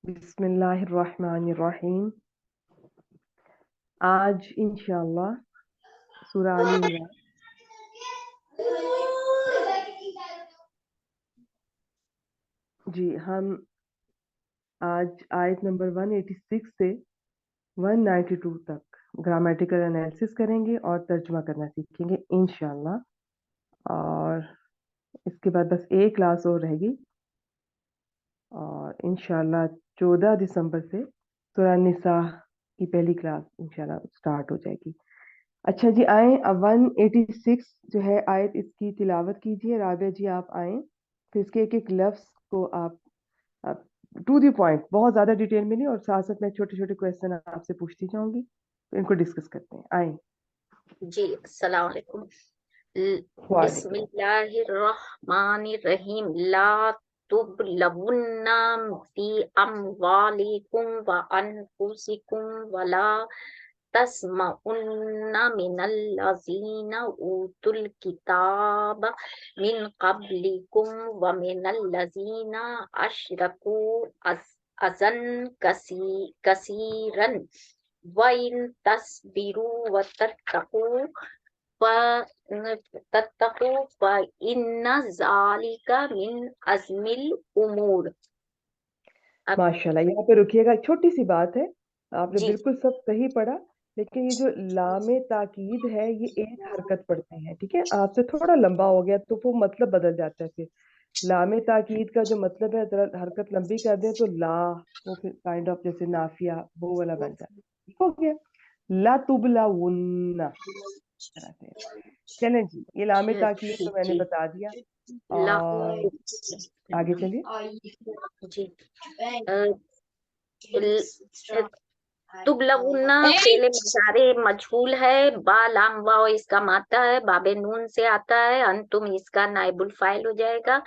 बिस्मिल्लाहिर्रहमानिर्रहीम। आज इंशाअल्लाह सूरह आल इमरान जी हम आज आयत नंबर 186 से 192 तक ग्रामेटिकल एनालिसिस करेंगे और तर्जुमा करना सीखेंगे इंशाअल्लाह। और इसके बाद बस एक क्लास और रहेगी और इंशाअल्लाह 14 दिसंबर से सूरह निसा की पहली क्लास इंशाअल्लाह स्टार्ट हो जाएगी। अच्छा जी, आए अब 186 जो है आयत, इसकी तिलावत कीजिए। राबिया जी आप आए, फिर इसके एक एक लफ्ज को आप टू दी पॉइंट, बहुत ज्यादा डिटेल में नहीं, और साथ साथ मैं छोटे छोटे क्वेश्चन आपसे पूछती जाऊंगी, तो इनको डिस्कस करते हैं। आए जी, अस्सलाम वालेकुम। वालेकुम। बिस्मिल्लाहिर्रहमानिर्रहीम। ला तुबलवुन्ना फी अमवालिकुम व अनफुसिकुम वला तस्मउन्ना मिनल्लज़ीना ऊतुल किताब मिन क़ब्लिकुम व मिनल्लज़ीना अशरकू अज़न कसीरन वइन तस्बिरु व तत्तकू इन्ना ज़ालिका मिन अज़मिल उमूर। अब माशाल्लाह, यहाँ पे रुकिएगा, छोटी सी बात है, आपने जी बिल्कुल सब सही पढ़ा, लेकिन ये जो लामे ताकीद है ये एक हरकत पढ़ते हैं, ठीक है? आपसे थोड़ा लंबा हो गया तो वो मतलब बदल जाता है फिर। लामे ताकीद का जो मतलब है, जरा हरकत लंबी कर दें तो ला, वो फिर काइंड ऑफ जैसे नाफिया वो वाला बन जाता है। ठीक हो गया? ला तुबला उन्ना तरह से। चलें जी, ये लामे ताकीद तो मैंने जी बता दिया, ला और आगे चलिए। जी तुबलवुन्ना फेले मुजारे मजहूल है। बा लाम वाव इसका माता है, बाबे नून से आता है। अंतुम इसका नाइबुल फाइल हो जाएगा।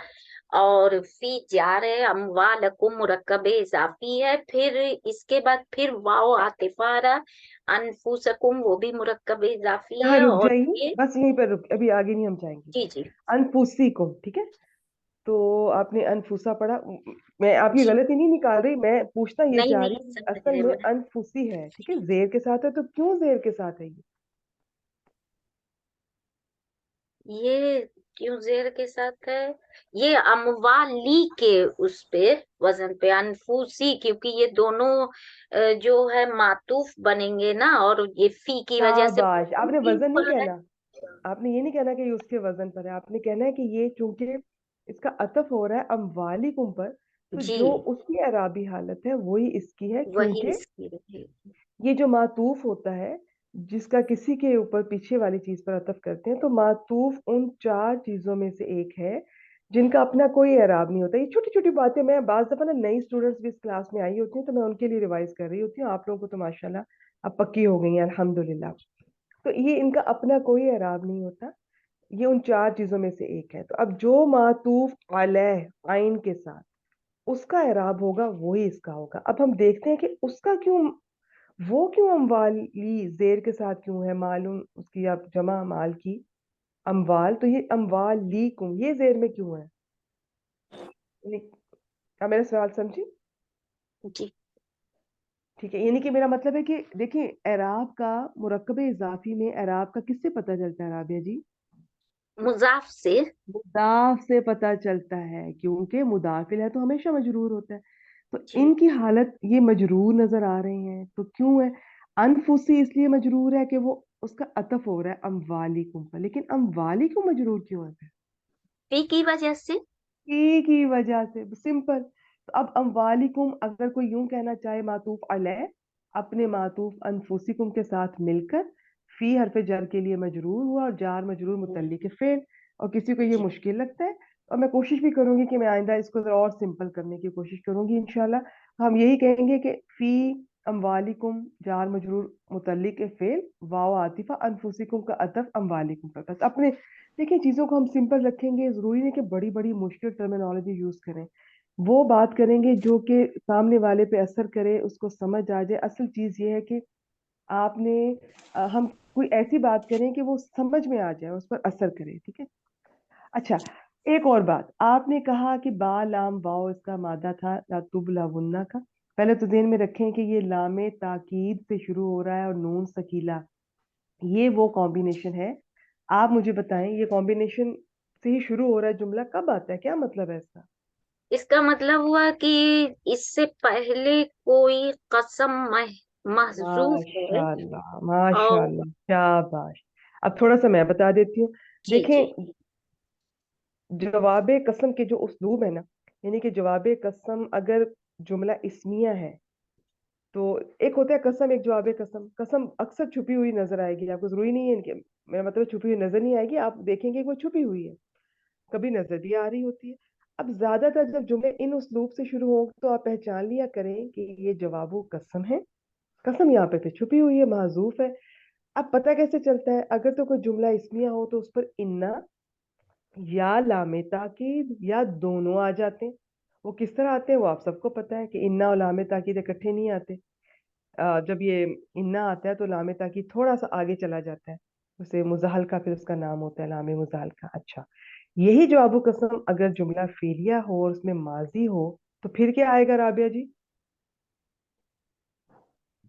और फी जार है, अमवालकुम मुरक्कबे इजाफी है। फिर इसके बाद फिर वाव आतिफा आ रहा। अनफुसकुम वो भी मुरक्कबे इजाफी यहाँ है। रुक और जाइए, ये बस यहीं पर रुक, अभी आगे नहीं हम जाएंगे। जी जी अनफुसिकुम, ठीक है? तो आपने अनफुसा पढ़ा, मैं आपकी जी गलती नहीं निकाल रही, मैं पूछना ये नहीं चाह नहीं रही हूँ, समझ असल रहे में मैं। अनफुसी है, ठीक है? जेर के साथ है, तो क्यों जेर के साथ है ये? ये क्यों जेर के साथ है? ये अमवाली के उस पे वजन पे अनफूसी, क्योंकि ये दोनों जो है मातूफ बनेंगे ना, और ये फी की वजह से शाबाश, आपने फी वजन नहीं ऊपर है। कहना, आपने ये नहीं कहना कि ये उसके वजन पर है, आपने कहना है कि ये चूंकि इसका अतफ हो रहा है अमवालिकुम पर, तो जी जो उसकी अराबी हालत है वही इसकी है, वही क्योंकि इसकी वजह। ये जो मातूफ होता है, जिसका किसी के ऊपर पीछे वाली चीज पर अतफ करते हैं, तो मातूफ उन चार चीजों में से एक है जिनका अपना कोई एराब नहीं होता। ये छोटी छोटी बातें, मैं बाज दफा ना नई स्टूडेंट्स भी इस क्लास में आई होती हैं, तो मैं उनके लिए रिवाइज कर रही होती हूँ। आप लोगों को तो माशाल्लाह अब पक्की हो गई है, अल्हम्दुलिल्लाह। तो ये इनका अपना कोई एराब नहीं होता, ये उन चार चीजों में से एक है। तो अब जो मातूफ अलैह आइन के साथ उसका एराब होगा वही इसका होगा। अब हम देखते हैं कि उसका क्यों, वो क्यों अम्वाली जेर के साथ क्यों है, मालूम उसकी आप जमा माल की अम्वाल, तो ये अम्वाली कुम ये जेर में क्यों है? आप मेरा सवाल समझी? जी ठीक है, यानी कि मेरा मतलब है कि देखिए, एराब का मुरक्कब इजाफी में एराब का किससे पता चलता है राबिया जी? मुजाफ से। मुदाफ से पता चलता है, क्योंकि मुदाफिल है तो हमेशा मजरूर होता है। तो जी इनकी हालत ये मजरूर नजर आ रहे हैं, तो क्यों है? अनफुसी इसलिए मजरूर है कि वो उसका अतफ हो रहा है अमवालिकुम पर, लेकिन अमवाली क्यों मजरूर क्यों है फिर? फी की वजह से। एक ही वजह से, सिंपल। तो अब अमवालिकुम अगर कोई यूं कहना चाहे मातूफ अलैह अपने मातूफ अनफुसिकुम के साथ मिलकर फी हरफ जर के लिए मजरूर हुआ, और जार मजरूर मुतल्लिक फेल, और किसी को ये जी मुश्किल लगता है, और मैं कोशिश भी करूंगी कि मैं आइंदा इसको जरा और सिंपल करने की कोशिश करूंगी इंशाल्लाह। तो हम यही कहेंगे कि फी अमवालिकुम जार मजरूर मुतल्लिक फेल, वाव आतिफा अनफुसिकुम का अतफ अमवालिकुम पर, बस अपने देखिए चीजों को हम सिंपल रखेंगे, जरूरी नहीं कि बड़ी बड़ी मुश्किल टर्मिनोलॉजी यूज करें। वो बात करेंगे जो कि सामने वाले पे असर करे, उसको समझ आ जाए। असल चीज ये है कि आपने हम कोई ऐसी बात करें कि वो समझ में आ जाए, उस पर असर करे, ठीक है? अच्छा, एक और बात, आपने कहा कि बा लाम वाओ इसका मादा था ला तुबला वुन्ना का, पहले तो ध्यान में रखें कि ये लामे ताकीद से शुरू हो रहा है और नून सकीला, ये वो कॉम्बिनेशन है। आप मुझे बताएं, ये कॉम्बिनेशन से ही शुरू हो रहा है जुमला, कब आता है, क्या मतलब है इसका? इसका मतलब हुआ कि इससे पहले कोई कसम महजूफ है। माशाल्लाह और माशाल्लाह, शाबाश। अब थोड़ा सा मैं बता देती हूँ। जी जी देखें, जवाब कसम के जो उस्लूब है ना, यानी कि जवाब कसम अगर जुमला इस्मिया है तो एक होता है कसम, एक जवाब कसम। कसम अक्सर छुपी हुई नजर आएगी आपको, जरूरी नहीं है इनके, मेरा मतलब छुपी हुई नजर नहीं आएगी, आप देखेंगे वो छुपी हुई है, कभी नजर भी आ रही होती है। अब ज्यादातर जब जुमले इन उस्लूब से शुरू हो तो आप पहचान लिया करें कि ये जवाबो कसम है। कसम यहाँ पे फिर छुपी हुई है, महजूफ है। अब पता कैसे चलता है? अगर तो कोई जुमला इसमिया हो तो उस पर इन्ना या लामे ताकीद या दोनों आ जाते हैं। वो किस तरह आते हैं वो आप सबको पता है कि इन्ना और लामे ताकीद इकट्ठे नहीं आते। जब ये इन्ना आता है तो लामे ताकीद थोड़ा सा आगे चला जाता है, उसे मुजाहल का फिर उसका नाम होता है लामे मुजाहल का। अच्छा, यही जो अबू कसम अगर जुमला फेलिया हो और उसमें माजी हो तो फिर क्या आएगा राबिया जी?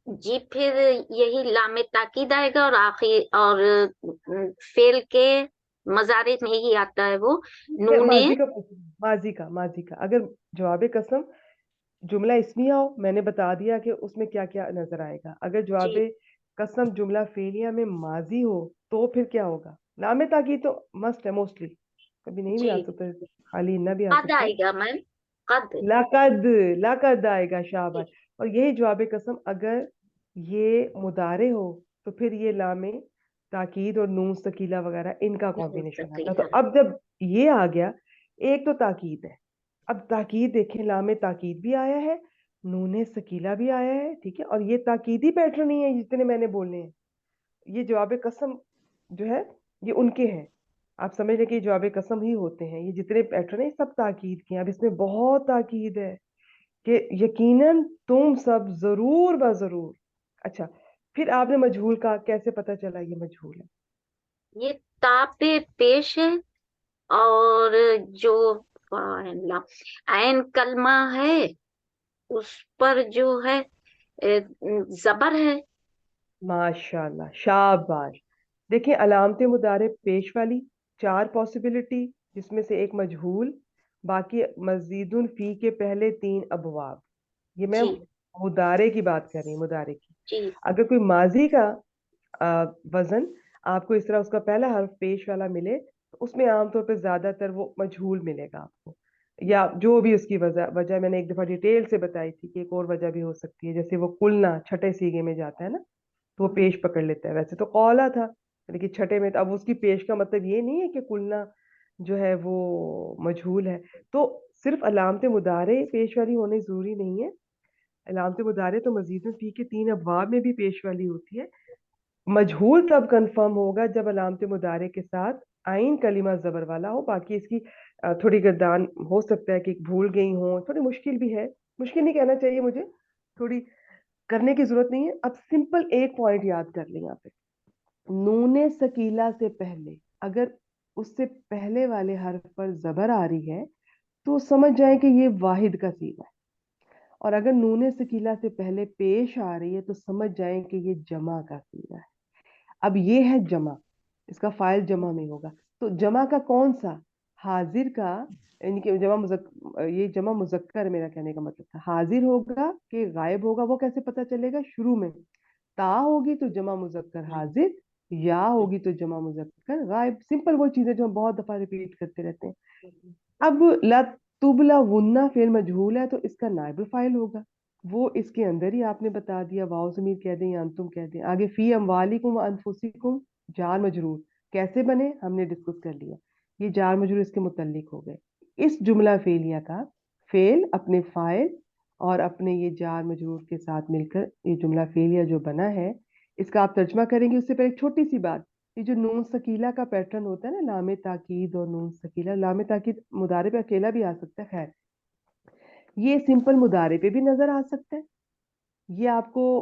जी। फिर यही लामे ताकीद आएगा और आखिर और फेल के मजारे में ही आता है वो नूने। माजी का माजी का अगर जवाब कसम जुमला इसमिया हो, मैंने बता दिया कि उसमें क्या क्या नजर आएगा। अगर जवाब जी कसम जुमला फेलिया में माजी हो तो फिर क्या होगा? लामे ताकीद तो मस्ट है मोस्टली, कभी नहीं भी जी। आ सकता है, खाली इन्ना भी आ कद सकता है। आएगा मैम, कद। लाकद, लाकद आएगा, जी, शाबाश। और यही जवाब कसम अगर ये मुदारे हो तो फिर ये लामे ताकीद और नून सकीला वगैरह इनका नून कॉम्बिनेशन आता है। तो सकीला। अब जब ये आ गया, एक तो ताकीद है, अब ताकीद देखें, लामे ताकीद भी आया है, नूने सकीला भी आया है, ठीक है, और ये ताकीदी पैटर्न ही है जितने मैंने बोले हैं। ये जवाब कसम जो है ये उनके हैं, आप समझ लें कि ये जवाब कसम ही होते हैं। ये जितने पैटर्न है ये सब ताकीद के हैं। अब इसमें बहुत ताकीद है कि यकीनन तुम सब जरूर ब जरूर। अच्छा, फिर आपने मजहूल का कैसे पता चला ये मजहूल है? ये तापे पेश है। और जो ऐन कलमा है उस पर जो है जबर है। माशाल्लाह, शाबाश। देखिए, अलामत मुदारे पेश वाली चार पॉसिबिलिटी, जिसमें से एक मजहूल, बाकी मजीदुन फी के पहले तीन अबवाब। ये मैं जी मुदारे की बात कर रही हूँ, मुदारे की। जी अगर कोई माजी का वजन आपको इस तरह उसका पहला हर्फ पेश वाला मिले तो उसमें आमतौर पर ज्यादातर वो मजहूल मिलेगा आपको, या जो भी उसकी वजह वजह मैंने एक दफा डिटेल से बताई थी कि एक और वजह भी हो सकती है, जैसे वो कुलना छठे सीगे में जाता है ना, तो वो पेश पकड़ लेता है। वैसे तो कौला था, लेकिन छठे में, तो अब उसकी पेश का मतलब ये नहीं है कि कुलना जो है वो मजहूल है। तो सिर्फ अलामत मुदारे पेश वाली होनी जरूरी नहीं है, अलामत मुदारे तो मजीदन फी के तीन अबवाब में भी पेश वाली होती है। मजहूल तब कंफर्म होगा जब अलामत मुदारे के साथ आइन कलीमा जबर वाला हो। बाकी इसकी थोड़ी गर्दान हो सकता है कि भूल गई हो, थोड़ी मुश्किल भी है, मुश्किल नहीं कहना चाहिए मुझे, थोड़ी करने की जरूरत नहीं है। अब सिंपल एक पॉइंट याद कर लें यहाँ पे, नूने सकीला से पहले अगर उससे पहले वाले हर्फ पर जबर आ रही है तो समझ जाए कि ये वाहिद का सीगा है, और अगर नूने सकीला से पहले पेश आ रही है तो समझ जाए कि ये जमा का सीगा है। अब ये है जमा, इसका फाइल जमा में होगा, तो जमा का कौन सा? हाजिर का, यानी कि ये जमा मुजक्कर, मेरा कहने का मतलब था हाजिर होगा कि गायब होगा, वो कैसे पता चलेगा? शुरू में ता होगी तो जमा मुजक्कर हाजिर, या होगी तो जमा मुजक्कर गायब। सिंपल वो चीजें जो हम बहुत दफा रिपीट करते रहते हैं। अब ला तुबला वुन्ना फेल मजहूल है तो इसका नाइब फाइल होगा, वो इसके अंदर ही आपने बता दिया, वाओ जमीर कह दें या अंतुम कह दें। आगे फी अमवालिकुम व अनफुसिकुम जार मजरूर कैसे बने हमने डिस्कस कर लिया, ये जार मजरूर इसके मुतल्लिक हो गए। इस जुमला फेलिया का फेल अपने फाइल और अपने ये जार मजरूर के साथ मिलकर ये जुमला फेलिया जो बना है, इसका आप तर्जमा करेंगे। उससे पहले एक छोटी सी बात, ये जो नून सकीला का पैटर्न होता है ना, लामे ताकीद और नून सकीला, लामे ताकीद मुदारे पे अकेला भी आ सकता है, खैर ये सिंपल मुदारे पे भी नजर आ सकता है, ये आपको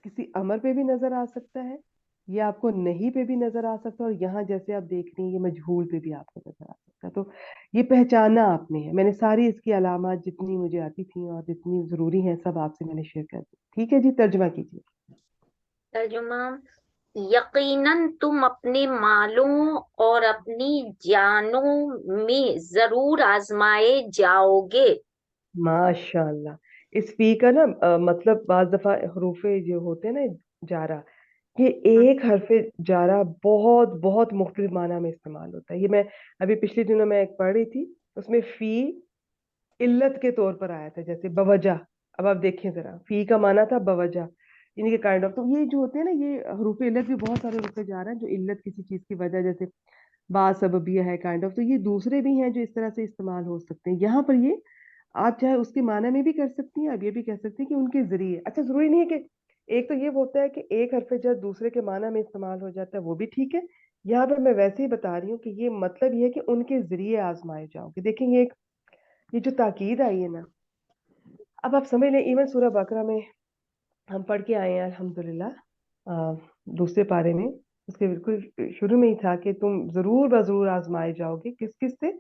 किसी अमर पे भी नजर आ सकता है, ये आपको नहीं पे भी नजर आ सकता है, और यहाँ जैसे आप देख रही हैं ये मजहूल पे भी आपको नजर आ सकता है। तो ये पहचाना आपने है। मैंने सारी इसकी अलामात जितनी मुझे आती थी और जितनी जरूरी हैं सब आपसे मैंने शेयर कर दी। ठीक है जी, तर्जुमा कीजिए। तर्जुमा। यकीनन तुम अपने मालों और अपनी जानों में जरूर आजमाए जाओगे। माशाल्लाह। इस फी का ना मतलब बाज दफा हरूफे जो होते हैं ना, जारा, ये हम्म, एक हरफे जारा बहुत बहुत मुख्तलिफ माना में इस्तेमाल होता है। ये मैं अभी पिछले दिनों में एक पढ़ रही थी, उसमें फी इल्लत के तौर पर आया था, जैसे बवजह। अब आप देखिए जरा, फी का माना था बवजह, यानी कि काइंड ऑफ। तो ये जो होते हैं ना, ये हरूफ इल्लत भी बहुत सारे रुके जा रहे हैं जो इल्लत किसी चीज की वजह, जैसे बासबबिया है काइंड ऑफ। तो ये दूसरे भी हैं जो इस तरह से इस्तेमाल हो सकते हैं यहाँ पर। ये आप चाहे उसके माना में भी कर सकती हैं, आप ये भी कह सकती हैं कि उनके जरिए। अच्छा, जरूरी नहीं है कि एक तो ये होता है कि एक हरफ जर दूसरे के माना में इस्तेमाल हो जाता है, वो भी ठीक है। यहाँ पर मैं वैसे ही बता रही हूँ कि ये मतलब ये है कि उनके जरिए आजमाए जाओगे। देखेंगे एक ये जो ताकीद आई है ना, अब आप समझ लें, इवन सूरह बकरा में हम पढ़ के आए हैं अल्हम्दुलिल्लाह, दूसरे पारे में उसके बिल्कुल शुरू में ही था कि तुम जरूर ब जरूर आजमाए जाओगे। किस किस से?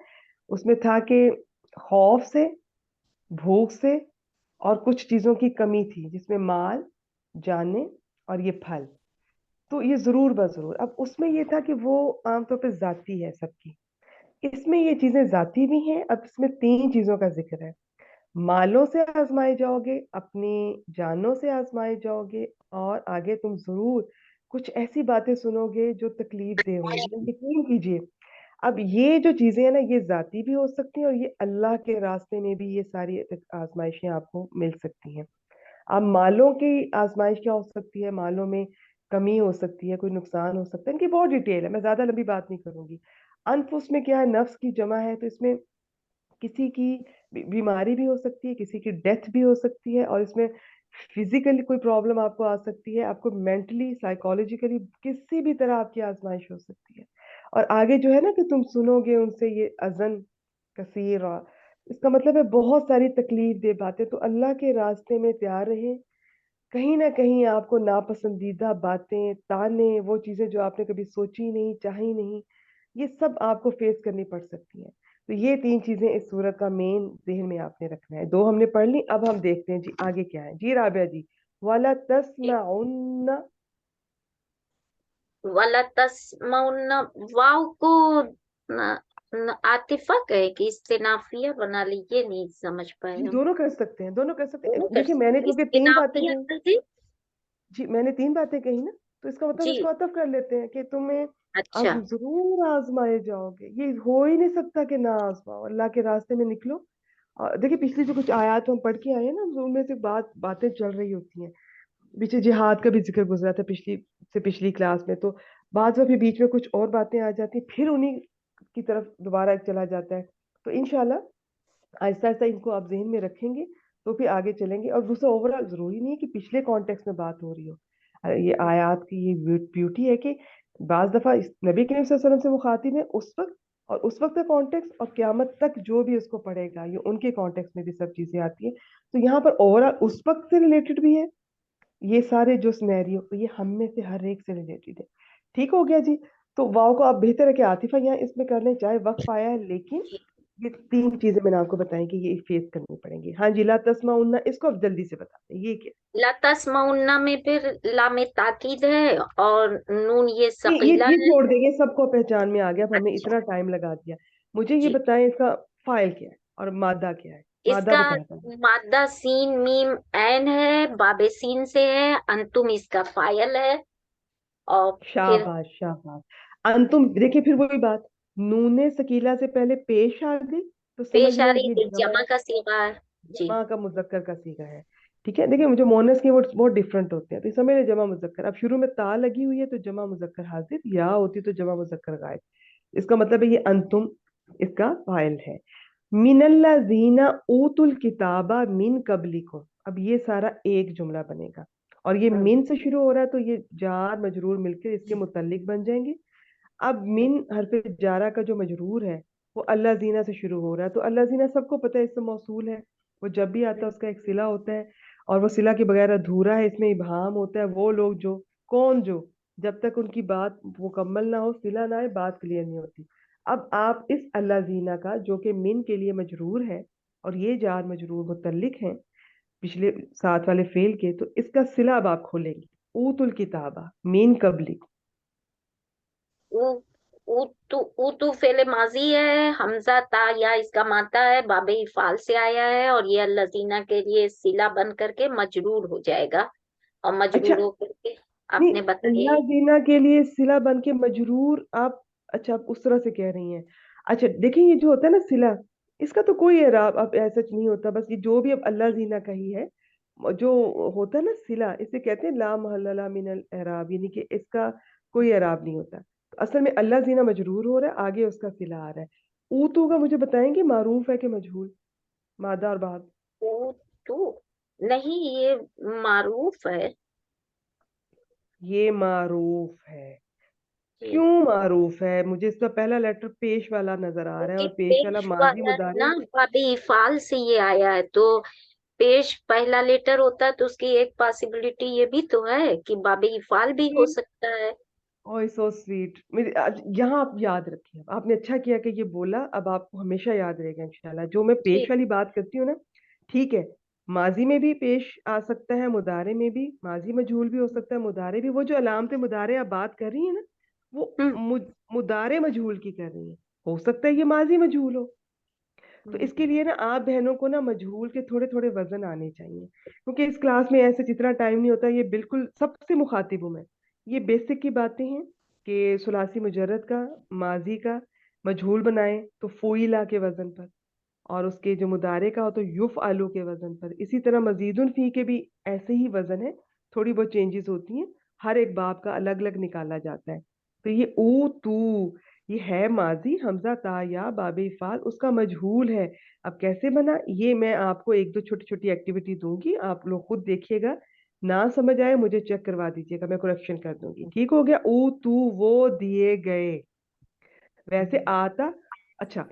उसमें था कि खौफ से, भूख से, और कुछ चीजों की कमी थी जिसमें माल, जाने, और ये फल। तो ये जरूर ब जरूर। अब उसमें ये था कि वो आमतौर पर जाती है सबकी, इसमें ये चीजें जाती भी हैं। अब इसमें तीन चीजों का जिक्र है। मालों से आजमाए जाओगे, अपनी जानों से आजमाए जाओगे, और आगे तुम जरूर कुछ ऐसी बातें सुनोगे जो तकलीफ दे होंगी, यकीन कीजिए। अब ये जो चीजें हैं ना, ये जाती भी हो सकती हैं, और ये अल्लाह के रास्ते में भी ये सारी आजमाइशें आपको मिल सकती हैं। अब मालों की आजमाइश क्या हो सकती है? मालों में कमी हो सकती है, कोई नुकसान हो सकता है। इनकी बहुत डिटेल है, मैं ज्यादा लंबी बात नहीं करूंगी। अनफुस में क्या है? नफ्स की जमा है, तो इसमें किसी की बीमारी भी हो सकती है, किसी की डेथ भी हो सकती है, और इसमें फिजिकली कोई प्रॉब्लम आपको आ सकती है, आपको मेंटली साइकोलॉजिकली किसी भी तरह आपकी आजमाइश हो सकती है। और आगे जो है ना कि तुम सुनोगे उनसे ये अजन कसीरा, इसका मतलब है बहुत सारी तकलीफ दे बातें। तो अल्लाह के रास्ते में तैयार रहे। कहीं ना कहीं आपको नापसंदीदा बातें, ताने, वो चीजें जो आपने कभी सोची नहीं, चाही नहीं, ये सब आपको फेस करनी पड़ सकती हैं। तो ये तीन चीजें इस सूरत का मेन जहन में आपने रखना है। दो हमने पढ़ ली, अब हम देखते हैं जी आगे क्या है। जी राबिया जी, वाला तस्माउन्ना। वाला तस्मौन। वाव को न, आतिफा कहे कि इस्तेनाफिया बना ली, ये नहीं समझ पाए जी हम। दोनों कर सकते हैं, दोनों कर सकते हैं। दोनों कर देखिए मैंने सकते क्योंकि तीन बातें इस्तेनाफिया कही, कर दी। जी मैंने तीन बातें कही ना, तो इसका मतलब इसको जी। अतफ कर लेते हैं कि तुम्हें अच्छा। जरूर आजमाए जाओगे। ये हो ही नहीं सकता कि ना आजमाओ, अल्लाह के रास्ते में निकलो। और देखिए पिछली जो कुछ आयत हम पढ़ के आए हैं ना, तो उनमें से बातें चल रही होती हैं। पीछे जिहाद का भी जिक्र गुजरा था पिछली क्लास में। तो बाद में फिर बीच में कुछ और बातें आ जाती हैं, फिर उन्हीं की तरफ दोबारा चला जाता है। तो इंशाल्लाह आहिस्ता आहिस्ता इनको आप जहन में रखेंगे तो फिर आगे चलेंगे। और दूसरा, ओवरऑल जरूरी नहीं है कि पिछले कॉन्टेक्स्ट में बात हो रही हो। ये आयत की ये ब्यूटी है कि बाज दफा इस नबी करीम सल्लल्लाहु अलैहि वसल्लम से मुखातिब है उस वक्त, और उस वक्त का कॉन्टेक्स्ट, और क्यामत तक जो भी उसको पढ़ेगा ये उनके कॉन्टेक्स्ट में भी सब चीजें आती हैं। तो यहाँ पर ओवरऑल उस वक्त से रिलेटेड भी है ये सारे जो सिनेरियो, तो ये हम में से हर एक से रिलेटेड है। ठीक हो गया जी। तो वाव को आप बेहतर है कि आतिफा यहाँ इसमें कर लें, चाहे वक्त आया है, लेकिन ये तीन चीजें मैंने आपको बताई कि ये फेस करनी पड़ेंगी। हाँ जी, ला तस्माउन्ना, इसको आप जल्दी से बताते हैं ये क्या? ला तस्मौन्ना में फिर लामे ताकीद है और नून ये सकीला ये है। छोड़ देंगे, सबको पहचान में आ गया। अब हमने अच्छा। इतना टाइम लगा दिया, मुझे ये जी। बताएं इसका फाइल क्या है और मादा क्या है? मादा इसका बताया था। मादा सीन मीम ऐन है, बाबे सीन से है, अंतुम इसका फायल है। और फिर शाबाश शाबाश। अंतुम, देखिए फिर वही बात, नूने सकीला से पहले पेश आ गई, तो समझ पेश आ लें रही ये थी जमा, जमा का सीगा है। जी। जमा का मुजक्कर का सीगा है। ठीक है, देखिए मुझे मोनस के वर्ड्स बहुत डिफरेंट होते हैं, तो समझ लें जमा मुजक्कर। अब शुरू में ता लगी हुई है तो जमा मुजक्कर हाजिर, या होती तो जमा मुजक्कर गायब। इसका मतलब है ये अंतुम इसका फाइल है। मिनल्लाजीना ऊतुल किताबा मिन कबलिकुम, अब ये सारा एक जुमला बनेगा, और ये हम्म। मिन से शुरू हो रहा है, तो ये जार मजरूर मिलकर इसके मुतल्लिक बन जाएंगे। अब मिन हरफ जारा का जो मजरूर है वो अल्लाह जीना से शुरू हो रहा है, तो अल्लाह जीना सबको पता है इससे मौसूल है। वो जब भी आता है उसका एक सिला होता है, और वो सिला के बगैर अधूरा है, इसमें इबहाम होता है। वो लोग जो, कौन जो, जब तक उनकी बात मुकम्मल ना हो, सिला ना आए, बात क्लियर नहीं होती। अब आप इस अल्लाजीना का, जो कि मिन के लिए मजरूर है और ये जार मजरूर मुतल्लिक है पिछले साथ वाले फेल के, तो इसका सिला अब आप खोलेंगे। ऊतुल किताबा मीन कबली। ऊ ऊ तो फेले माजी है, हमजा ता या इसका माता है, बाबे इफाल से आया है, और ये अल्लाजीना के लिए सिला बन करके मजरूर हो जाएगा। और अच्छा, मजरूर होकर के नहीं, आपने अल्लाह बताइए। जीना के लिए सिला बन के मजरूर आप, अच्छा आप उस तरह से कह रही हैं। अच्छा देखिए, ये जो होता है ना सिला, इसका तो कोई एराब अब ऐसा नहीं होता, बस ये जो भी अब अल्लाह जीना का ही है। जो होता है ना सिला, इसे कहते हैं ला महल्ला मिनल एराब, यानी कि इसका कोई एराब नहीं होता। तो असल में अल्लाह जीना मजरूर हो रहा है, आगे उसका सिला आ रहा है। ऊतू का मुझे बताएंगे मारूफ है कि मजहूल, मादा और बाद। ऊ तो नहीं, ये मारूफ है। ये मारूफ है। जी, क्यों मारूफ है? मुझे इसका पहला लेटर पेश वाला नजर आ रहा है, क्योंकि और पेश वाला पेश माजी वाला है मुदारे। ना, बाबे इफाल से ये आया है, तो पेश पहला लेटर होता है, तो उसकी एक पॉसिबिलिटी ये भी तो है कि बाबे इफाल भी हो सकता है। ओह सो स्वीट, मेरे यहाँ आप याद रखिए, आपने अच्छा किया कि ये बोला, अब आपको हमेशा याद रहेगा इंशाल्लाह। जो मैं पेश जी। वाली बात करती हूँ ना, ठीक है, माजी में भी पेश आ सकता है, मुदारे में भी, माजी मजहूल भी हो सकता है, मुदारे भी। वो जो अलामत मुदारे आप बात कर रही है ना, वो हम्म। मुदारे मजहूल की कर रही है। हो सकता है ये माजी मजहूल हो। तो इसके हम्म। लिए ना आप बहनों को ना मजहूल के थोड़े थोड़े वजन आने चाहिए, क्योंकि इस क्लास में ऐसे जितना टाइम नहीं होता, ये बिल्कुल सबसे मुखातिब हूं मैं। ये बेसिक की बातें हैं कि सुलासी मुजर्रद का, माजी का मजहूल बनाए तो फोइला के वजन पर, और उसके जो मुदारे का हो तो युफ आलू के वजन पर। इसी तरह मजीदुन फी के भी ऐसे ही वजन है, थोड़ी बहुत चेंजेस होती हैं, हर एक बाब का अलग अलग निकाला जाता है। तो ये ऊ तू, ये है माजी, हमजा ता या बाबे फाल, उसका मजहूल है। अब कैसे बना, ये मैं आपको एक दो छोटी छोटी एक्टिविटी दूंगी, आप लोग खुद देखिएगा। ना समझ आए मुझे चेक करवा दीजिएगा, मैं करेक्शन कर दूंगी। ठीक हो गया? ऊ तू वो दिए गए। वैसे आता, अच्छा,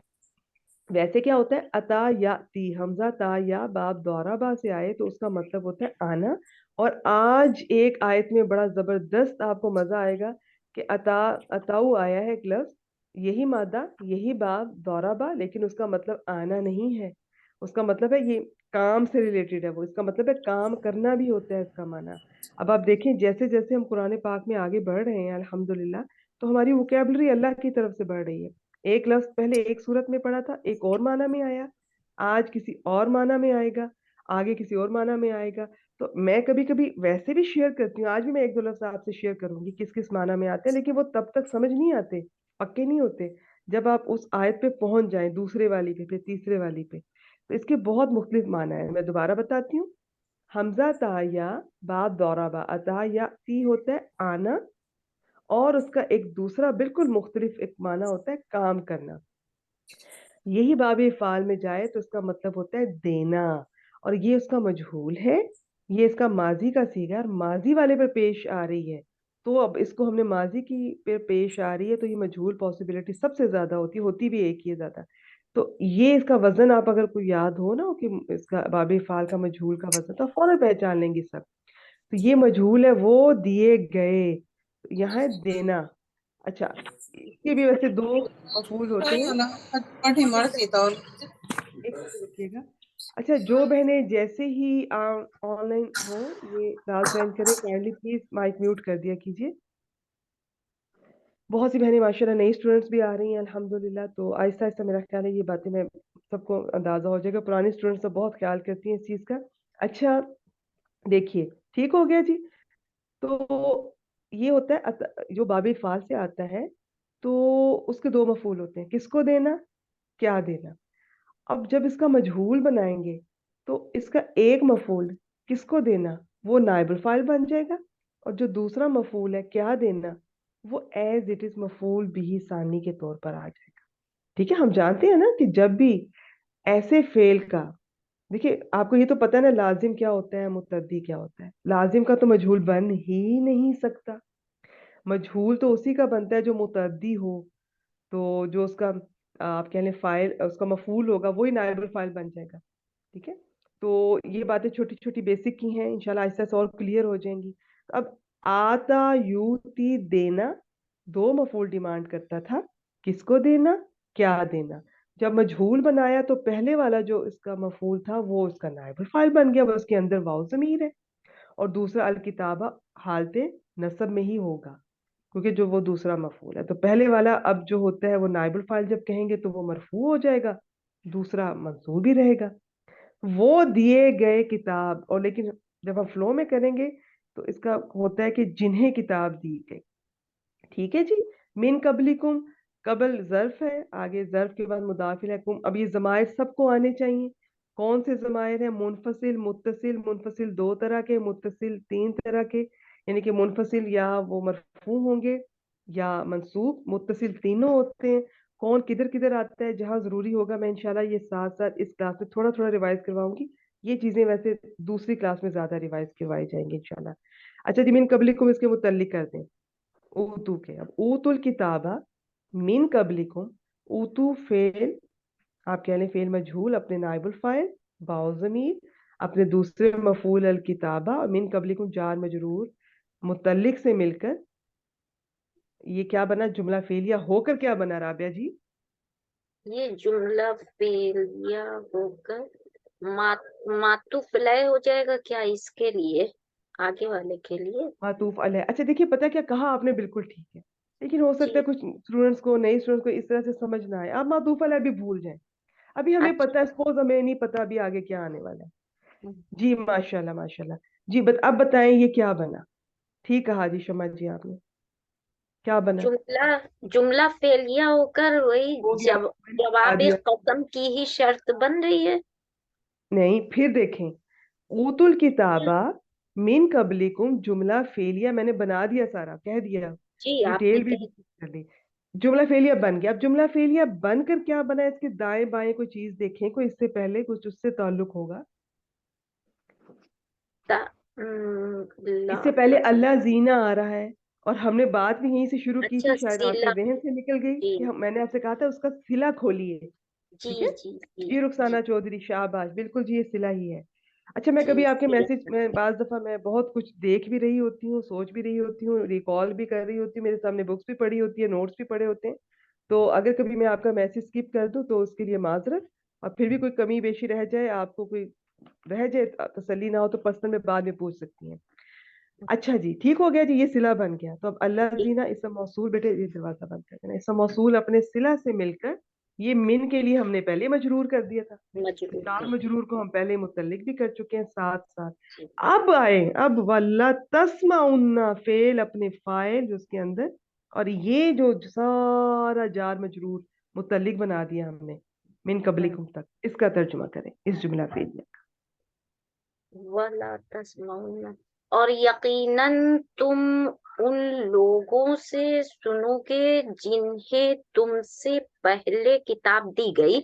वैसे क्या होता है, अता या ती, हमजा ता या बाप द्वारा बा से आए तो उसका मतलब होता है आना। और आज एक आयत में बड़ा जबरदस्त आपको मजा आएगा कि अता, अताऊ आया है एक लफ्ज, यही मादा यही बाप द्वारा बा, लेकिन उसका मतलब आना नहीं है। उसका मतलब है ये काम से रिलेटेड है, वो इसका मतलब है काम करना भी होता है इसका माना। अब आप देखें, जैसे जैसे हम कुरान पाक में आगे बढ़ रहे हैं अल्हम्दुलिल्लाह, तो हमारी वोकेबलरी अल्लाह की तरफ से बढ़ रही है। एक लफ्ज पहले एक सूरत में पढ़ा था, एक और माना में आया, आज किसी और माना में आएगा, आगे किसी और माना में आएगा। तो मैं कभी कभी वैसे भी शेयर करती हूँ, आज भी मैं एक दो लफ्ज आपसे शेयर करूंगी किस किस माना में आते हैं, लेकिन वो तब तक समझ नहीं आते, पक्के नहीं होते, जब आप उस आयत पे पहुंच जाएं, दूसरे वाली पे, फिर तीसरे वाली पे। तो इसके बहुत मुख्तलिफ माना है, मैं दोबारा बताती हूँ। हमजा ताया बाब दौराबा, अता या ती होता है आना, और उसका एक दूसरा बिल्कुल मुख्तलिफ एक माना होता है काम करना। यही बाबे फाल में जाए तो इसका मतलब होता है देना, और ये उसका मजहूल है। ये इसका माजी का सीगा है, और माजी वाले पर पेश आ रही है। तो अब इसको हमने माजी की पे पेश आ रही है, तो ये मजहूल पॉसिबिलिटी सबसे ज्यादा होती भी एक ही है ज्यादा। तो ये इसका वजन आप अगर कोई याद हो ना कि इसका बाबे फाल का मजहूल का वजन, तो आप फौरन पहचान लेंगे सब। तो ये मजहूल है वो दिए गए, तो यहाँ है देना। अच्छा, इसके भी वैसे दो मफूल होते हैं। पढ़े मर्जी तो एक मिनट रुकिएगा। अच्छा, जो बहनें जैसे ही ऑनलाइन हो, ये राज ज्वाइन करें काइंडली, प्लीज माइक म्यूट कर दिया कीजिए। बहुत सी बहनें माशाल्लाह नई स्टूडेंट्स भी आ रही हैं अल्हम्दुलिल्लाह, तो आहिस्ता आहिस्ता मेरा ख्याल है ये बातें मैं सबको अंदाजा हो जाएगा। पुरानी स्टूडेंट्स तो बहुत ख्याल करती हैं इस चीज़ का। अच्छा, देखिए, ठीक हो गया जी। तो ये होता है जो बाबे फाल से आता है, तो उसके दो मफूल होते हैं, किसको देना, क्या देना। अब जब इसका मजहूल बनाएंगे, तो इसका एक मफूल किसको देना, वो नाइबुल फाइल बन जाएगा, और जो दूसरा मफूल है क्या देना, वो एज इट इज मफूल बिही सानी के तौर पर आ जाएगा। ठीक है, हम जानते हैं ना कि जब भी ऐसे फेल का, देखिए आपको ये तो पता है ना लाजिम क्या होता है, मुतद्दी क्या होता है। लाजिम का तो मजहूल बन ही नहीं सकता, मजहूल तो उसी का बनता है जो मुतद्दी हो। तो जो उसका आप कह लें फाइल, उसका मफूल होगा, वही नाइबुल फाइल बन जाएगा। ठीक है, तो ये बातें छोटी छोटी बेसिक की हैं, इंशाल्लाह आहिस्ता से और क्लियर हो जाएंगी। अब आता यूती देना, दो मफूल डिमांड करता था, किसको देना, क्या देना। जब मजहूल बनाया तो पहले वाला जो इसका मफूल था वो उसका नाइबुल फाइल बन गया, वो उसके अंदर वाव ज़मीर है। और दूसरा अल किताबा हालते नसब में ही होगा, क्योंकि जो वो दूसरा मफूल है। तो पहले वाला अब जो होता है वो नाइबुल फाइल जब कहेंगे तो वो मरफू हो जाएगा, दूसरा मंसूब भी रहेगा। वो दिए गए किताब, और लेकिन जब हम फ्लो में करेंगे तो इसका होता है कि जिन्हें किताब दी गई। ठीक है जी। मिन कबलिकुम, कबल जर्फ है, आगे जर्फ के बाद मुदाफिल है कुम। अब ये जमायर सबको आने चाहिए। कौन से जमायर है, मुनफसिल मुत्तसिल। मुनफसिल दो तरह के, मुत्तसिल तीन तरह के। यानी कि मुनफसिल या वो मरफू होंगे या मंसूब, मुत्तसिल तीनों होते हैं। कौन किधर किधर आता है, जहां जरूरी होगा मैं इंशाल्लाह ये साथ साथ इस क्लास में थोड़ा थोड़ा रिवाइज करवाऊंगी। ये चीजें वैसे दूसरी क्लास में ज्यादा रिवाइज करवाई जाएंगी इंशाल्लाह। अच्छा जी, मिन कबलिकुम इसके मुतल्लिक कर दें। ऊतू के, अब ऊतुल किताबा मिन कबलिकुम। ऊतू फेल, आप कह लें फेल मजहूल अपने नाइबुल फाइल, बाओ ज़मीर अपने दूसरे मफूल अल किताबा, और मिन कबलिकुम जार मजरूर मुतल्लिक से मिलकर ये क्या बना, जुमला फेलिया होकर क्या बना राबिया जी। ये जुमला फेलिया होकर मातुफ लय हो जाएगा क्या इसके लिए, आगे वाले के लिए? मातूफ अलैह। अच्छा देखिए, पता क्या कहा आपने, बिल्कुल ठीक है। लेकिन हो सकता है जी। कुछ स्टूडेंट्स को, नए स्टूडेंट्स को इस तरह से समझ ना आए, आप मातूफ अलैह भी भूल जाएं। अभी हमें अच्छा। पता है, सपोज हमें नहीं पता अभी आगे क्या आने वाला है। जी माशाल्लाह माशाल्लाह। जी अब बताएं ये क्या बना। ठीक कहा जी शमा जी आपने, क्या बना। जुमला जुमला फेलिया होकर वही हो गया, जब मैंने बता जवाब दिया। कसम की ही शर्त बन रही है। नहीं, फिर देखें। ऊतुल किताबा मिन कबलिकुम, जुमला फेलिया मैंने बना दिया, सारा कह दिया, जी आपने डिटेल भी कह। कर ली। जुमला फेलिया बन गया। अब जुमला फेलिया बनकर क्या बना, इसके दाएं बाएं कोई चीज देखें, कोई इससे पहले कुछ उससे ताल्लुक होगा। ला इससे पहले तस अल्लाह जीना आ रहा है, और हमने बात भी यहीं से शुरू की थी, अच्छा शायद आपके सिला। जहन से निकल गई जी कि मैंने आपसे कहा था उसका सिला खोलिए। जी ठीक है जी जी जी जी रुखसाना चौधरी, शाबाश, बिल्कुल जी, ये सिला ही है। अच्छा, मैं जी कभी आपके सिला। मैसेज में बाज दफा मैं बहुत कुछ देख भी रही होती हूँ, सोच भी रही होती हूँ, रिकॉल भी कर रही होती हूँ, मेरे सामने बुक्स भी पढ़ी होती है, नोट्स भी पढ़े होते हैं। तो अगर कभी मैं आपका मैसेज स्किप कर दूं तो उसके लिए माजरत। और फिर भी कोई कमी बेशी रह जाए, आपको कोई रह जाए, तसल्ली ना हो तो पर्सनल में बाद में पूछ सकती हैं। अच्छा जी, ठीक हो गया जी, ये सिला बन गया। तो अब अल्लाह जी जीना इसम मौसूल, बेटे ये दरवाजा बंद कर देना। इसम मौसूल अपने सिला से मिलकर, ये मिन के लिए हमने पहले मजरूर कर दिया था, तो मजबूर चार कर। मजरूर को हम पहले मुतल्लिक भी कर चुके हैं साथ साथ। जी अब आए, अब वल्ला तस्माउन्ना फेल अपने फाइल जो उसके अंदर, और ये जो सारा जार मजरूर मुतल्लिक बना दिया हमने मिन कबलिकुम तक, इसका तर्जुमा करें इस जुमला फेल में। वला तस्माउन, और यकीनन तुम उन लोगों से सुनोगे जिन्हें तुमसे पहले किताब दी गई।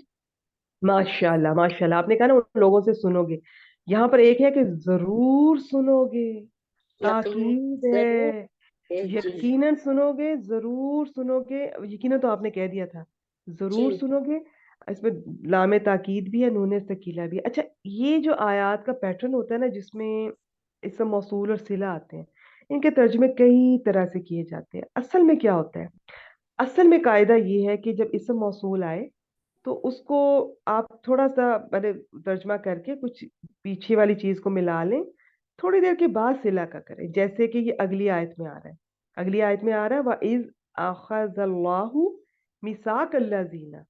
माशाल्लाह माशाल्लाह, आपने कहा ना उन लोगों से सुनोगे, यहाँ पर एक है कि जरूर सुनोगे, यकीन ताकीद जरूर है। है जी। यकीनन सुनोगे, जरूर सुनोगे। यकीनन तो आपने कह दिया था, जरूर जी सुनोगे। इसमें लामे ताकीद भी है, नूने सकीला भी है। अच्छा, ये जो आयात का पैटर्न होता है ना, जिसमें इसम मौसूल और सिला आते हैं, इनके तर्जुमे कई तरह से किए जाते हैं। असल में क्या होता है, असल में कायदा ये है कि जब इसम मौसूल आए तो उसको आप थोड़ा सा मैंने तर्जमा करके कुछ पीछे वाली चीज को मिला लें, थोड़ी देर के बाद सिला का करें। जैसे कि ये अगली आयत में आ रहा है, अगली आयत में आ रहा है व इज अखज़ल्लाहु मिसाक अल्लाज़ीना,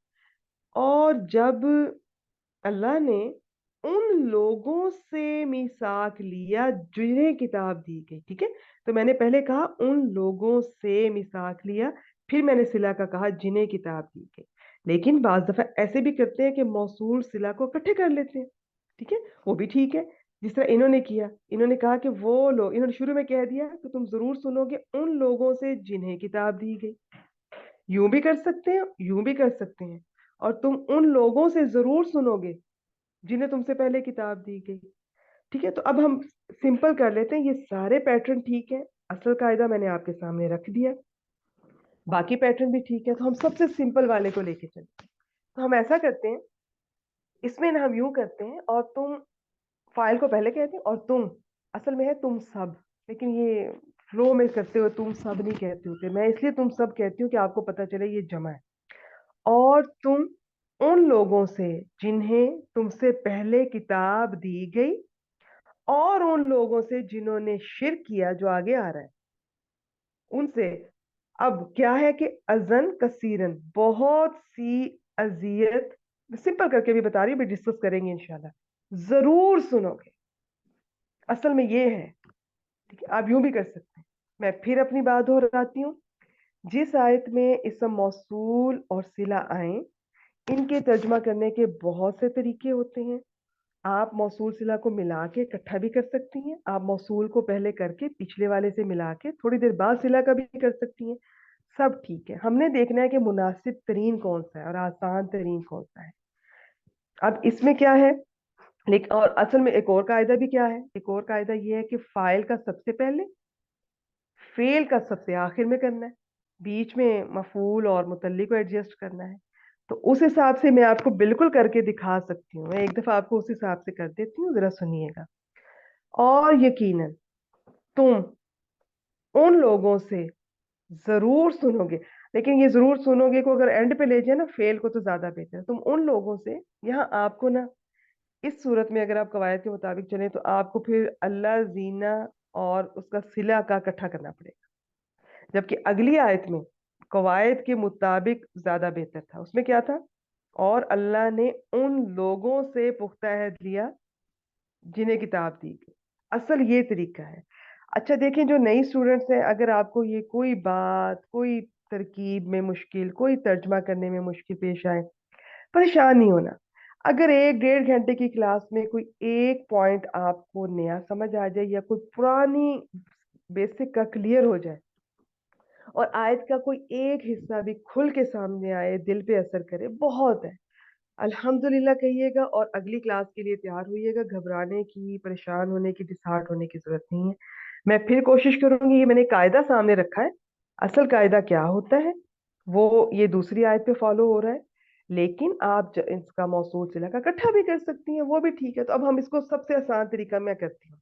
और जब अल्लाह ने उन लोगों से मीसाक लिया जिन्हें किताब दी गई। ठीक है, तो मैंने पहले कहा उन लोगों से मीसाक लिया, फिर मैंने सिला का कहा जिन्हें किताब दी गई। लेकिन बाज दफा ऐसे भी करते हैं कि मौसूल सिला को इकट्ठे कर लेते हैं। ठीक है, वो भी ठीक है। जिस तरह इन्होंने किया, इन्होंने कहा कि वो लोग, इन्होंने शुरू में कह दिया कि तुम जरूर सुनोगे उन लोगों से जिन्हें किताब दी गई। यूं भी कर सकते हैं, यूं भी कर सकते हैं, और तुम उन लोगों से जरूर सुनोगे जिन्हें तुमसे पहले किताब दी गई। ठीक है, तो अब हम सिंपल कर लेते हैं, ये सारे पैटर्न ठीक है, असल कायदा मैंने आपके सामने रख दिया, बाकी पैटर्न भी ठीक है। तो हम सबसे सिंपल वाले को लेके चलते हैं। तो हम ऐसा करते हैं, इसमें ना हम यूं करते हैं, और तुम फाइल को पहले कहते हैं, और तुम असल में है तुम सब, लेकिन ये फ्लो में करते हुए तुम सब नहीं कहते होते, मैं इसलिए तुम सब कहती हूँ कि आपको पता चले ये जमा है। और तुम उन लोगों से जिन्हें तुमसे पहले किताब दी गई, और उन लोगों से जिन्होंने शिर्क किया, जो आगे आ रहा है उनसे। अब क्या है कि अजन कसीरन, बहुत सी अजियत, सिंपल करके भी बता रही हूँ, भी डिस्कस करेंगे इंशाल्लाह, जरूर सुनोगे। असल में ये है, ठीक है, आप यूं भी कर सकते हैं। मैं फिर अपनी बात दोहराती हूँ। जिस आयत में इसम मौसूल और सिला आए, इनके तर्जमा करने के बहुत से तरीके होते हैं। आप मौसूल सिला को मिला के इकट्ठा भी कर सकती हैं, आप मौसूल को पहले करके पिछले वाले से मिला के थोड़ी देर बाद सिला का भी कर सकती हैं। सब ठीक है, हमने देखना है कि मुनासिब तरीन कौन सा है और आसान तरीन कौन सा है। अब इसमें क्या है, लेकिन और असल में एक और कायदा भी क्या है, एक और कायदा ये है कि फाइल का सबसे पहले, फेल का सबसे आखिर में करना है, बीच में मफूल और मुतल्ली को एडजस्ट करना है। तो उस हिसाब से मैं आपको बिल्कुल करके दिखा सकती हूँ, मैं एक दफा आपको उस हिसाब से कर देती हूँ, जरा सुनिएगा। और यकीनन तुम उन लोगों से जरूर सुनोगे, लेकिन ये जरूर सुनोगे को अगर एंड पे ले जाए ना फेल को, तो ज्यादा बेहतर है। तुम उन लोगों से, यहाँ आपको ना इस सूरत में अगर आप कवायद के मुताबिक चले तो आपको फिर अल्लाह जीना और उसका सिला का इकट्ठा करना पड़ेगा, जबकि अगली आयत में कवायद के मुताबिक ज्यादा बेहतर था। उसमें क्या था, और अल्लाह ने उन लोगों से पुख्ता अहद लिया जिन्हें किताब दी गई। असल ये तरीका है। अच्छा देखें, जो नई स्टूडेंट्स हैं, अगर आपको ये कोई बात, कोई तरकीब में मुश्किल, कोई तर्जमा करने में मुश्किल पेश आए, परेशान नहीं होना। अगर 1 डेढ़ घंटे की क्लास में कोई एक पॉइंट आपको नया समझ आ जाए, या कोई पुरानी बेसिक का क्लियर हो जाए, और आयत का कोई एक हिस्सा भी खुल के सामने आए, दिल पे असर करे, बहुत है। अल्हम्दुलिल्लाह कहिएगा और अगली क्लास के लिए तैयार होइएगा। घबराने की, परेशान होने की, डिसहार्ट होने की जरूरत नहीं है। मैं फिर कोशिश करूंगी, ये मैंने कायदा सामने रखा है, असल कायदा क्या होता है वो ये दूसरी आयत पे फॉलो हो रहा है। लेकिन आप इसका मौसूल सिला का इकट्ठा भी कर सकती हैं, वो भी ठीक है। तो अब हम इसको सबसे आसान तरीका मैं करती हूँ।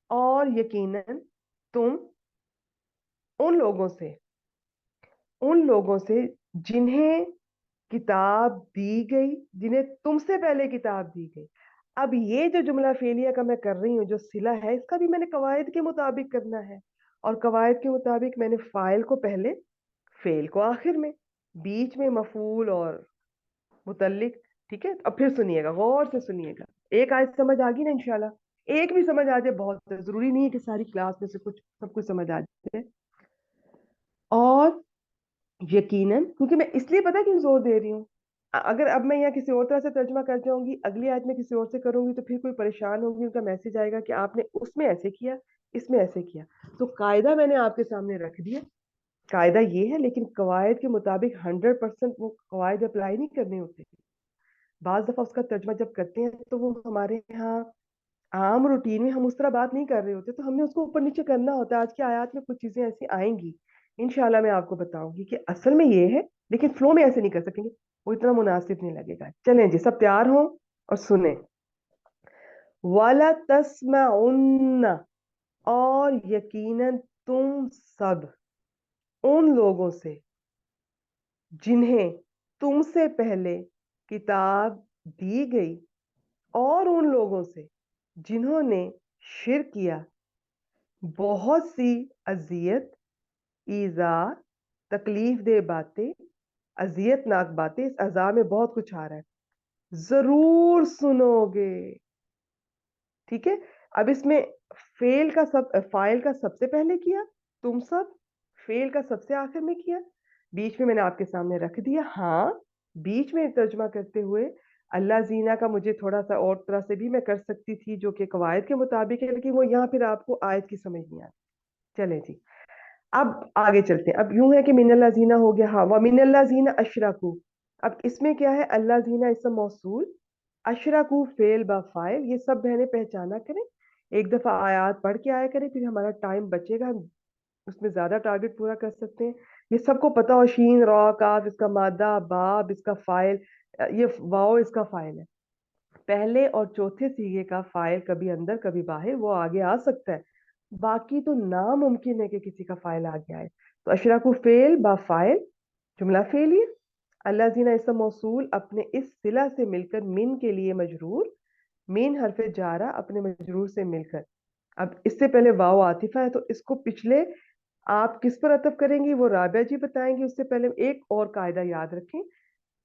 और यकीनन तुम उन लोगों से, उन लोगों से जिन्हें किताब दी गई, जिन्हें तुमसे पहले किताब दी गई। अब ये जो जुमला फेलिया का मैं कर रही हूँ, जो सिला है, इसका भी मैंने कवायद के मुताबिक करना है। और कवायद के मुताबिक मैंने फाइल को पहले, फेल को आखिर में, बीच में मफूल और मुतल्लिक। ठीक है, अब फिर सुनिएगा, गौर से सुनिएगा। एक आयत समझ आ गई ना इंशाल्लाह, एक भी समझ आ जाए बहुत है, जरूरी नहीं है कि सारी क्लास में से कुछ सब कुछ समझ आ जाए। और यकीनन, क्योंकि मैं इसलिए पता क्यों जोर दे रही हूँ, अगर अब मैं यहाँ किसी और तरह से तर्जमा कर जाऊंगी, अगली आयत में किसी और से करूंगी, तो फिर कोई परेशान होगी, उनका मैसेज आएगा कि आपने उसमें ऐसे किया, इसमें ऐसे किया। तो कायदा मैंने आपके सामने रख दिया, कायदा ये है, लेकिन कवायद के मुताबिक 100% वो कवायद अप्लाई नहीं करने होते। बाज दफा उसका तर्जमा जब करते हैं तो वो हमारे यहाँ आम रूटीन में हम उस तरह बात नहीं कर रहे होते, तो हमने उसको ऊपर नीचे करना होता है। आज की आयत में कुछ चीजें ऐसी आएंगी, इंशाल्लाह मैं आपको बताऊंगी कि असल में ये है, लेकिन फ्लो में ऐसे नहीं कर सकेंगे, वो इतना मुनासिब नहीं लगेगा। चलें जी, सब तैयार हो और सुने। वाला तस्माउन्ना, और यकीनन तुम सब उन लोगों से जिन्हें तुमसे पहले किताब दी गई, और उन लोगों से जिन्होंने शिर किया, बहुत सी अजियत, ईजा, तकलीफ दे बातें, अजियतनाक बातें, इस अजा में बहुत कुछ आ रहा है, जरूर सुनोगे। ठीक है, अब इसमें फाइल का सबसे पहले किया तुम सब, फेल का सबसे आखिर में किया, बीच में मैंने आपके सामने रख दिया। हाँ, बीच में तर्जमा करते हुए अल्लाह जीना का मुझे थोड़ा सा और तरह से भी मैं कर सकती थी, जो कि कवायद के मुताबिक है, लेकिन वो यहाँ फिर आपको आयत की समझ नहीं आती। चले जी, अब आगे चलते हैं। अब यूं है कि मिनल्ला जीना हो गया, हाँ, व मिनल्ला जीना अशरकू। अब इसमें क्या है, अल्लाह जीना इसम मौसूल, अशरकू फेल बा फाइल। ये सब बहनें पहचाना करें, एक दफा आयात पढ़ के आया करें, फिर हमारा टाइम बचेगा, हम उसमें ज्यादा टारगेट पूरा कर सकते हैं। ये सबको पता हो, शीन रॉ काफ इसका मादा, बाब इसका फाइल, ये वाओ इसका फाइल है। पहले और चौथे सीगे का फाइल कभी अंदर कभी बाहर, वो आगे आ सकता है, बाकी तो नामुमकिन है कि किसी का फाइल आगे आए। तो अशरकू फेल बा फाइल, जुमला फेलिए। अल्लाजीना इसम मौसूल अपने इस सिला से मिलकर मिन के लिए मजरूर, मिन हरफ जारा अपने मजरूर से मिलकर। अब इससे पहले वाव आतिफा है, तो इसको पिछले आप किस पर अतफ करेंगी वो राबिया जी बताएंगी। उससे पहले एक और कायदा याद रखें,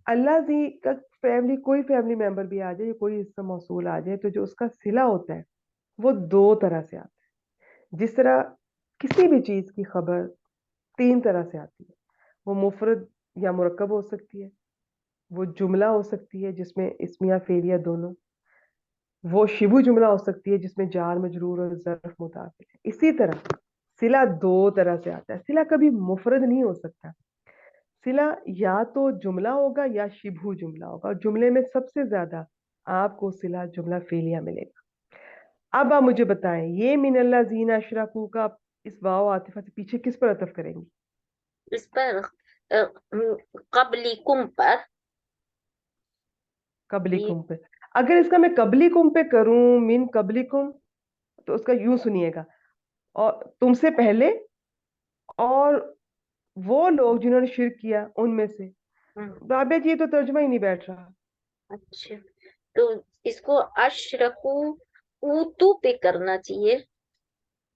अल्लाह जी का फैमिली कोई फैमिली मेंबर भी आ जाए, कोई इसम मौसूल आ जाए, तो जो उसका सिला होता है वो दो तरह से आता है। जिस तरह किसी भी चीज की खबर तीन तरह से आती है, वो मुफरद या मुरक्कब हो सकती है, वो जुमला हो सकती है जिसमें इस्मिया फेलिया दोनों, वो शिबु जुमला हो सकती है जिसमें जार मजरूर और ज़र्फ मुताबिक है। इसी तरह सिला दो तरह से आता है, सिला कभी मुफरद नहीं हो सकता। सिला या तो जुमला होगा या शिबु जुमला होगा, और जुमले में सबसे ज्यादा आपको सिला जुमला फेलिया मिलेगा। अब आप मुझे बताएं, ये मिनल्ला जीना अशरकू का इस वाव आतिफा से पीछे किस पर अतफ करेंगी? इस पर कबलिकुम पर। ये कबलिकुम पे। अगर इसका मैं कबलिकुम पे करूं, मिन कबलिकुम, तो उसका यूं सुनिएगा, और तुमसे पहले, और वो लोग जिन्होंने शिरक किया उनमें से। हम्म, राबिया जी, ये तो तर्जुमा ही नहीं बैठ रहा। अच्छा, तो इसको अशरकू ऊतू पे करना चाहिए।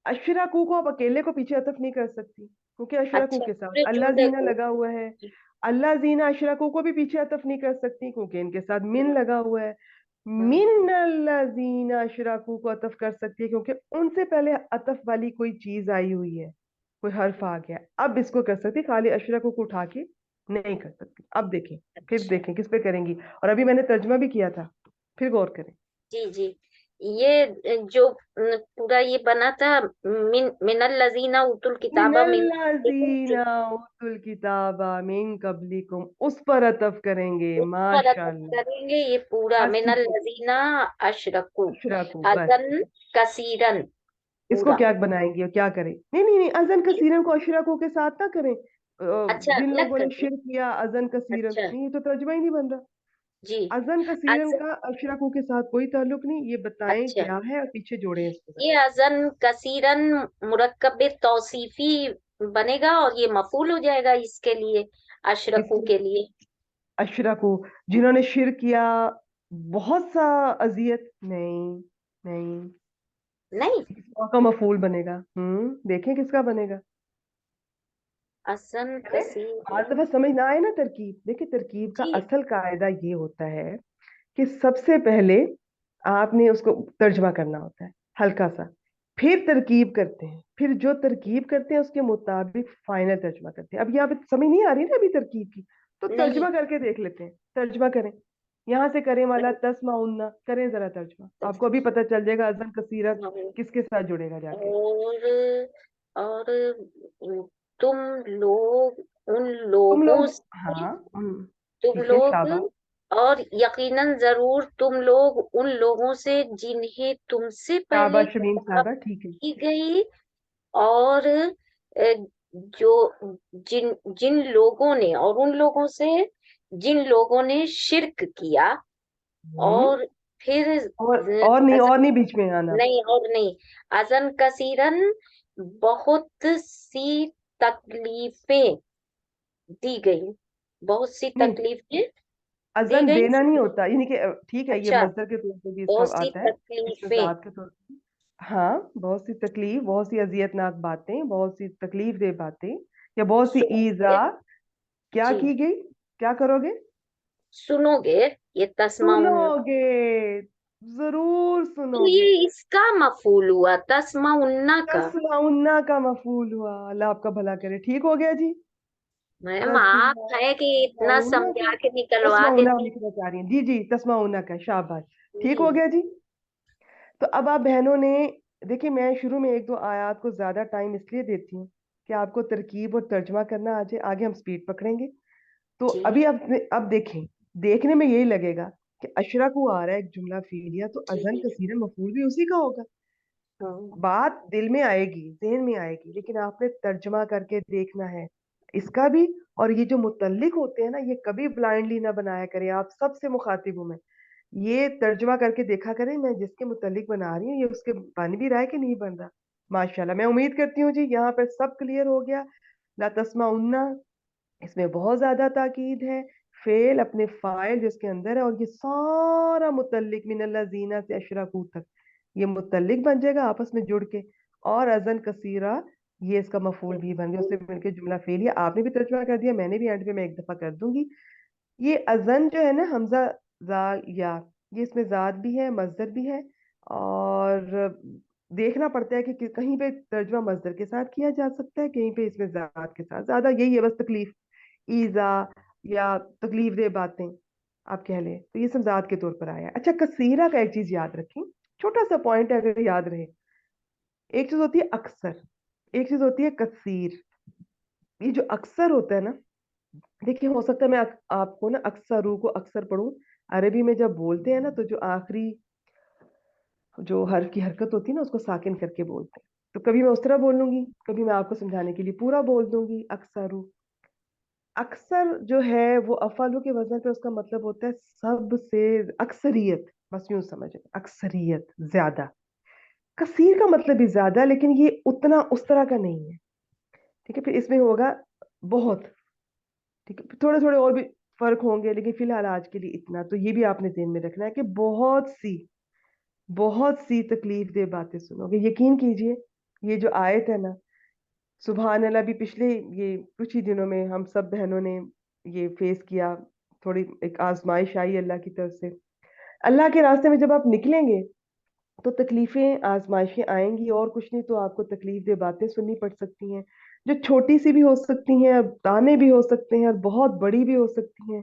अशरकू को आप अकेले को पीछे अतफ नहीं कर सकती, क्योंकि अशरकू अच्छा, के साथ पूरे अल्लाह जुमले जीना को। लगा हुआ है। अल्लाह जीना अशरकू को भी पीछे अतफ नहीं कर सकती, क्योंकि इनके साथ मिन लगा हुआ है। हम्म, मिन अल्लाजीना अशरकू को अतफ कर सकती है, क्योंकि उनसे पहले अतफ वाली कोई चीज आई हुई है, कोई हर्फ आ गया। अब इसको कर सकती, खाली अशरकू को उठा के नहीं कर सकती। अब देखें, फिर अच्छा, देखें किस पे करेंगी, और अभी मैंने तर्जमा भी किया था, फिर गौर करें। जी जी। ये जो पूरा ये बना था, मिनल लजीना उतुल किताबा मिन मिनल्लाज़ीना उतुल किताबा मिन कबलिकुम, उस पर अतफ करेंगे। पर अतफ माशाअल्लाह। करेंगे ये पूरा बस मिनल ठीक है, लजीना अशरकू अशरकू बस। अजन कसीरन इसको पूरा। क्या बनाएंगे और क्या करें? नहीं नहीं नहीं, अजन कसीरन को अशरकू के साथ ना करें। अच्छा, जिन अलग लोगों कर ने दो। शिरक किया अजन कसीरन, अच्छा नहीं, ये तो तर्जुमा ही नहीं बन रहा। जी। अजन कसीरन अज, का अशरकू के साथ कोई ताल्लुक नहीं। ये बताएं अच्छा, क्या है, और पीछे जोड़े इसको ये जरा। अजन कसीरन मुरक्कब तौसीफी बनेगा और ये मफूल हो जाएगा इसके लिए, अशरफू किसको? के लिए। अशरकू, जिन्होंने शिरक किया, बहुत सा अजियत, नहीं नहीं, नहीं, का मफूल बनेगा। देखें किसका बनेगा। असन अरे, आज कसीर। दफा समझ ना आए ना तरकीब, देखिए तरकीब का जी असल कायदा ये होता है कि सबसे पहले आपने उसको तर्जमा करना होता है हल्का सा, फिर तरकीब करते हैं, फिर जो तरकीब करते हैं उसके मुताबिक फाइनल तर्जमा करते हैं। अब यहाँ पे समझ नहीं आ रही ना अभी तरकीब की, तो नहीं, तर्जमा करके देख लेते हैं। तर्जमा करें, यहाँ से करें वाला तस्माउन्ना, करें जरा तर्जमा, आपको अभी पता चल जाएगा अजन कसीरत किसके साथ जुड़ेगा जाके। और तुम लोग उन तुम लोगों लोग, से, हाँ, तुम ठीक है, लोग, शाबाश। और यकीनन जरूर तुम लोग उन लोगों से जिन्हें तुमसे पहले शाबाश शमीम किताब साहबा, ठीक है। दी गई, और जो जिन जिन लोगों ने, और उन लोगों से जिन लोगों ने शिरक किया, हम्म और फिर और नहीं, अजन, और नहीं बीच में आना। नहीं और नहीं, अजन कसीरन बहुत सी तकलीफें दी गई, बहुत सी नहीं, तकलीफें दी अजन गई। देना नहीं होता, यानी कि ठीक है, ये अच्छा, मजदर के तौर पे भी इसका बहुत सी आता है, इसमें तकलीफें। जात के तौर पे। हाँ, बहुत सी तकलीफ, बहुत सी अजियतनाक बातें, बहुत सी तकलीफ दे बातें, या बहुत सी ईजा सुनोगे, क्या जी, की गई। क्या करोगे? सुनोगे, ये तस्माउन। सुनोगे, जरूर तो सुनोगे। ये इसका मफूल हुआ तस्माउन्ना का। तस्माउन्ना का मफूल हुआ। अल्लाह आपका भला करे, ठीक हो गया जी। मैम आप है कि इतना तस्माउन्ना का, समझा के निकलवा तस्माउन्ना देती। लिखना चाह रही हैं, जी जी, तस्माउन्ना का, शाबाश। ठीक हो जी गया जी। तो अब आप बहनों ने, देखिए मैं शुरू में एक दो आयत को ज्यादा टाइम इसलिए देती हूँ कि आपको तरकीब और तर्जमा करना आ जाए, आगे हम स्पीड पकड़ेंगे। तो जी। अभी अब देखें, देखने में यही लगेगा कि अशरा को आ रहा है एक जुमला फीलिया, तो जी अजन जी। कसीरन मफूल भी उसी का होगा। हाँ, बात दिल में आएगी, जहन में आएगी, लेकिन आपने तर्जमा करके देखना है इसका भी। और ये जो मुतल्लिक होते हैं ना, ये कभी ब्लाइंडली ना बनाया करें। आप सबसे मुखातिब हूं मैं, ये तर्जमा करके देखा करें, मैं जिसके मुतल्लिक बना रही हूँ ये उसके बन भी रहा है कि नहीं बन रहा। माशाल्लाह, मैं उम्मीद करती हूँ जी यहाँ पर सब क्लियर हो गया। ला तस्मा उन्ना, इसमें बहुत ज्यादा ताकीद है। फेल अपने फाइल जिसके अंदर है, और ये सारा मुतल्लिक मिनल्ला जीना से अशरकू तक ये मुतल्लिक बन जाएगा आपस में जुड़ के। और अजन कसीरा, ये इसका मफूल भी बन गया, उससे मिलकर जुमला फेल। ये आपने भी तर्जुमा कर दिया, मैंने भी एंड पे मैं एक दफा कर दूंगी। ये अजन जो है ना, हमजा जा या, ये इसमें जात भी है मजदर भी है। और देखना पड़ता है कि कहीं पे तर्जुमा मजदर के साथ किया जा सकता है, कहीं पे इसमें जात के साथ। ज्यादा यही है बस तकलीफ, ईजा या तकलीफ दे बातें आप कह लें, तो ये सब जात के तौर पर आया है। अच्छा, कसीरा का एक चीज याद रखें, छोटा सा पॉइंट है, अगर याद रहे। एक चीज होती है अक्सर, एक चीज होती है कसीर। ये जो अक्सर होता है ना, देखिए हो सकता है मैं आपको ना अक्सरू को अक्सर पढ़ूं। अरबी में जब बोलते हैं ना, तो जो आखिरी जो हर्फ की हरकत होती है ना, उसको साकिन करके बोलते हैं। तो कभी मैं उस तरह बोल लूंगी, कभी मैं आपको समझाने के लिए पूरा बोल दूंगी अक्सरू। अक्सर जो है वो अफालू के वजन पे उसका मतलब होता है सबसे, अक्सरियत, बस यूं समझे, अक्सरियत, ज्यादा। कसीर का मतलब भी ज्यादा, लेकिन ये उतना उस तरह का नहीं है। ठीक है, फिर इसमें होगा बहुत। ठीक है, थोड़े थोड़े और भी फर्क होंगे, लेकिन फिलहाल आज के लिए इतना तो ये भी आपने ध्यान में रखना है कि बहुत सी तकलीफ दे बातें सुनोगे। यकीन कीजिए, ये जो आयत है ना, सुबहान अल्लाह, भी पिछले ये कुछ ही दिनों में हम सब बहनों ने ये फेस किया। थोड़ी एक आजमाइश आई अल्लाह की तरफ से। अल्लाह के रास्ते में जब आप निकलेंगे, तो तकलीफें आजमाइशें आएंगी, और कुछ नहीं तो आपको तकलीफ दे बातें सुननी पड़ सकती हैं, जो छोटी सी भी हो सकती हैं, और ताने भी हो सकते हैं, और बहुत बड़ी भी हो सकती हैं,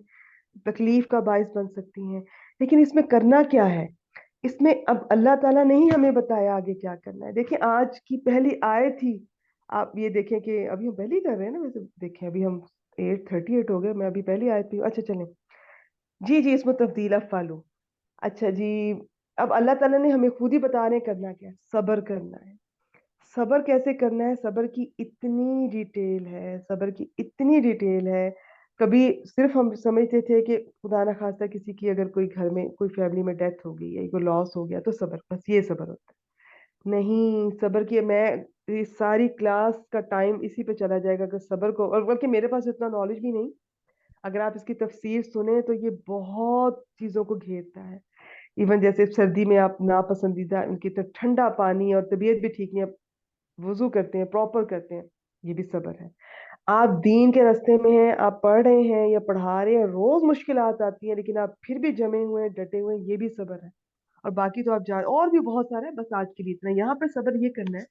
तकलीफ का बायस बन सकती हैं। लेकिन इसमें करना क्या है? इसमें अब अल्लाह ताला ने ही हमें बताया आगे क्या करना है। देखिए, आज की पहली आयत ही, आप ये देखें कि अभी हम पहली कर रहे हैं ना, वैसे देखें अभी हम 8:38 हो गए, मैं अभी पहली आयत पे हूँ। अच्छा चलें, जी जी, इसमें तब्दील फालू। अच्छा जी, अब अल्लाह ताला ने हमें खुद ही बता रहे हैं करना क्या है। सब्र करना है। सब्र कैसे करना है? सब्र की इतनी डिटेल है, सब्र की इतनी डिटेल है। कभी सिर्फ हम समझते थे कि खुदा ना खास्ता किसी की अगर कोई घर में कोई फैमिली में डेथ हो गई या कोई लॉस हो गया तो सब्र, बस ये सब्र होता है। नहीं, सब्र की मैं ये सारी क्लास का टाइम इसी पे चला जाएगा अगर सब्र को, और बल्कि मेरे पास इतना नॉलेज भी नहीं। अगर आप इसकी तफसीर सुने तो ये बहुत चीजों को घेरता है। इवन जैसे सर्दी में आप नापसंदीदा उनकी तो ठंडा पानी, और तबीयत भी ठीक नहीं है, वुजू करते हैं, प्रॉपर करते हैं, ये भी सब्र है। आप दीन के रास्ते में हैं, आप पढ़ रहे हैं या पढ़ा रहे हैं, रोज मुश्किलात आती हैं, लेकिन आप फिर भी जमे हुए हैं, डटे हुए हैं, ये भी सब्र है। और बाकी तो आप जान, और भी बहुत सारा है, बस आज के लिए इतना। यहाँ पे सब्र ये करना है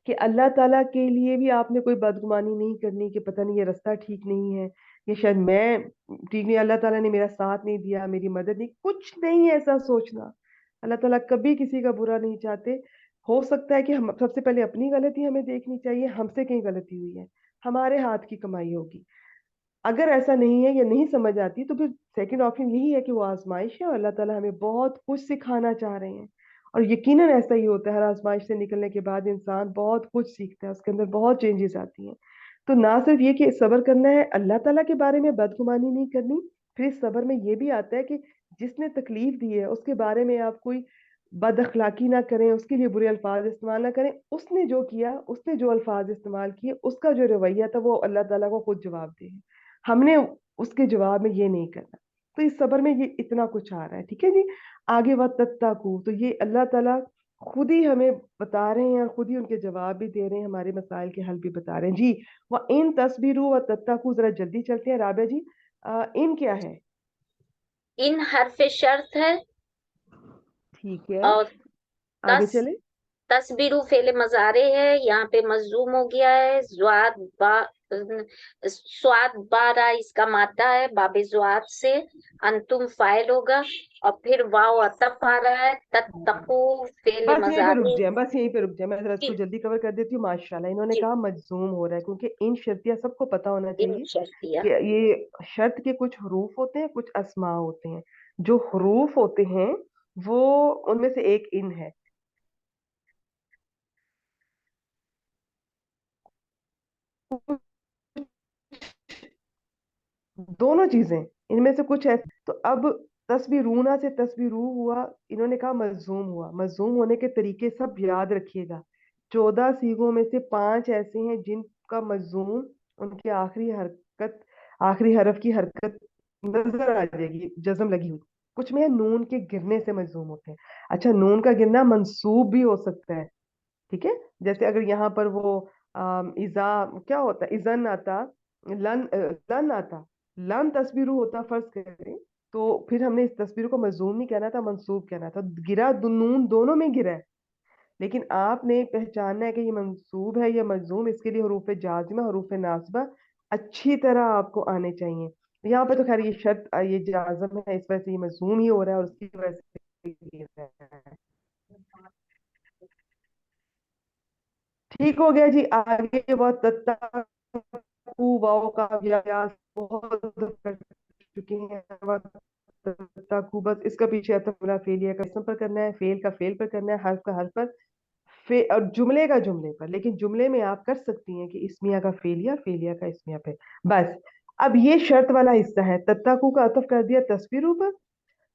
कि अल्लाह ताला के लिए भी आपने कोई बदगुमानी नहीं करनी कि पता नहीं ये रास्ता ठीक नहीं है, ये शायद मैं ठीक नहीं, अल्लाह ताला ने मेरा साथ नहीं दिया, मेरी मदद नहीं, कुछ नहीं है ऐसा सोचना। अल्लाह ताला कभी किसी का बुरा नहीं चाहते। हो सकता है कि हम सबसे पहले अपनी गलती हमें देखनी चाहिए, हमसे कहीं गलती हुई है, हमारे हाथ की कमाई होगी। अगर ऐसा नहीं है या नहीं समझ आती, तो फिर सेकंड ऑप्शन यही है कि वो आजमाइश है, और अल्लाह ताला हमें बहुत कुछ सिखाना चाह रहे हैं। और यकीनन ऐसा ही होता है, हर आजमाइश से निकलने के बाद इंसान बहुत कुछ सीखता है, उसके अंदर बहुत चेंजेस आती हैं। तो ना सिर्फ ये कि सब्र करना है, अल्लाह ताला के बारे में बदगुमानी नहीं करनी। फिर इस सब्र में ये भी आता है कि जिसने तकलीफ दी है उसके बारे में आप कोई बद अखलाकी ना करें, उसके लिए बुरे अल्फाज इस्तेमाल ना करें। उसने जो किया, उसने जो अल्फाज इस्तेमाल किए, उसका जो रवैया था, वो अल्लाह ताला को खुद जवाब दे। हमने उसके जवाब में ये नहीं करना। तो इस सबर में ये इतना कुछ आ रहा है, ठीक है जी। आगे व तत्ताकू, तो ये अल्लाह ताला खुद ही हमें बता रहे हैं, और खुद ही उनके जवाब भी दे रहे हैं, हमारे मसाइल के हल भी बता रहे हैं जी। व इन तस्बीरू व तत्ताकू, जरा जल्दी चलते हैं राबे जी। इन क्या है? इन हरफ शर्त है। ठीक है, और आगे तस चले। तस्बीरु फेले मजारे है, यहाँ पे मजलूम हो गया है। स्वाद बारा इसका मादा है, बाबे जुआद से अंतुम फाइल होगा। और फिर वाव अतफ आ रहा है, तत्तकू फेले बस यहीं पे रुक मजारे जाए, बस यहीं पे रुक जाए, मैं जरा इसको की, जल्दी कवर कर देती हूँ। माशाल्लाह, इन्होंने की कहा मजजूम हो रहा है, क्योंकि इन शर्तिया सबको पता होना इन चाहिए शर्तिया। कि ये शर्त के कुछ हरूफ होते हैं, कुछ अस्मा होते हैं। जो हरूफ होते हैं वो, उनमें से एक इन है। दोनों चीजें, इनमें से कुछ है। तो अब तस्बीरूना से तस्बीरू हुआ, इन्होंने कहा मजूम हुआ। मजूम होने के तरीके सब याद रखिएगा। 14 सीगों में से 5 ऐसे हैं जिनका मजमून उनके आखिरी हरफ की हरकत नजर आ जाएगी, जज्म लगी हुई। कुछ में नून के गिरने से मजमूम होते हैं। अच्छा, नून का गिरना मंसूब भी हो सकता है, ठीक है। जैसे अगर यहाँ पर वो इजा क्या होता है, इजन आता, लन आता, लन तस्वीर होता फर्ज करें, तो फिर हमने इस तस्वीर को मजमूम नहीं कहना था, मंसूब कहना था। गिरा नून दोनों में गिरा है, लेकिन आपने पहचानना है कि ये मंसूब है या मजमूम। इसके लिए हरूफ जाजिमा, हरूफ नासिबा अच्छी तरह आपको आने चाहिए। यहाँ पे तो खैर ये शर्त, ये जाजम है, इस वजह से ये मजमूम ही हो रहा है और उसकी वजह से ये हो रहा है। ठीक हो गया जी। आगे बहुत तत्ता वाव का अभ्यास बहुत कर चुके हैं। तत्ता बस इसका पीछे अतः फेलिया का इसम पर करना है, फेल का फेल पर करना है, हर्फ का हर्फ पर, और जुमले का जुमले पर। लेकिन जुमले में आप कर सकती हैं कि इसमिया का फेलिया, फेलिया का इसमिया पे। बस अब ये शर्त वाला हिस्सा है। तत्ताकू का अतफ कर दिया तस्वीरों पर,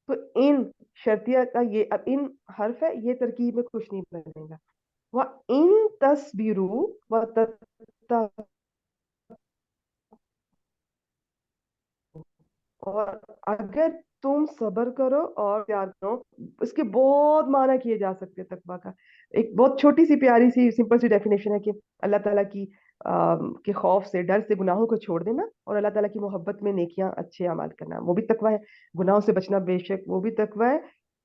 तो इन शर्तिया का ये अब इन हर्फ है, ये तरकीब में कुछ नहीं बनेगा। वह इन तस्वीरों व तत्ता, और अगर तुम सब्र करो और प्यार करो। इसके बहुत माना किए जा सकते हैं तकवा का। एक बहुत छोटी सी प्यारी सी सिंपल सी डेफिनेशन है कि अल्लाह ताला की के खौफ से, डर से गुनाहों को छोड़ देना, और अल्लाह ताला की मोहब्बत में नेकियां अच्छे अमाल करना, वो भी तकवा है। गुनाहों से बचना बेशक वो भी तकवा है।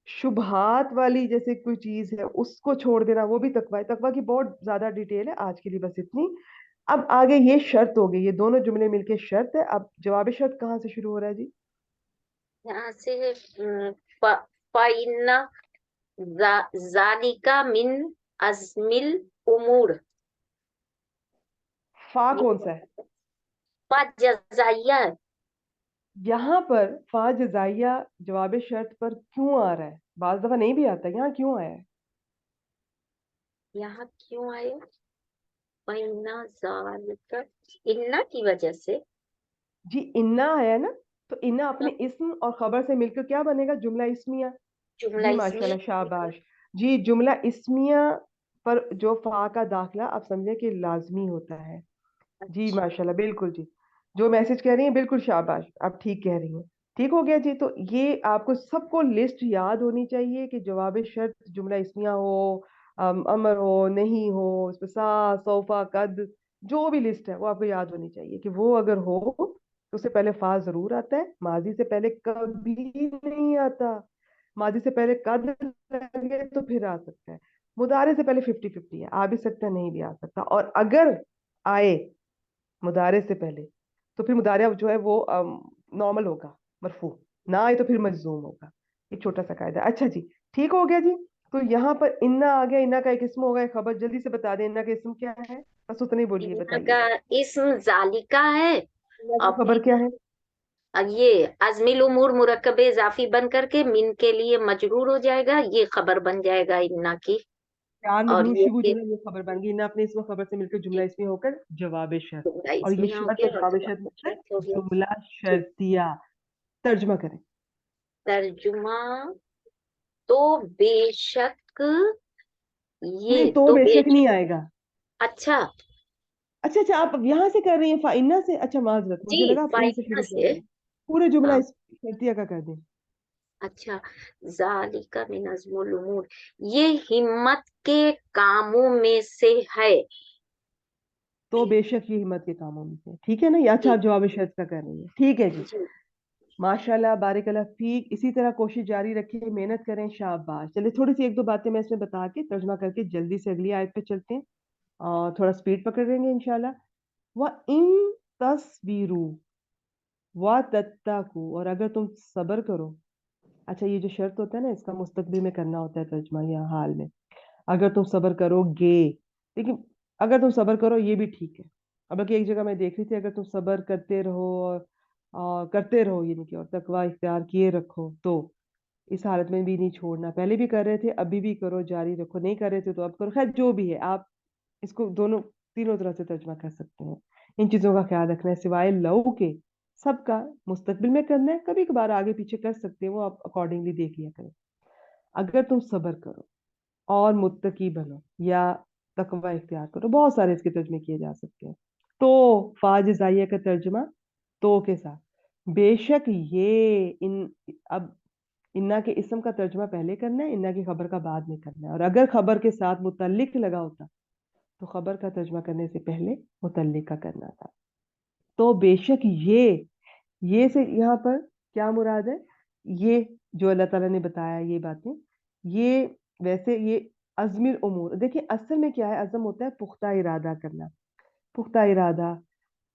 शुबहात वाली जैसे कोई चीज है उसको छोड़ देना, वो भी तकवा है। तकवा की बहुत ज्यादा डिटेल है, आज के लिए बस इतनी। अब आगे ये शर्त हो गई, ये दोनों जुमले मिलके शर्त है। अब जवाब शर्त कहाँ से शुरू हो रहा है जी? यहाँ से फ़इन्ना ज़ालिका मिन अज़्मिल उमूर। फा कौन सा है? फा जज़ाइया है। यहाँ पर फा जजाइया जवाब शर्त पर क्यों आ रहा है? बाज दफा नहीं भी आता, यहाँ क्यों आया है? यहाँ क्यों आए? फ़इन्ना ज़ालिका, इन्ना की वजह से। जी इन्ना आया ना, तो इन्ना अपने इस्म और खबर से मिलकर क्या बनेगा? जुमला इस्मिया। जुमला जी इसमें। माशाल्लाह, शाबाश। जी जुमला इस्मिया पर जो फा का दाखिला आप समझे कि लाजमी होता है। जी अच्छा। माशाल्लाह, बिल्कुल जी। जो मैसेज कह रही हैं बिल्कुल शाबाश, आप ठीक कह रही हैं। ठीक हो गया जी। तो ये आपको सबको लिस्ट याद होनी चाहिए कि जवाब शर्त जुमला इस्मिया हो, अमर हो, नहीं हो, इसमें सा, सोफा, कद, जो भी लिस्ट है वो आपको याद होनी चाहिए कि वो अगर हो तो उससे पहले फा जरूर आता है, माजी से पहले कभी नहीं आता। माजी से पहले कद लगे तो फिर आ सकता है। मुदारे से पहले 50-50 है, आ भी सकता है, नहीं भी आ सकता। और अगर आए मुदारे से पहले तो फिर मुदारिया जो है वो नॉर्मल होगा, मरफू। ना आए तो फिर मजजूम होगा। ये छोटा सा कायदा। अच्छा जी, ठीक हो गया जी। तो यहाँ पर इन्ना आ गया, इन्ना का एक इसम होगा। एक खबर जल्दी से बता दें, इन्ना का इसम क्या है? बस उतना ही बोलिए, इन्ना का बताइएगा। इस्म ज़ालिका है। इन्ना की और खबर क्या है? ये अजमिल उमूर मुरक्कब इजाफी बन करके मिन के लिए मजरूर हो जाएगा, ये खबर बन जाएगा इन्ना की। चार और मजरूर ये शिबू फिर जुमला, ये खबर बन गई। इन्ना अपने इसम खबर से मिलकर जुमला इसमें होकर जवाब शर्त। जुमला और ये इसमें हो शर्त और गया और जवाब जवाब शर्त मिलकर शर्त हो गया। जुमला ठीक। शर्तिया। तर्जुमा करें। तर्जुमा। तो बेशक, नहीं, ये तो तो बेशक बेशक। नहीं आएगा। अच्छा। अच्छा अच्छा, आप यहाँ से कर रही हैं फाइना से? अच्छा माजरत, जी, मुझे लगा आप कहीं से फाइना शुरू कर से। रही हैं। पूरे जुमला हाँ। इस शर्तिया का कर दें। अच्छा। जालिका मिन अज़्मुल उमूर, ये हिम्मत के कामों में से है। तो बेशक ये हिम्मत के कामों में से, ठीक है ना? ये अच्छा, जी। आप जवाब शर्त का कर रही हैं, ठीक है जी। जी। माशाल्लाह, बारिकल्लाह फीक। इसी तरह कोशिश जारी रखिए, मेहनत करें, शाबाश। चलिए थोड़ी सी एक दो बातें मैं इसमें बता के तर्जमा करके जल्दी से अगली आयत पे चलते हैं, और थोड़ा स्पीड पकड़ लेंगे इंशाल्लाह। वह इन तस्वीरू व तत्ताकू, और अगर तुम सब्र करो। अच्छा, ये जो शर्त होता है ना, इसका मुस्तकबिल में करना होता है तर्जमा, या हाल में। अगर तुम सब्र करोगे, लेकिन अगर तुम सब्र करो ये भी ठीक है। अब बल्कि एक जगह मैं देख रही थी, अगर तुम सब्र करते रहो और करते रहो, यानी कि और तकवा इख्तियार किए रखो, तो इस हालत में भी नहीं छोड़ना। पहले भी कर रहे थे, अभी भी करो, जारी रखो। नहीं कर रहे थे तो अब करो। खैर जो भी है, आप इसको दोनों तीनों तरह से तर्जमा कर सकते हैं। इन चीजों का ख्याल रखना है, सिवाय लव के सबका मुस्तकबिल में करना है। कभी कभार आगे पीछे कर सकते हैं, वो आप अकॉर्डिंगली देख लिया करें। अगर तुम सब्र करो और मुत्तकी बनो, या तकवा इख्तियार करो, बहुत सारे इसके तर्जमे किए जा सकते हैं। तो फाजिजाइया का तर्जमा तो के साथ, बेशक ये इन, अब इन्ना के इस्म का तर्जमा पहले करना है, इन्ना की खबर का बाद में करना है। और अगर खबर के साथ मुतल्लिक लगा होता तो खबर का तर्जमा करने से पहले मुतल्लिक का करना था। तो बेशक ये से यहाँ पर क्या मुराद है? ये जो अल्लाह ताला ने बताया ये बातें, ये वैसे ये अज़मिल उमूर, देखिए असल में क्या है, अज़म होता है पुख्ता इरादा करना, पुख्ता इरादा।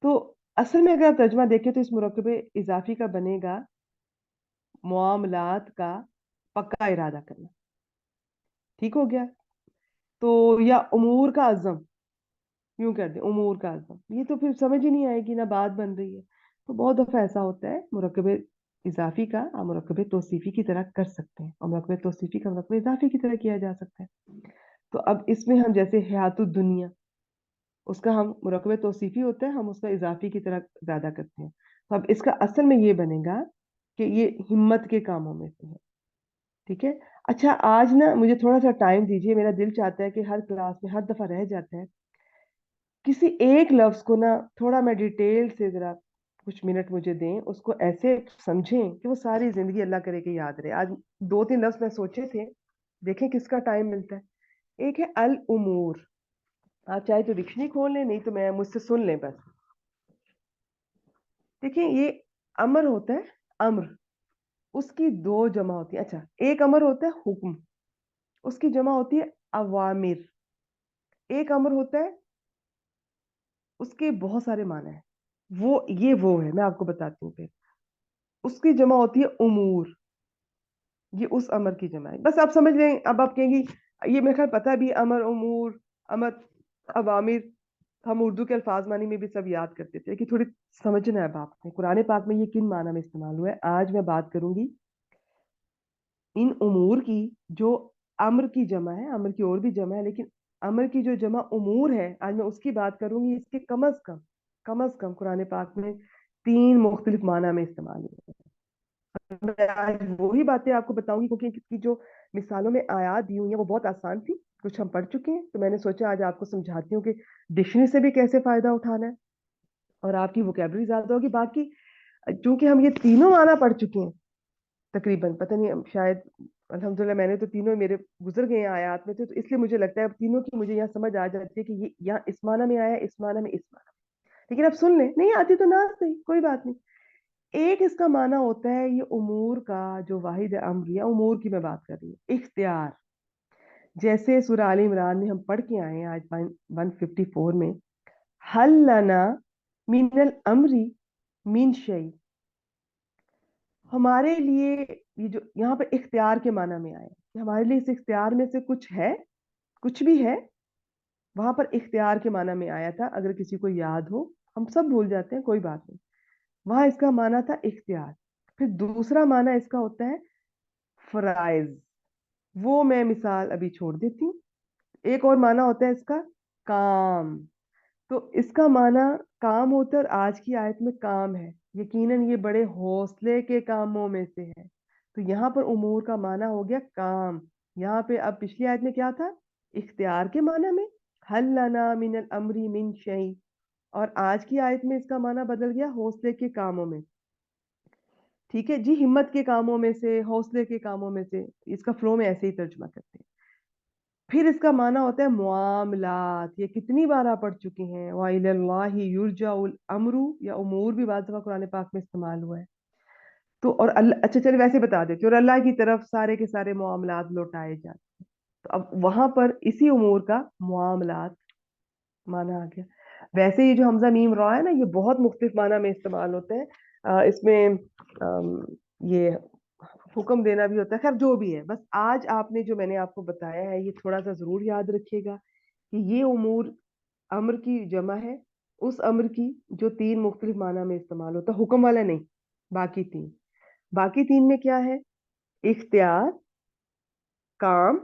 तो असल में अगर आप तर्जमा देखें तो इस मुरक्कब इजाफी का बनेगा मुआमलात का पक्का इरादा करना। ठीक हो गया? तो या उमूर का अज़म, यूं कर दे उमूर का आजम, ये तो फिर समझ ही नहीं आएगी ना, बात बन रही है। तो बहुत दफा ऐसा होता है मुरक्कब इजाफी का आप मुरक्कब तौसीफी की तरह कर सकते हैं, और मुरक्कब तौसीफी का मुरक्कब इजाफी की तरह किया जा सकता है। तो अब इसमें हम जैसे हयातुद दुनिया, उसका हम मुरक्कब तौसीफी होता है, हम उसका इजाफी की तरह ज्यादा करते हैं। तो अब इसका असल में ये बनेगा कि ये हिम्मत के कामों में से है। ठीक है? अच्छा, आज ना मुझे थोड़ा सा टाइम दीजिए, मेरा दिल चाहता है कि हर क्लास में हर दफा रह जाता है, किसी एक लफ्ज को ना थोड़ा मैं डिटेल से जरा कुछ मिनट मुझे दें, उसको ऐसे समझें कि वो सारी जिंदगी अल्लाह करे कि याद रहे। आज दो तीन लफ्ज मैं सोचे थे, देखें किसका टाइम मिलता है। एक है अल उमूर, आप चाहे तो डिक्शनरी खोल लें, नहीं तो मैं मुझसे सुन लें बस। देखिए ये अमर होता है, अम्र, उसकी दो जमा होती है। अच्छा, एक अमर होता है हुक्म, उसकी जमा होती है अवामिर। एक अमर होता है, उसके बहुत सारे माना है, वो है, मैं आपको बताती हूँ फिर। उसकी जमा होती है उमूर, ये उस अमर की जमा है, बस आप समझ लें। अब आप कहेंगी ये मेरे ख्याल पता भी, अमर, उमूर, अमर, अवामिर, हम उर्दू के अल्फाज मानी में भी सब याद करते थे कि थोड़ी समझना है अब आपने कुरान पाक में ये किन माना में इस्तेमाल हुआ है। आज मैं बात करूंगी इन उमूर की, जो अम्र की जमा है, अम्र की और भी जमा है, लेकिन अम्र की जो जमा उमूर है, आज मैं उसकी बात करूंगी। इसके कम अज कम कुरान पाक में तीन मुख्तलिफ माना में इस्तेमाल हुए हैं। मैं आज वही बातें आपको बताऊंगी क्योंकि इसकी जो मिसालों में आयात दी हुई है वो बहुत आसान थी, कुछ हम पढ़ चुके हैं, तो मैंने सोचा आज आपको समझाती हूँ कि डिक्शनरी से भी कैसे फायदा उठाना है और आपकी वोकेबलरी ज्यादा होगी। बाकी चूंकि हम ये तीनों माना पढ़ चुके हैं तकरीबन, पता नहीं शायद, अल्हम्दुलिल्लाह मैंने तो तीनों मेरे गुजर गए हैं आयात में थे, तो इसलिए मुझे लगता है अब तीनों की मुझे यहाँ समझ आ जाती है कि ये यहाँ इस माना में आया, इस माना में, इस माना में। लेकिन अब सुन ले, नहीं आती तो ना सही, कोई बात नहीं। एक इसका माना होता है ये उमूर का जो वाहिद अम्र, या उमूर की मैं बात कर रही हूँ, इख्तियार। जैसे सूरह आल इमरान में हम पढ़ के आए हैं आज 154 में, हल लना मिनल अमरी मिन शै, हमारे लिए, ये जो यहाँ पर इख्तियार के माना में आया है कि हमारे लिए इस इख्तियार में से कुछ है, कुछ भी है। वहां पर इख्तियार के माना में आया था, अगर किसी को याद हो, हम सब भूल जाते हैं, कोई बात नहीं। वहां इसका माना था इख्तियार। फिर दूसरा माना इसका होता है फराइज, वो मैं मिसाल अभी छोड़ देती हूँ। एक और माना होता है इसका काम। तो इसका माना काम होता है, और आज की आयत में काम है, यकीनन ये बड़े हौसले के कामों में से है। तो यहाँ पर उमूर का माना हो गया काम। यहाँ पे अब पिछली आयत में क्या था? इख्तियार के माना में, हल लना मिनल अमरी मिन शै, और आज की आयत में इसका माना बदल गया हौसले के कामों में। ठीक है जी, हिम्मत के कामों में से, हौसले के कामों में से, इसका फ्लो में ऐसे ही तर्जुमा करते हैं। फिर इसका माना होता है मुआमलात, ये कितनी बार आप पढ़ चुके हैं, वा इलल्लाहि युरजाउल अमरु, या उमूर भी बाद दफा कुरान पाक में इस्तेमाल हुआ है। तो और अल्लाह, अच्छा चलिए वैसे बता देती हूँ, और अल्लाह की तरफ सारे के सारे मामलात लौटाए जाते हैं। तो अब वहां पर इसी उमूर का मामलात माना आ गया। वैसे ये जो हमजा मीम रॉ है ना, ये बहुत मुख्तलिफ माना में इस्तेमाल होते हैं। इसमें ये हुक्म देना भी होता है, खैर जो भी है, बस आज आपने जो मैंने आपको बताया है ये थोड़ा सा जरूर याद रखिएगा कि ये उमूर अम्र की जमा है, उस अम्र की जो तीन मुख्तलिफ माना में इस्तेमाल होता है, हुक्म वाला नहीं, बाकी तीन। बाकी तीन में क्या है? इख्तियार, काम,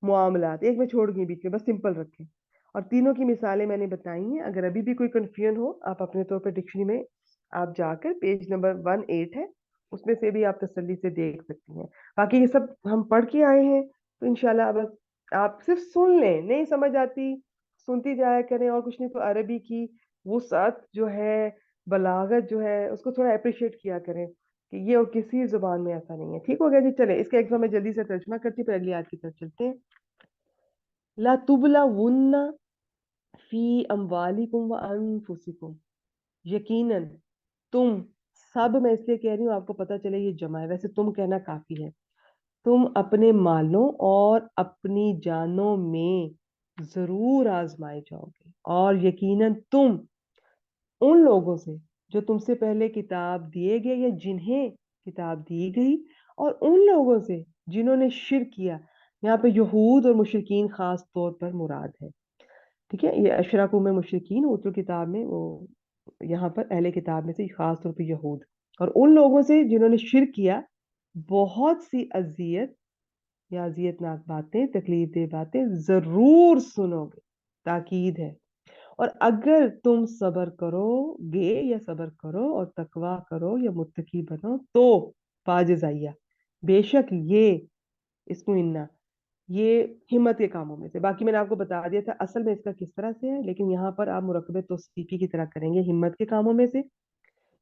मुआमलात, एक मैं छोड़ गई बीच में, बस सिंपल रखें। और तीनों की मिसालें मैंने बताई हैं। अगर अभी भी कोई कंफ्यूजन हो, आप अपने तौर पर डिक्शनरी में आप जाकर पेज नंबर 18 है, उसमें से भी आप तसल्ली से देख सकती हैं। बाकी ये सब हम पढ़ के आए हैं, तो इंशाल्लाह बस आप सिर्फ सुन लें, नहीं समझ आती सुनती जाया करें, और कुछ नहीं तो अरबी की वुसअत जो है, बलागत जो है, उसको थोड़ा अप्रिशिएट किया करें कि ये और किसी जुबान में ऐसा नहीं है। ठीक हो गया जी। चले इसका एग्जाम में जल्दी से तर्जुमा करती हूँ, फिर अगली आयत की तरफ चलते हैं। ला तुबला वुन्ना फी अम्वालिकुम व अनफुसिकुम, यकीनन तुम, सब मैं इसलिए कह रही हूँ आपको पता चले ये जमा है, वैसे तुम कहना काफी है, तुम अपने मालों और अपनी जानों में जरूर आजमाए जाओगे, और यकीनन तुम उन लोगों से जो तुमसे पहले किताब दिए गए या जिन्हें किताब दी गई, और उन लोगों से जिन्होंने शिर्क किया। यहाँ पे यहूद और मुशरिकीन खास तौर पर मुराद है। ठीक है, ये अशराकु में मुशरिकीन, उतुल किताब में वो, यहाँ पर अहले किताब में से खास तौर पर यहूद, और उन लोगों से जिन्होंने शिर्क किया, बहुत सी अजियत या अजियतनाक बातें, तकलीफ दे बातें जरूर सुनोगे। ताकीद है। और अगर तुम सबर करोगे या सबर करो और तकवा करो या मुत्तकी बनो तो फाजिजाइया, बेशक ये, इसको इन्ना, ये हिम्मत के कामों में से। बाकी मैंने आपको बता दिया था असल में इसका किस तरह से है, लेकिन यहाँ पर आप मुरकबे तौसीफी की तरह करेंगे, हिम्मत के कामों में से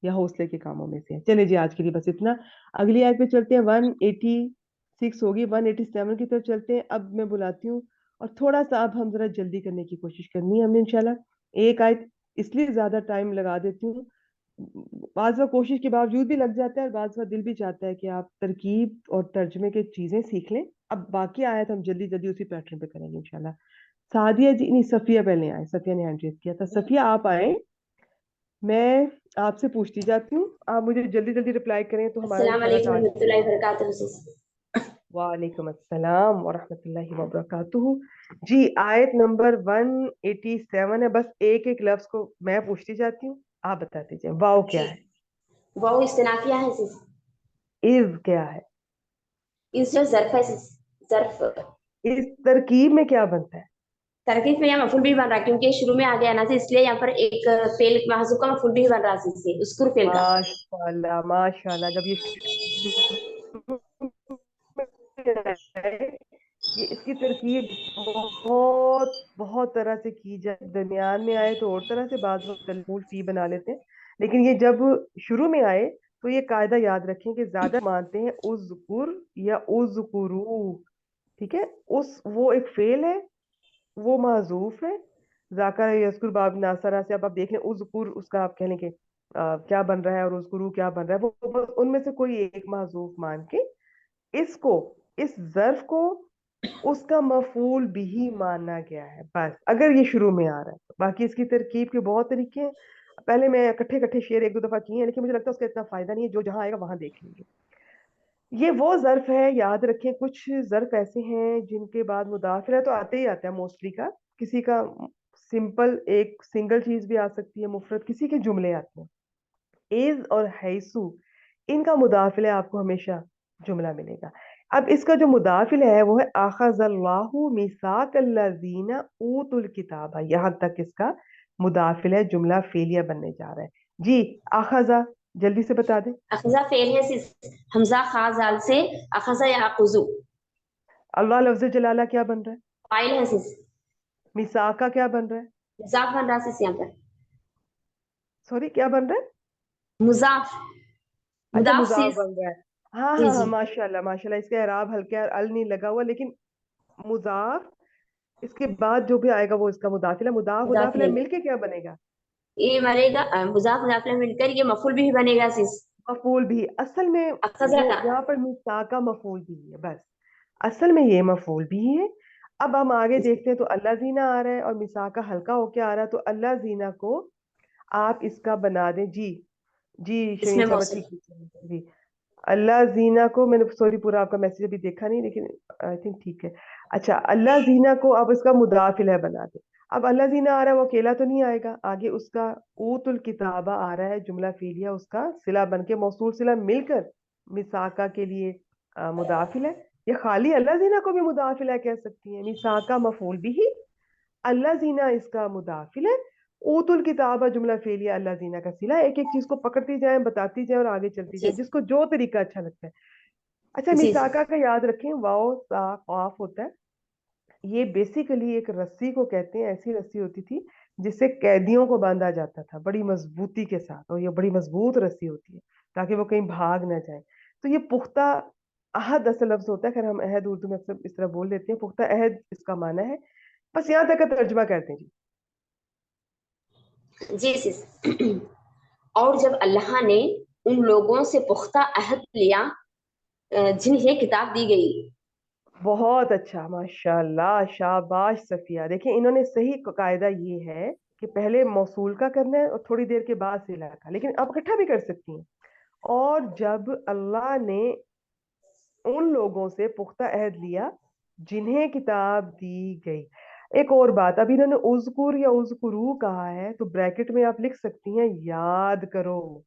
या हौसले के कामों में से। चले जी, आज के लिए बस इतना। अगली आयत पे चलते हैं, 186 होगी, 187 की तरफ चलते हैं। अब मैं बुलाती हूँ, और थोड़ा सा अब हम जरा जल्दी करने की कोशिश करनी है हमने इंशाल्लाह। एक आयत इसलिए ज्यादा टाइम लगा देती हूँ, बाज़ बार कोशिश के बावजूद भी लग जाता है, और बाज़ बार दिल भी चाहता है कि आप तरकीब और तर्जमे के चीजें सीख लें। अब बाकी आयत हम जल्दी जल्दी उसी पैटर्न पे करेंगे इंशाल्लाह। सादिया जी, नहीं सफिया पहले आए, सफिया ने हैंड रेज किया था। सफिया आप आए, मैं आपसे पूछती जाती हूँ, आप मुझे जल्दी जल्दी रिप्लाई करें तो हमारा अस्सलाम इंशाल्लाह वालेकुम टारगेट। रहमतुल्लाहि व बरकातहू। वालेकुम अस्सलाम व रहमतुल्लाहि व बरकातुहू। जी, आयत नंबर 187 है। बस एक एक लफ्ज को मैं पूछती जाती हूँ, आप बता दीजिए। वाओ क्या जी, है? वाओ इस्तिनाफिया है सिस। इज क्या है? इस जो ज़र्फ है सिस, ज़र्फ। इस तरकीब में क्या बनता है? तरकीब में यहाँ मफूल भी बन रहा है क्योंकि शुरू में आ गया ना, इसलिए यहाँ पर एक फेल महज़ूफ़ का मफूल भी बन रहा है इससे, उस्कुर फेल का। माशाल्लाह माशाल्लाह, जब ये शुरू में है, ये इसकी तरकीब बहुत बहुत तरह से की जाए, दरमियान में आए तो और तरह से, बाद वक्त तलमूल फी बना लेते हैं, लेकिन ये जब शुरू में आए तो ये कायदा याद रखें कि ज्यादा मानते हैं उज़कुर या उज़कुरू। ठीक है, उस वो एक फेल है, वो माजूफ है। जाकर यस्कुर बाब नासरा से अब आप देख लें, उज़कुर उसका आप कह लें कि क्या बन रहा है, और उज़कुरू क्या बन रहा है, वो बस उनमें से कोई एक माजूफ मान के इसको, इस जर्फ को उसका मफूल भी माना गया है, बस अगर ये शुरू में आ रहा है तो। बाकी इसकी तरकीब के बहुत तरीके हैं, पहले मैं इकट्ठे इकट्ठे शेर एक दो दफा किए हैं, लेकिन मुझे लगता है उसका इतना फायदा नहीं है, जो जहां आएगा वहां देख लेंगे। ये वो जर्फ है, याद रखें, कुछ जर्फ ऐसे हैं जिनके बाद मुदाफिला तो आते ही आता है मोस्टली का, किसी का सिंपल एक सिंगल चीज भी आ सकती है मुफरत, किसी के जुमले आते हैं। इज और हैसु, इनका मुदाफिल आपको हमेशा जुमला मिलेगा। अब इसका जो मुदाफिल है वो है अखज़ल्लाहु मिसाकल्लज़ीना ऊतुल किताबा, यहाँ तक इसका मुदाफिल है, जुमला फेलिया बनने जा रहा है। जी, अखज़ा जल्दी से बता दें। अखज़ा फेल है सिस, हमज़ा खा ज़ाल से अखज़ा याखुज़ु। अल्लाह लफ्ज़ जलाला क्या बन रहा है? फ़ाइल है सिस, मिसाका क्या बन रहा है? मुज़ाफ़ बन रहा है सिस यहाँ पर। सॉरी, क्या बन रहा है? मुज़ाफ़, अच्छा, मुज़ाफ़ मुजाफ सिस। बन रहा है। हाँ जी हाँ हाँ, जी। माशाल्लाह माशाल्लाह, इसका एराब हल्का अल नहीं लगा हुआ, लेकिन मुजाफ, इसके बाद जो भी आएगा वो इसका मुदाफिला, मुदाफ मुदाफिला मुदाफ़िल मिलके क्या बनेगा? ये बनेगा मुज़ाफ़ मुज़ाफ़िल मिलकर ये मफूल भी बनेगा सिस। मफूल भी, असल में अखज़ा वो का। यहाँ पर मिसाका मफूल भी है, बस असल में ये मफूल भी है। अब हम आगे देखते हैं तो अल्लाह जीना आ रहा है, और मिसाका हल्का होके आ रहा है, तो अल्लाह जीना को आप इसका बना दें। जी जी, शरीन इसमें साहब मौसूल। ठीक है जी। अल्लाह जीना को मैंने, सॉरी, पूरा आपका मैसेज अभी देखा नहीं, लेकिन आई थिंक ठीक है। अच्छा, अल्लाह जीना को अब इसका मुदाफिल है बना दे। अब अल्लाह जीना आ रहा है, वो अकेला तो नहीं आएगा, आगे उसका ऊतुल किताबा आ रहा है, जुमला फेलिया उसका सिला बन के, मौसूल सिला मिलकर मिसाका के लिए मुदाफिल है। या खाली अल्लाह जीना को भी मुदाफिल है कह सकती है, मिसाका मफूल भी ही, अल्लाह जीना इसका मुदाफिल है, ऊतुल किताबा जुमला फेलिया अल्लाह जीना का सिला। एक एक चीज को पकड़ती जाए, बताती जाए, और आगे चलती जी जाए, जिसको जो तरीका अच्छा लगता है। अच्छा, जी जी। मिसाका का याद रखें, वाओ सा काफ होता है, ये बेसिकली एक रस्सी को कहते हैं, ऐसी रस्सी होती थी जिससे कैदियों को बांधा जाता था बड़ी मजबूती के साथ, और ये बड़ी मजबूत रस्सी होती है ताकि वो कहीं भाग ना जाए। तो ये पुख्ता अहद असल लफ्ज होता है, खैर हम अहद उर्दू में अक्सर इस तरह बोल लेते हैं, पुख्ता अहद इसका माना है। बस यहाँ तक का तर्जुमा करते हैं जी। जी सिस। और जब अल्लाह ने उन लोगों से पुख्ता अहद लिया जिन्हें किताब दी गई। बहुत अच्छा, माशाल्लाह, शाबाश सफिया। देखिए इन्होंने सही कायदा ये है कि पहले मौसूल का करना है और थोड़ी देर के बाद सिला का, लेकिन आप इकट्ठा भी कर सकती हैं। और जब अल्लाह ने उन लोगों से पुख्ता अहद लिया जिन्हें किताब दी गई। एक और बात, अभी इन्होंने उज़कुर या उज़कुरू कहा है, तो ब्रैकेट में आप लिख सकती हैं याद करो।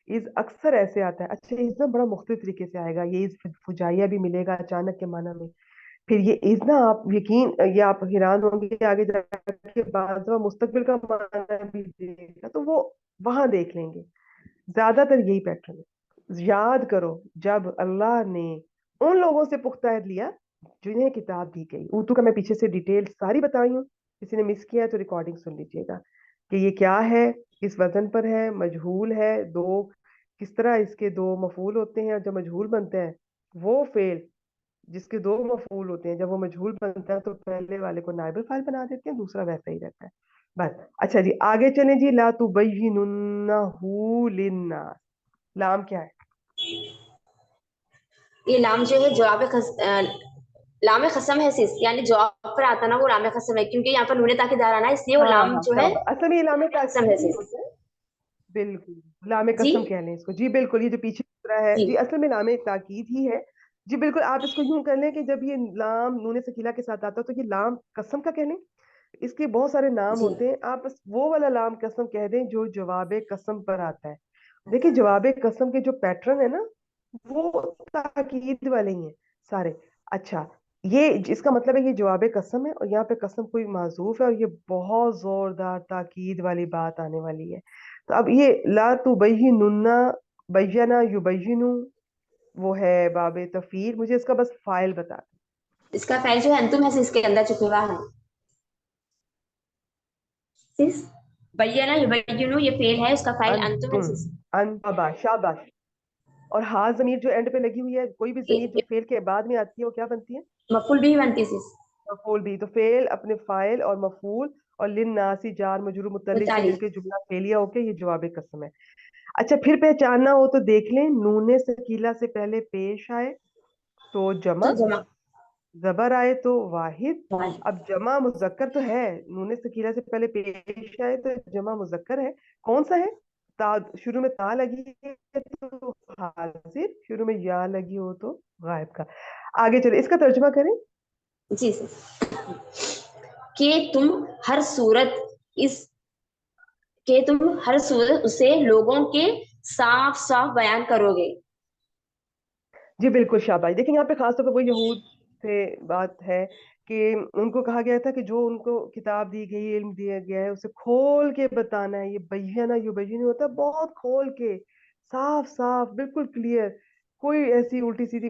इस अक्सर ऐसे आता है। अच्छा, इस ना बड़ा मुख्तलिफ तरीके से आएगा, ये इस फुजाइया भी मिलेगा अचानक के माना में। फिर ये इज ना, आप यकीन, ये आप हैरान होंगे आगे जाके बाद दफा मुस्तकबिल का माना भी देगा, तो वो वहां देख लेंगे। ज्यादातर यही पैटर्न है। याद करो जब अल्लाह ने उन लोगों से पुख्ता अहद लिया जिन्हें किताब दी गई। उर्दू का मैं पीछे से डिटेल सारी बताई हूँ, किसी ने मिस किया है तो रिकॉर्डिंग सुन लीजिएगा कि ये क्या है, किस वजन पर है, मजहूल है, दो किस तरह इसके दो मफूल होते हैं, और जब मजहूल बनता है वो फेल जिसके दो मफूल होते हैं, जब वो मजहूल बनता है तो पहले वाले को नाइबल फाइल बना देते हैं, दूसरा वैसा ही रहता है बस। अच्छा जी, आगे चलें जी। ला तुबय्यिनुन्नहु लिन्नास, लाम क्या है? ये लाम जो है लाम कसम है सिस, यानी जवाब पर आता ना वो लाम कसम है, क्योंकि यहाँ पर नूने ताकीदार आना है, इसलिए वो हाँ लाम हाँ, जो है शाबाश, असल में ये लामे कसम है ताकीद ही सिस। होता है। बिल्कुल लामे जी कसम कह लें इसको जी, बिल्कुल। ये जो पीछे दूसरा है जी जी, असल में लामे ताकीद ही है जी, बिल्कुल। आप इसको यूं कर लें कि जब ये लाम नूने सकीला के साथ आता है तो ये लाम कसम का कह लें। इसके बहुत सारे नाम जी। होते हैं, आप बस वो वाला लाम कसम कह दें जो जवाब कसम पर आता है। देखिए जवाब कसम के जो पैटर्न है ना, वो ताकीद वाले ही हैं सारे। अच्छा, ये इसका मतलब है ये जवाब कसम है, और यहाँ पे कसम कोई माजूफ है, और ये बहुत जोरदार ताकीद वाली बात आने वाली है। तो अब ये ला तुबय्यिनुन्ना, बय्यना युबय्यिनु, वो है बाबे तफीर। मुझे इसका बस फाइल बता दें। इसका फाइल जो है अंतुम है सिस के अंदर छुपा हुआ है सिस। बय्यना युबय्यिनु ये फेल है, उसका फाइल अंतुम है अंतुम, सिस। शाबाश शाबाश। और हाँ जमीर जो एंड पे लगी हुई है, कोई भी जमीर जो फेल के बाद में आती है वो क्या बनती है? मफुल भी बनती सिस। मफूल भी। तो फेल अपने फाइल और मफूल और लिन नासी जार मजरूर मुतल्लिक से 45। मिलकर जुमला फेलिया होके ये जवाब कसम है। अच्छा, फिर पहचानना हो तो देख लें, नूने सकीला से पहले पेश आए तो जमा, तो जमा। जबर आए तो वाहिद। वाहिद। अब जमा मुजक्कर तो है, नूने सकीला से पहले पेश आए तो जमा मुजक्कर है। कौन सा है? ता, शुरू में ता लगी है तो हाजिर, शुरू में या लगी हो तो गायब का। आगे चले, इसका तर्जुमा करें। जी सिस। कि तुम हर सूरत इस कि तुम हर सूरत उसे लोगों के साफ साफ बयान करोगे। जी बिल्कुल, शाबाश। देखिए यहाँ पे खास तौर पर वो यहूद से बात है कि उनको कहा गया था कि जो उनको किताब दी गई, इल्म दिया गया है, उसे खोल के बताना है। ये बय्यना युबय्यिन होता है, बहुत खोल के, साफ साफ, बिल्कुल क्लियर। कोई ऐसी उल्टी सीधी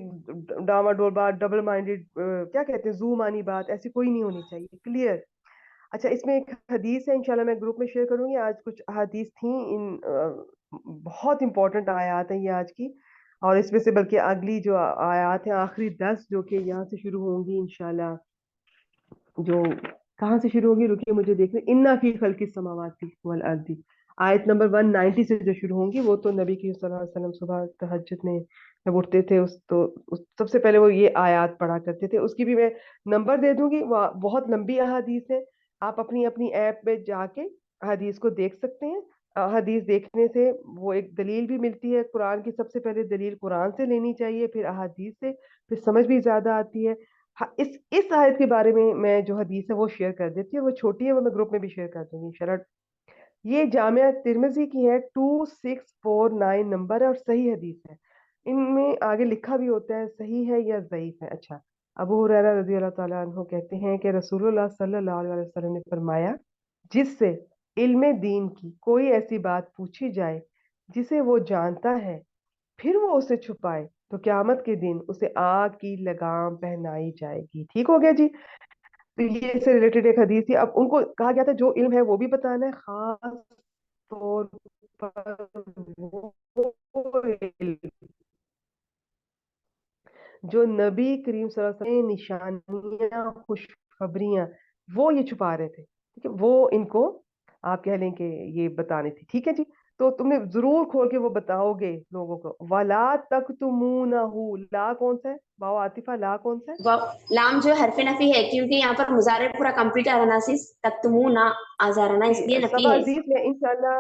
डामाडोल बात, डबल माइंडेड, क्या कहते हैं, जू मानी बात, ऐसी कोई नहीं होनी चाहिए, क्लियर। अच्छा, इसमें एक हदीस है, इंशाल्लाह मैं ग्रुप में शेयर करूंगी। आज कुछ हदीस थी इन बहुत इंपॉर्टेंट आयत है ये आज की, और इसमें से बल्कि अगली जो आयत है आखिरी 10 जो कि यहाँ से शुरू होंगी इंशाल्लाह, जो कहाँ से शुरू होगी, रुकिए मुझे देखने, इन्ना फी खल्कि समावाति वल अर्दी, आयत नंबर 190 से जो शुरू होंगी। वो तो नबी की सल्लल्लाहु अलैहि वसल्लम सुबह तहज्जुद में जब उठते थे सबसे पहले वो ये आयत पढ़ा करते थे। उसकी भी मैं नंबर दे दूंगी, वो बहुत लंबी अहादीस है, आप अपनी अपनी ऐप में जाके हदीस को देख सकते हैं। हदीस देखने से वो एक दलील भी मिलती है कुरान की। सबसे पहले दलील कुरान से लेनी चाहिए, फिर अहादीस से, फिर समझ भी ज्यादा आती है। हाँ, इस आयत के बारे में मैं जो हदीस है वो शेयर कर देती हूँ, वो छोटी है, वो मैं ग्रुप में भी शेयर कर दूंगी इंशाल्लाह। ये जामिया तिर्मिजी की है, 2649 नंबर है, और सही हदीस है। इनमें आगे लिखा भी होता है सही है या ज़ईफ है। अच्छा, अबू हुरैरा रज़ी अल्लाह ताला अन्हु कहते हैं कि रसूलुल्लाह सल्लल्लाहु अलैहि वसल्लम ने फरमाया, जिससे इल्म दीन की कोई ऐसी बात पूछी जाए जिसे वो जानता है, फिर वो उसे छुपाए, तो क्यामत के दिन उसे आग की लगाम पहनाई जाएगी। ठीक हो गया जी। تو یہ سے ریلیٹڈ ایک حدیث تھی. اب ان کو کہا گیا تھا جو علم ہے وہ بھی بتانا ہے, خاص طور پر وہ علم جو نبی کریم صلی اللہ علیہ وسلم نشانیاں, خوشخبریاں, وہ یہ چھپا رہے تھے. ٹھیک ہے, وہ ان کو آپ کہہ لیں کہ یہ بتانی تھی. ٹھیک ہے جی, تو تم نے ضرور کھول کے وہ بتاؤ گے لوگوں کو. ولا تکتمونہ, لا کون سا ہے؟ واو عاطفہ, لا کون سا ہے؟ لام جو حرف نفی ہے کیونکہ یہاں پر مضارع پورا کمپلیٹ آ رہا تکتمونا آزارنا, اس لیے سب نفی ہے. حدیث میں انشاءاللہ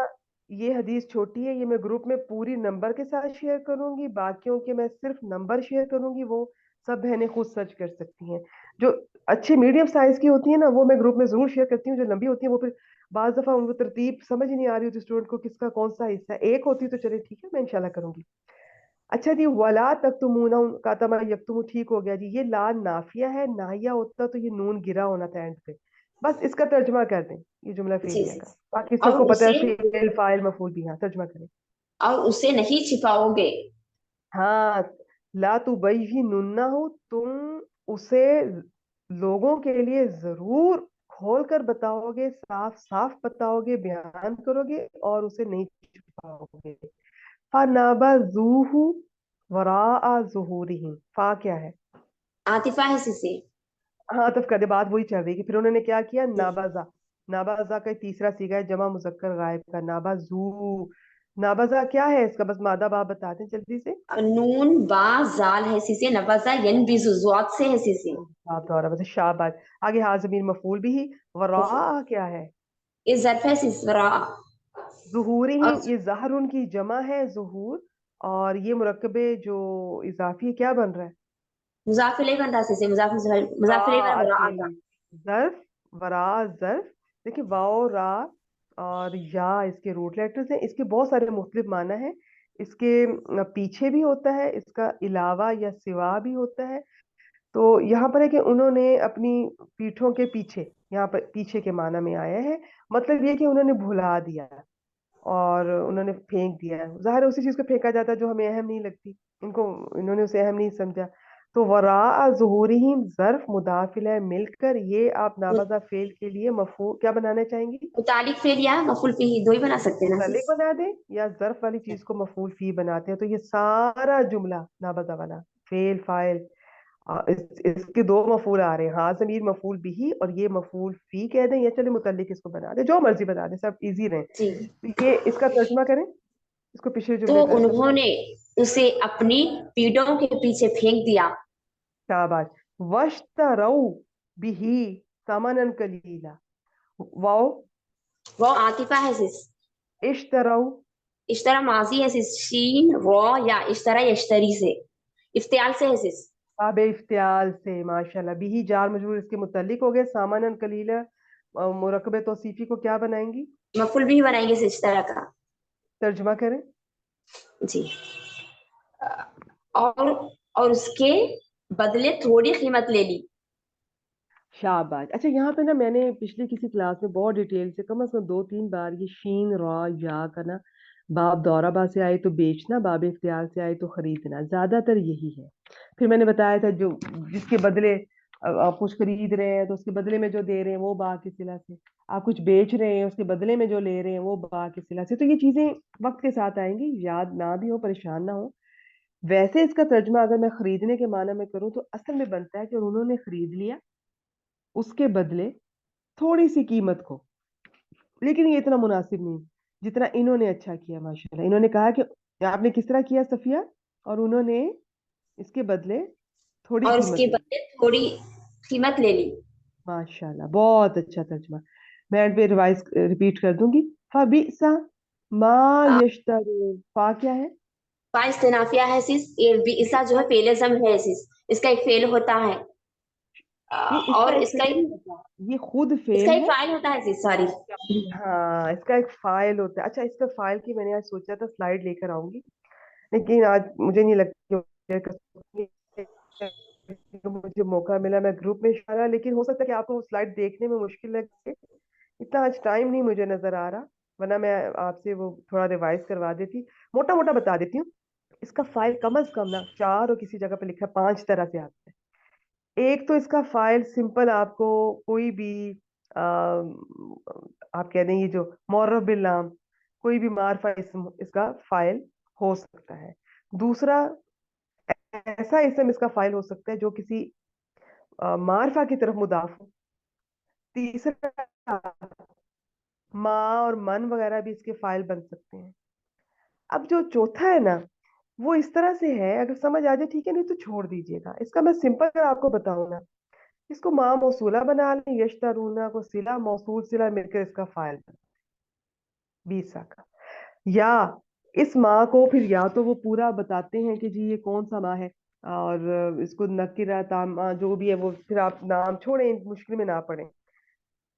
یہ حدیث چھوٹی ہے, یہ میں گروپ میں پوری نمبر کے ساتھ شیئر کروں گی, باقیوں کے میں صرف نمبر شیئر کروں گی, وہ سب بہنیں خود سرچ کر سکتی ہیں. جو اچھے میڈیم سائز کی ہوتی ہیں نا وہ میں گروپ میں ضرور شیئر کرتی ہوں, جو لمبی ہوتی ہیں وہ پھر بعض دفعہ ان کو ترتیب سمجھ نہیں آ رہی ہوتی اسٹوڈنٹ کو کس کا کون سا حصہ ہے. ایک ہوتی تو چلے ٹھیک ہے, میں انشاءاللہ کروں گی. اچھا جی, ولا تکتمونہ کاتما یکتمو, ٹھیک ہو گیا جی. یہ لا نافیہ ہے, ناہیہ ہوتا تو یہ نون گرا ہونا تھا اینڈ پہ. بس اس کا ترجمہ کر دیں, یہ جملہ جی فعلیہ جی. کا. باقی سب اور کو پتا اسے ہے فعل فاعل مفعول بھی. ہاں ترجمہ کریں. اور اسے نہیں چھپاؤ گے. ہاں, لا تبیننہ ہو, تم اسے لوگوں کے لیے ضرور کھول کر بتاؤ گے, صاف صاف بتاؤ گے, بیان کرو گے, اور اسے نہیں چھپاؤ گے. فَنَبَذُوهُ وَرَاءَ ظُهُورِهِمْ, فا کیا ہے؟ عاطفہ ہے سے. ہاں عطف کر دے, بات وہی چل رہی ہے کہ پھر انہوں نے کیا کیا, جی. نابازا. نابازا کا تیسرا سیگا ہے جمع مذکر غائب کا, نابازو. نابازا کیا ہے اس کا بس مادہ باب بتاتے ہیں جلدی سے. نون با زال ہے سے, نبزا ینبزو زوات سے ہے سے. آپ دوبارہ بس شاباش. آگے ہاں ضمیر مفعول بھی, وراء کیا ہے؟ یہ ظرف ہے سسرا. اور ظہورہم, یہ ظہر ان کی جمع ہے ظہور, اور یہ مرکبے جو اضافی کیا بن رہا ہے؟ مضاف الیہ بن رہا سے, مضاف الیہ بن راء, رہا. ظرف, وراء ظرف. دیکھیں واو را اور یا اس کے روٹ لیٹرز ہیں, اس کے بہت سارے مختلف معنی ہیں. اس کے پیچھے بھی ہوتا ہے, اس کا علاوہ یا سوا بھی ہوتا ہے. تو یہاں پر ہے کہ انہوں نے اپنی پیٹھوں کے پیچھے, یہاں پر پیچھے کے معنی میں آیا ہے, مطلب یہ کہ انہوں نے بھلا دیا اور انہوں نے پھینک دیا. ظاہر ہے اسی چیز کو پھینکا جاتا ہے جو ہمیں اہم نہیں لگتی, ان کو انہوں نے اسے اہم نہیں سمجھا. تو وراء ظہورہم ظرف مضاف الیہ مل کر یہ آپ نابغہ فعل کے لیے مفعول کیا بنانا چاہیں گی؟ متعلق فعل یا مفعول فیہ, دو ہی بنا سکتے ہیں نا. متعلق بنا دیں یا ظرف والی چیز کو مفعول فی بناتے ہیں. تو یہ سارا جملہ نابغہ والا فعل فاعل, اس کے دو مفعول آ رہے ہیں, ہاں ضمیر مفعول بھی اور یہ مفعول فی کہہ دیں یا چلے متعلق اس کو بنا دیں, جو مرضی بنا دیں, سب ایزی رہیں. جی. تو یہ اس کا ترجمہ کریں, اس کو پچھلے تو جملے کا انہوں نے اسے اپنی پیٹوں کے پیچھے پھینک دیا. شاباش. وَاشْتَرَوْا بِهِ ثَمَنًا قَلِيلًا, واو وہ عاطفہ ہے سس. اشتروا, اشترا ماضی ہے سس, شین را یا اشترا یشتری سے, افتعال سے ہے سس. باب افتعال سے, ماشاءاللہ. بھی جار مجرور اس کے متعلق ہو گئے. سامانن قلیلا, مرکب توصیفی کو کیا بنائیں گی؟ مفعول بھی بنائیں گے اشترا کا. ترجمہ کریں. جی. اور اور اس کے بدلے تھوڑی قیمت لے لی. شاباش. اچھا یہاں پہ نا میں نے پچھلی کسی کلاس میں بہت ڈیٹیل سے کم از کم 2-3 بار یہ شین را یا کا نا باب دورہ با سے آئے تو بیچنا, باب اختیار سے آئے تو خریدنا, زیادہ تر یہی ہے. پھر میں نے بتایا تھا جو جس کے بدلے آپ کچھ خرید رہے ہیں تو اس کے بدلے میں جو دے رہے ہیں وہ با کے صلہ سے, آپ کچھ بیچ رہے ہیں اس کے بدلے میں جو لے رہے ہیں وہ با کے صلہ سے. تو یہ چیزیں وقت کے ساتھ آئیں گی, یاد نہ بھی ہو, پریشان نہ ہو. ویسے اس کا ترجمہ اگر میں خریدنے کے معنی میں کروں تو اصل میں بنتا ہے کہ انہوں نے خرید لیا اس کے بدلے تھوڑی سی قیمت کو, لیکن یہ اتنا مناسب نہیں جتنا انہوں نے اچھا کیا. ماشاءاللہ انہوں نے کہا کہ آپ نے کس طرح کیا صفیہ, اور انہوں نے اس کے بدلے تھوڑی اور اس کے قیمت لی. بدلے تھوڑی قیمت لے لی. ماشاءاللہ بہت اچھا ترجمہ. میں اینڈ پہ ریوائز ریپیٹ کر دوں گی. فبئس ما یشترون, فا کیا ہے؟ فا استنافیہ ہے سس, ایسا جو ہے فعل زم ہے سس, اس کا ایک فعل ہوتا ہے. نہیں, اس کا اور ایک اس کا فعل نہیں ہوتا, یہ خود اس کا فعل ایک ہے. فاعل ہوتا ہے سس, سوری. ہاں اس کا ایک فائل ہوتا ہے. اچھا اس کا فائل کی میں نے آج سوچا تھا سلائیڈ لے کر آؤں گی, لیکن آج مجھے نہیں لگتا کہ مجھے موقع ملا. میں گروپ میں اشارہ, لیکن ہو سکتا ہے کہ آپ کو سلائیڈ دیکھنے میں مشکل لگے, اتنا آج ٹائم نہیں مجھے نظر آ رہا, ورنہ میں آپ سے وہ تھوڑا ریوائز کروا دیتی. موٹا موٹا بتا دیتی ہوں. اس کا فائل کم از کم نا 4 اور کسی جگہ پہ لکھا 5 طرح سے آتا ہے. एक तो इसका फाइल सिंपल, आपको कोई भी आप कह दें ये जो मौरब बिल नाम, कोई भी मारफा इसम इसका फाइल हो सकता है। दूसरा, ऐसा इसम इसका फाइल हो सकता है जो किसी मारफा की तरफ मुदाफ हो। तीसरा, माँ और मन वगैरह भी इसके फाइल बन सकते हैं। अब जो चौथा है ना, वो इस तरह से है, अगर समझ आ जाए ठीक है, नहीं तो छोड़ दीजिएगा। इसका मैं सिंपल अगर आपको बताऊं ना, इसको माँ मौसूला बना लें, यश्तरूना को सिला, मौसूल सिला मिलकर इसका फाइल बना 20 का। या इस माँ को फिर या तो वो पूरा बताते हैं कि जी ये कौन सा माँ है, और इसको नकीरा तामा जो भी है वो फिर आप नाम छोड़ें, मुश्किल में ना पड़े।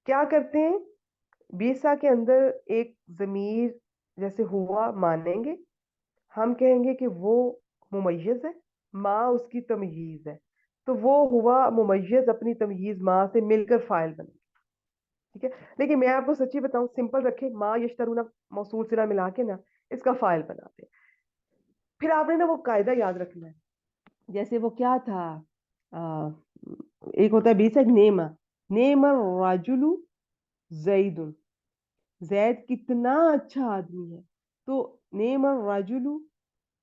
क्या करते हैं, 20 के अंदर एक जमीर जैसे हुआ मानेंगे, हम कहेंगे कि वो मुमय्यज है, माँ उसकी तमयीज है, तो वो हुआ मुमय्यज अपनी तमयीज माँ से मिलकर फाइल बने। ठीक है, लेकिन मैं आपको सच्ची बताऊं, सिंपल रखे, माँ यश्तरूना मौसूल सिला मिला के ना इसका फाइल बनाते हैं। फिर आपने ना वो कायदा याद रखना है, जैसे वो क्या था, आ, एक होता है 20 नेमा, नेमर राजुलू जैदुन, जैद कितना अच्छा आदमी है, तो नेमर राजुलू,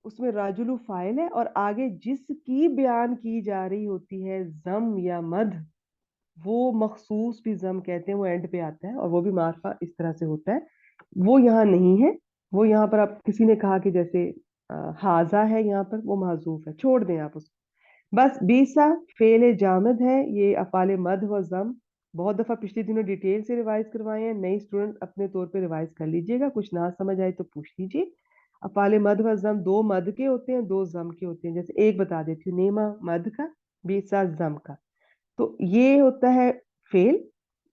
उसमें राजुलू फाइल है, और आगे जिसकी बयान की जा रही होती है जम या मद, वो मखसूस भी जम कहते हैं, वो एंड पे आता है, और वो भी मार्फा इस तरह से होता है। वो यहाँ नहीं है, वो यहाँ पर आप किसी ने कहा कि जैसे हाजा है, यहाँ पर वो महजूफ है, छोड़ दें आप उसको। बस 20 फेल जामद है, ये अफाले मद व जम बहुत दफा पिछले दिनों डिटेल से रिवाइज करवाए हैं, नई स्टूडेंट अपने तौर पे रिवाइज कर लीजिएगा, कुछ ना समझ आए तो पूछ लीजिए। अफाले मद व जम 2 मद के होते हैं, 2 जम के होते हैं। जैसे एक बता देती हूँ, नेमा मद का, 20 जम का। तो ये होता है फेल,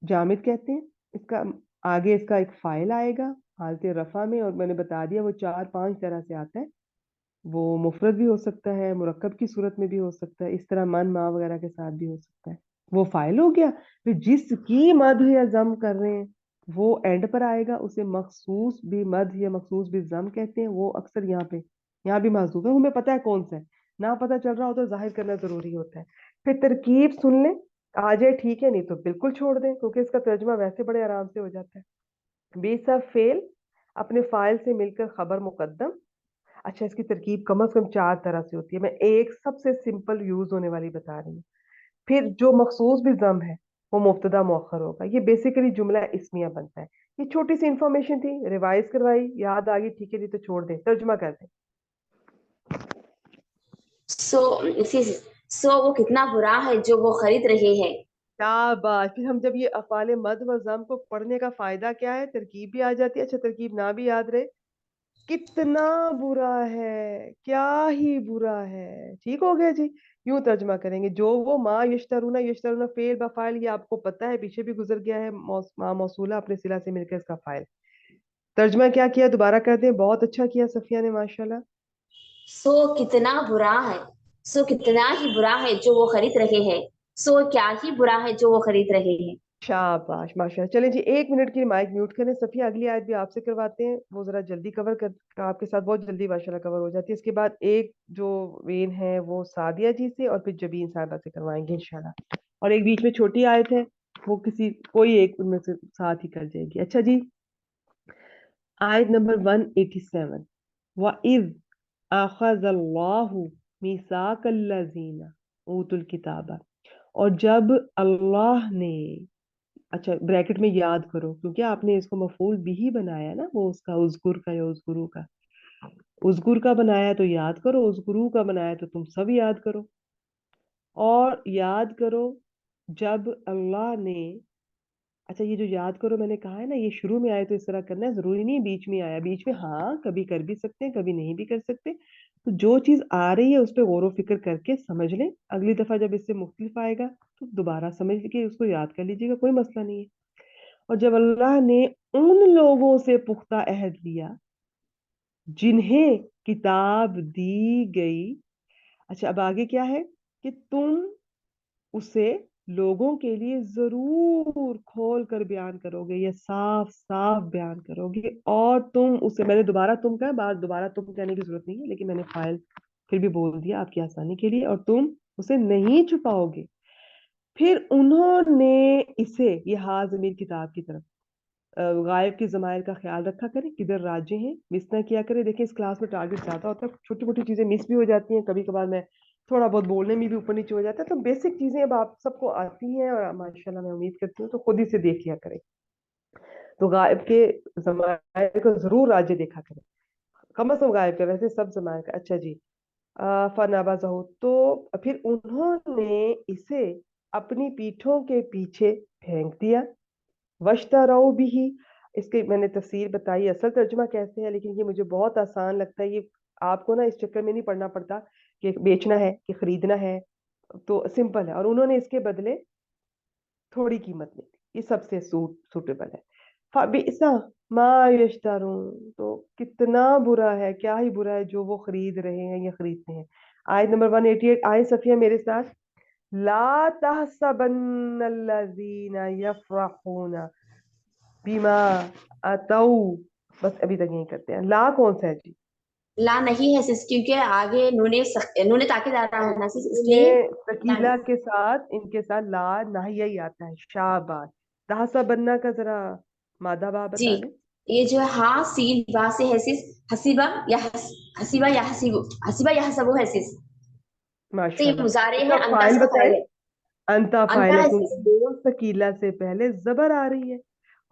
जामिद कहते हैं इसका। आगे इसका एक फाइल आएगा हालत रफा में, और मैंने बता दिया वो 4-5 तरह से आता है। वो मुफरद भी हो सकता है, मुरक्कब की सूरत में भी हो सकता है, इस तरह मन माँ वगैरह के साथ भी हो सकता है। वो फाइल हो गया। फिर जिसकी मद या जम कर रहे हैं वो एंड पर आएगा, उसे मखसूस भी मद या मखसूस भी जम कहते हैं। वो अक्सर यहाँ भी महजूब है, हमें पता है कौन सा है, ना पता चल रहा हो तो जाहिर करना जरूरी होता है। फिर तरकीब सुन लें, आ जाए ठीक है, नहीं तो बिल्कुल छोड़ दें, क्योंकि इसका तर्जुमा वैसे बड़े आराम से हो जाता है। बेसा फेल, अपने फाइल से मिलकर खबर मुकद्दम। अच्छा, इसकी तरकीब कम से कम 4 तरह से होती है, मैं एक सबसे सिंपल यूज होने वाली बता रही हूँ। फिर जो मखसूस भी जम है वो मुब्तदा मुअख्खर होगा, ये बेसिकली जुमला इस्मिया बनता है। ये छोटी सी इंफॉर्मेशन थी, रिवाइज करवाई, याद आ गई ठीक है, नहीं तो छोड़ दें, तर्जुमा कर दें। सो सो वो कितना बुरा है जो वो खरीद रहे हैं। शाबाश। फिर हम जब ये अफाले मद व जम को पढ़ने का फायदा क्या है, तरकीब भी आ जाती है। अच्छा, तरकीब ना भी याद रहे, कितना बुरा है, क्या ही बुरा है, ठीक हो गया जी। यूं तर्जमा करेंगे, जो वो माँ यश्तरूना, यश्तरूना फेल बफाइल, ये आपको पता है, पीछे भी गुजर गया है, माँ मौसूला अपने सिला से मिलकर इसका फाइल। तर्जमा क्या किया, दोबारा कर दें, बहुत अच्छा किया सफिया ने, माशाल्लाह। सो कितना बुरा है, सो कितना ही बुरा है जो वो खरीद रहे हैं। सो क्या ही बुरा है जो वो खरीद रहे हैं। शाबाश, माशाल्लाह। चलें जी, 1 मिनट की माइक म्यूट करें। सफिया, अगली आयत भी आपसे करवाते हैं, वो जरा जल्दी कवर कर, आपके साथ बहुत जल्दी माशाल्लाह कवर हो जाती है। इसके बाद एक जो वेन है वो सादिया जी से, और फिर जबीन साहबा से करवाएंगे इंशाल्लाह। और एक बीच में छोटी आयत है, वो किसी कोई एक उनमें से साथ ही कर जाएगी। अच्छा जी, आयत नंबर 187, वइज़ अख़ज़ल्लाहु मीसाक़ल्लज़ीना ऊतुल किताबा, और जब अल्लाह ने, अच्छा ब्रैकेट में याद करो, क्योंकि आपने इसको मफूल बिही बनाया ना, वो उसका उज़कुर का या उज़कुरू का, उज़कुर का बनाया तो याद करो, उज़कुरू का बनाया तो तुम सब याद करो। और याद करो जब अल्लाह ने, अच्छा ये जो याद करो मैंने कहा है ना, ये शुरू में आए तो इस तरह करना है, जरूरी नहीं बीच में आया, बीच में हाँ कभी कर भी सकते हैं, कभी नहीं भी कर सकते। तो जो चीज आ रही है उस पर गौर फिक्र करके समझ लें, अगली दफा जब इससे मुख्तलिफ आएगा तो दोबारा समझ के उसको याद कर लीजिएगा, कोई मसला नहीं है। और जब अल्लाह ने उन लोगों से पुख्ता अहद लिया जिन्हें किताब दी गई, अच्छा अब आगे क्या है, कि तुम उसे लोगों के लिए जरूर खोल कर बयान करोगे, या साफ साफ बयान करोगे, और तुम उसे, मैंने दोबारा तुम कहा, बात दोबारा तुम कहने की जरूरत नहीं है, लेकिन मैंने फाइल फिर भी बोल दिया आपकी आसानी के लिए, और तुम उसे नहीं छुपाओगे। फिर उन्होंने इसे, ये हा ज़मीर किताब की तरफ, गायब के ज़मायर का ख्याल रखा करें, किधर राजे हैं, मिस ना किया करें। देखिए इस क्लास में टारगेट ज़्यादा होता है, छोटी मोटी चीज़ें मिस भी हो जाती हैं, कभी कभार मैं थोड़ा बहुत बोलने में भी ऊपर नीचे हो जाता है, तो बेसिक चीज़ें अब आप सबको आती हैं और माशाल्लाह मैं उम्मीद करती हूँ, तो खुद ही से देख लिया करें। तो गायब के ज़मायर को ज़रूर राजे देखा करें, कम अज़ कम गायब के, वैसे सब ज़मायर का। अच्छा जी, फनाबाज़हु, तो फिर उन्होंने इसे अपनी पीठों के पीछे फेंक दिया। वश्तरौ बिही, इसकी मैंने तफसीर बताई, असल तर्जुमा कैसे है, लेकिन ये मुझे बहुत आसान लगता है। ये आपको ना इस चक्कर में नहीं पढ़ना पड़ता कि बेचना है कि खरीदना है, तो सिंपल है। और उन्होंने इसके बदले थोड़ी कीमत ली, ये सबसे सूटेबल है। फबिसा मा यश्तरून, तो कितना बुरा है, क्या ही बुरा है जो वो खरीद रहे हैं या खरीदते हैं। आयत नंबर 188, आए सफिया मेरे साथ। ला तहसबन्नल्लज़ीना यफ़रहूना बीमा अतौ, बस अभी तक यही करते हैं। ला कौन सा है जी? ला नहीं है सिस, क्योंकि आगे नूने ताकीद आ रहा है ना सिस, इसलिए इन्हें ला तकीला के साथ, इनके साथ ला नाहिया ही आता है। शाबाश। तहसा बनना का जरा मादा बा जी। बता दें। ये जो है हा सीन बा से है सिस, हसीबा या हसीबा या हसीबा या हसबो है सिस। तो ये माशाल्लाह। मुजारे इसका है, अंता फाइल इसका बताएं। फाइल है, अंता फाइल अंता है, है क्योंकि सिस। दोनों तकीला से पहले जबर आ रही है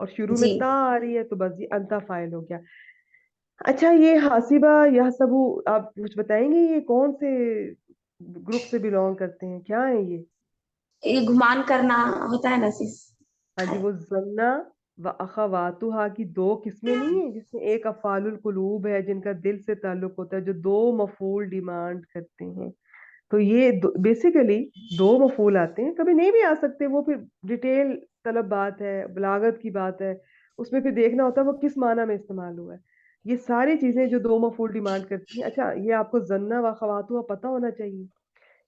और शुरू में जी। ता आ रही है, तो बस ये अंता फाइल हो गया। अच्छा, ये हासिबा यह सबू, आप कुछ बताएंगे ये कौन से ग्रुप से बिलोंग करते हैं, क्या है ये? ये गुमान करना होता है ना सिस। हाँ जी, वो जन्ना व अखवातुहा की दो किस्में नहीं है, जिसमें एक अफ़ालुल कुलूब है जिनका दिल से ताल्लुक होता है, जो दो मफूल डिमांड करते हैं। तो ये बेसिकली दो मफूल आते हैं, कभी नहीं भी आ सकते, वो फिर डिटेल तलब बात है, बलागत की बात है, उसमें फिर देखना होता है वो किस माना में इस्तेमाल हुआ है। ये सारी चीजें जो दो मफूल डिमांड करती हैं। अच्छा, ये आपको जन्ना व खवातुहा पता होना चाहिए।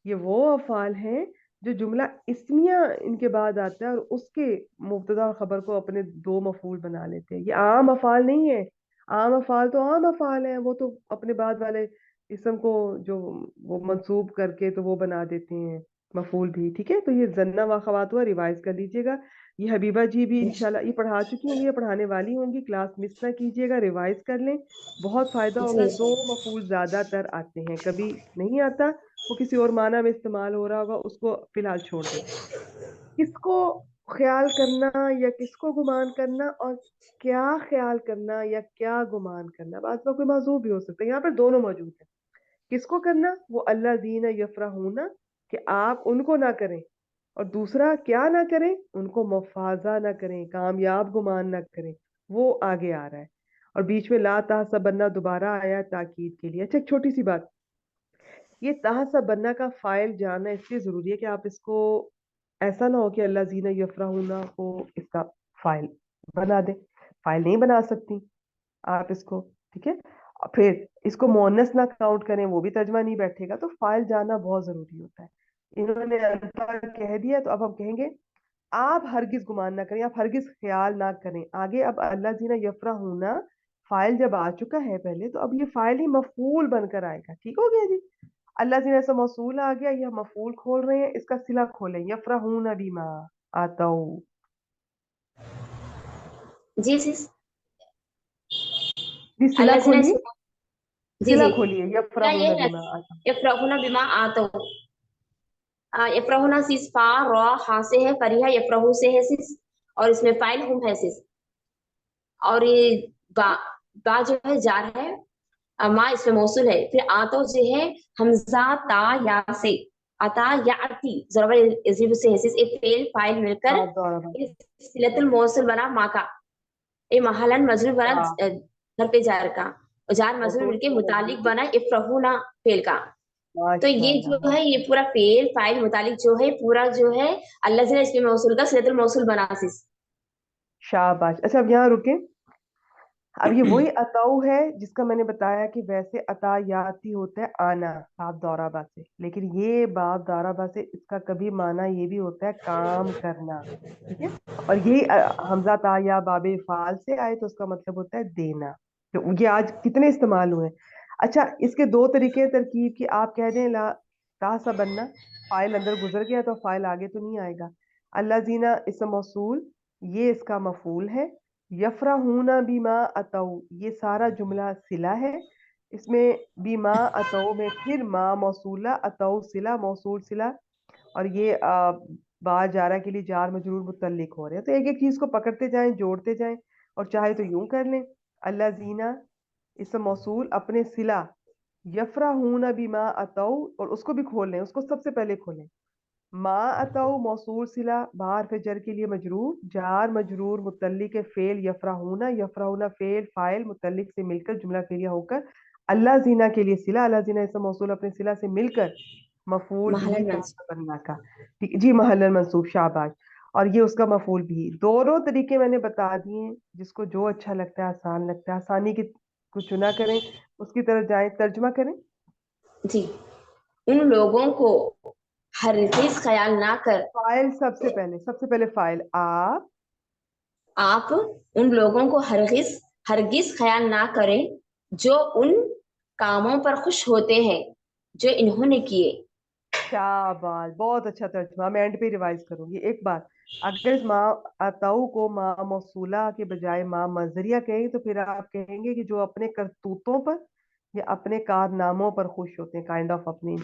ये वो अफ़ाल हैं जो जुमला इस्मिया इनके बाद आता है और उसके मुब्तदा और खबर को अपने दो मफूल बना लेते हैं। ये आम अफ़ाल नहीं है। आम अफ़ाल तो आम अफ़ाल है, वो तो अपने बाद वाले इसम को जो वो मंसूब करके तो वो बना देते हैं मफूल भी। ठीक है, तो ये जन्ना व खवातुहा रिवाइज कर लीजिएगा। ये हबीबा जी भी इंशाल्लाह ये पढ़ा चुकी होंगी या पढ़ाने वाली होंगी, क्लास मिस ना कीजिएगा, रिवाइज कर लें, बहुत फायदा होगा। जी। दो मफूल ज्यादातर आते हैं, कभी नहीं आता, वो किसी और माना में इस्तेमाल हो रहा होगा, उसको फिलहाल छोड़ दें। किसको ख्याल करना या किसको गुमान करना, और क्या ख्याल करना या क्या गुमान करना, बात का कोई मौजूद भी हो सकता है, यहाँ पर दोनों मौजूद है। किसको करना, वो अल्लाह दीन यफरहूना, कि आप उनको ना करें, और दूसरा क्या ना करें, उनको मफाजा ना करें, कामयाब गुमान ना करें, वो आगे आ रहा है। और बीच में ला ताहसबन्ना दोबारा आया ताकीद के लिए। अच्छा, एक छोटी सी बात, ये ताहसबन्ना का फाइल जानना इसलिए जरूरी है कि आप इसको, ऐसा ना हो कि अल्लाह जीना यफराहुना को इसका फाइल बना दे, फाइल नहीं बना सकती आप इसको। ठीक है, और फिर इसको मोनस ना काउंट करें, वो भी तर्जमा नहीं बैठेगा, तो फाइल जानना बहुत जरूरी होता है। इन्होंने अल्फा कह दिया, तो अब हम कहेंगे आप हरगिज गुमान ना करें, आप हरगिज ख्याल ना करें। आगे अब अल्लाह जीना यफराहुना फाइल जब आ चुका है पहले, तो अब ये फाइल ही मफूल बनकर आएगा। ठीक हो गया जी। अल्लाह से ऐसा मौसूल आ गया, यह मफूल खोल रहे हैं, इसका सिला खोलें, यफरहून बीमा आता। जी सिस। जी सिला अल्लाह से खोलिए, जी सिला जी। खोलिए, ना ये यफरहून है, बीमा आता। यफ्रहुना बिमा आतो। यफ्रहुना सिस फा रा हा से है, फरिहा यफ्रहु से है सिस, और इसमें फाइल हुम है सिस। और ये बा, बा जो है जार है, माँ इसमें मौसूल है। फिर आतो जो है हमजा ता या से, अता या अती जरबर इज़िब से है सिस, एक फेल फाइल मिलकर बात दोहरा बात। इस सिलतुल मौसूल बना माँ का, ए महलन मजरूर बना वाह, घर पे जार का, और जार मजरूर मौसूल मिलके से मुतालिक मजबूर। बना इफ्रहुना फेल का। तो ये माशाल्लाह, जो है ये पूरा फेल फाइल मुतालिक जो है पूरा जो है अल्लाह से इसमें मौसूल का सिलतुल मौसूल बना सिस। शाबाश। अच्छा, अब यहाँ रुके। अब ये वही अताऊ है जिसका मैंने बताया कि वैसे अतायाती होता है आना, बाप दौराबा से, लेकिन ये बाप दौराबा से इसका कभी माना ये भी होता है काम करना। ठीक है, और यही हमजा ता या बाबे फाल से आए तो उसका मतलब होता है देना। तो ये आज कितने इस्तेमाल हुए हैं। अच्छा, इसके दो तरीके हैं तरकीब की। आप कह दें ला ताहसबन्ना, फाइल अंदर गुजर गया तो फाइल आगे तो नहीं आएगा। अल्लाजीना इसम मौसूल, ये इसका मफूल है। यफरहूना बिमा अतौ, ये सारा जुमला सिला है। इसमें बिमा अतौ में फिर मा मौसूला, अतौ सिला, मौसूल सिला, और ये बा जारा के लिए जार मजरूर मुतल्लिक हो रहे हैं। तो एक एक चीज को पकड़ते जाएं, जोड़ते जाएं, और चाहे तो यूं कर लें, अल्लाजीना इसम मौसूल अपने सिला, यफरहूना बिमा अतौ, और उसको भी खोल लें, उसको सबसे पहले खोलें। मा अतौ मौसूल सिला, बाहर फिर जर के लिए मजरूर, जार मजरूर मुतल्लिक फेल, यफरहूना, यफरहूना फेल फाइल मुतल्लिक से मिलकर जुमला फेलिया होकर, अल्लाह जीना के लिए सिला, अल्लाह जीना इसम मौसूल अपने सिला से मिलकर मफूल भी महलन मंसूब। बनना का, ठीक जी, महल्लन मंसूब, शाबाश। और ये उसका मफूल भी। दोनों तरीके मैंने बता दिए, जिसको जो अच्छा लगता है, आसान लगता है, आसानी की को चुना करें, उसकी तरफ जाएं, तर्जमा करें। जी, उन लोगों को हरगिज ख्याल ना कर, फाइल सबसे पहले फाइल आप उन लोगों को हरगिज ख्याल ना करें जो उन कामों पर खुश होते हैं जो इन्होंने किए। शाबाश, बहुत अच्छा तर्जुमा। मैं एंड पे रिवाइज करूंगी एक बार। अगर इस माँ अताऊ को माँ मौसूला के बजाय माँ मजरिया कहें तो फिर आप कहेंगे कि जो अपने करतूतों पर या अपने कारनामों पर खुश होते हैं, काइंड ऑफ अपने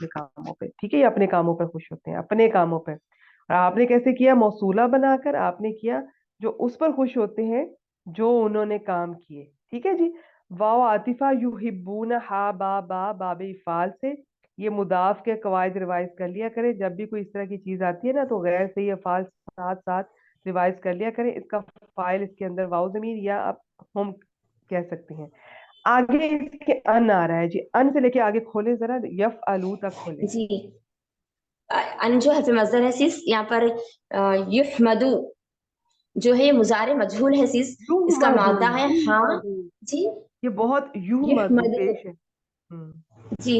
कामों पे, ठीक है, या अपने कामों पर खुश होते हैं, अपने कामों पर। और आपने कैसे किया? मौसूला बनाकर आपने किया जो उस पर खुश होते हैं जो उन्होंने काम किए, ठीक है जी। वाओ आतिफा युहिब्बूना, हा बा बा बाबे इफाल से, ये मुदाफ के कवायद रिवाइज कर लिया करें। जब भी कोई इस तरह की चीज आती है ना तो गैर सही अफाल साथ साथ रिवाइज कर लिया करें। इसका फाइल इसके अंदर वाव जमीर या आप हम कह सकते हैं। आगे इसके अन आ रहा है जी, अन से लेके आगे खोलें जरा, यफ अलू तक खोलें। जी, अन जो हर्फ मज़दर है सिस, यहाँ पर युहमदु जो है ये मुजारे मजहूल है सिस, इसका युहमदू, मादा है हाँ। युहमदू, जी, ये बहुत युहमदू युहमदु, पेश है। जी,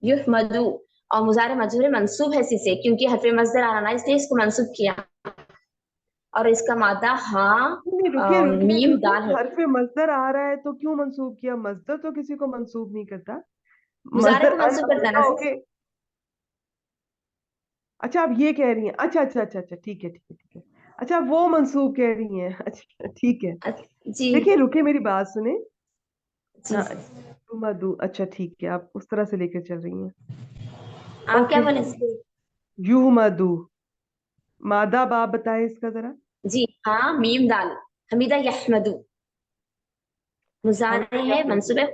युहमदु, और मुजारे मजहूल मंसूब है सिस से, क्योंकि हर्फ मज़दर आना ना, इसलिए इसको मंसूब किया। और इसका मादा हाँ नहीं, रुकिए रुकिए मीम रुकिए, दाल है। हरफ मजदर आ रहा है तो क्यों मंसूब किया? मजदर तो किसी को मंसूब नहीं करता। मुजारे मजदर को अन मंसूब करता है ना मुबतदा सिस। होके, अच्छा आप ये कह रही हैं, अच्छा अच्छा अच्छा अच्छा, ठीक है ठीक है ठीक है, अच्छा वो मंसूब कह रही हैं, अच्छा ठीक है। जी देखिए रुकिए, मेरी बात सुने। जी हाँ, सिस, मधु, अच्छा ठीक है, आप उस तरह से लेकर चल रही हैं। आप क्या ओके, बोले सिस? यूह मधु, मादा बाप बताए इसका जरा। जी हाँ मीम दाल, हमीदा यहमदु, हमीदा मुजारे है यहमदू, मंसूब है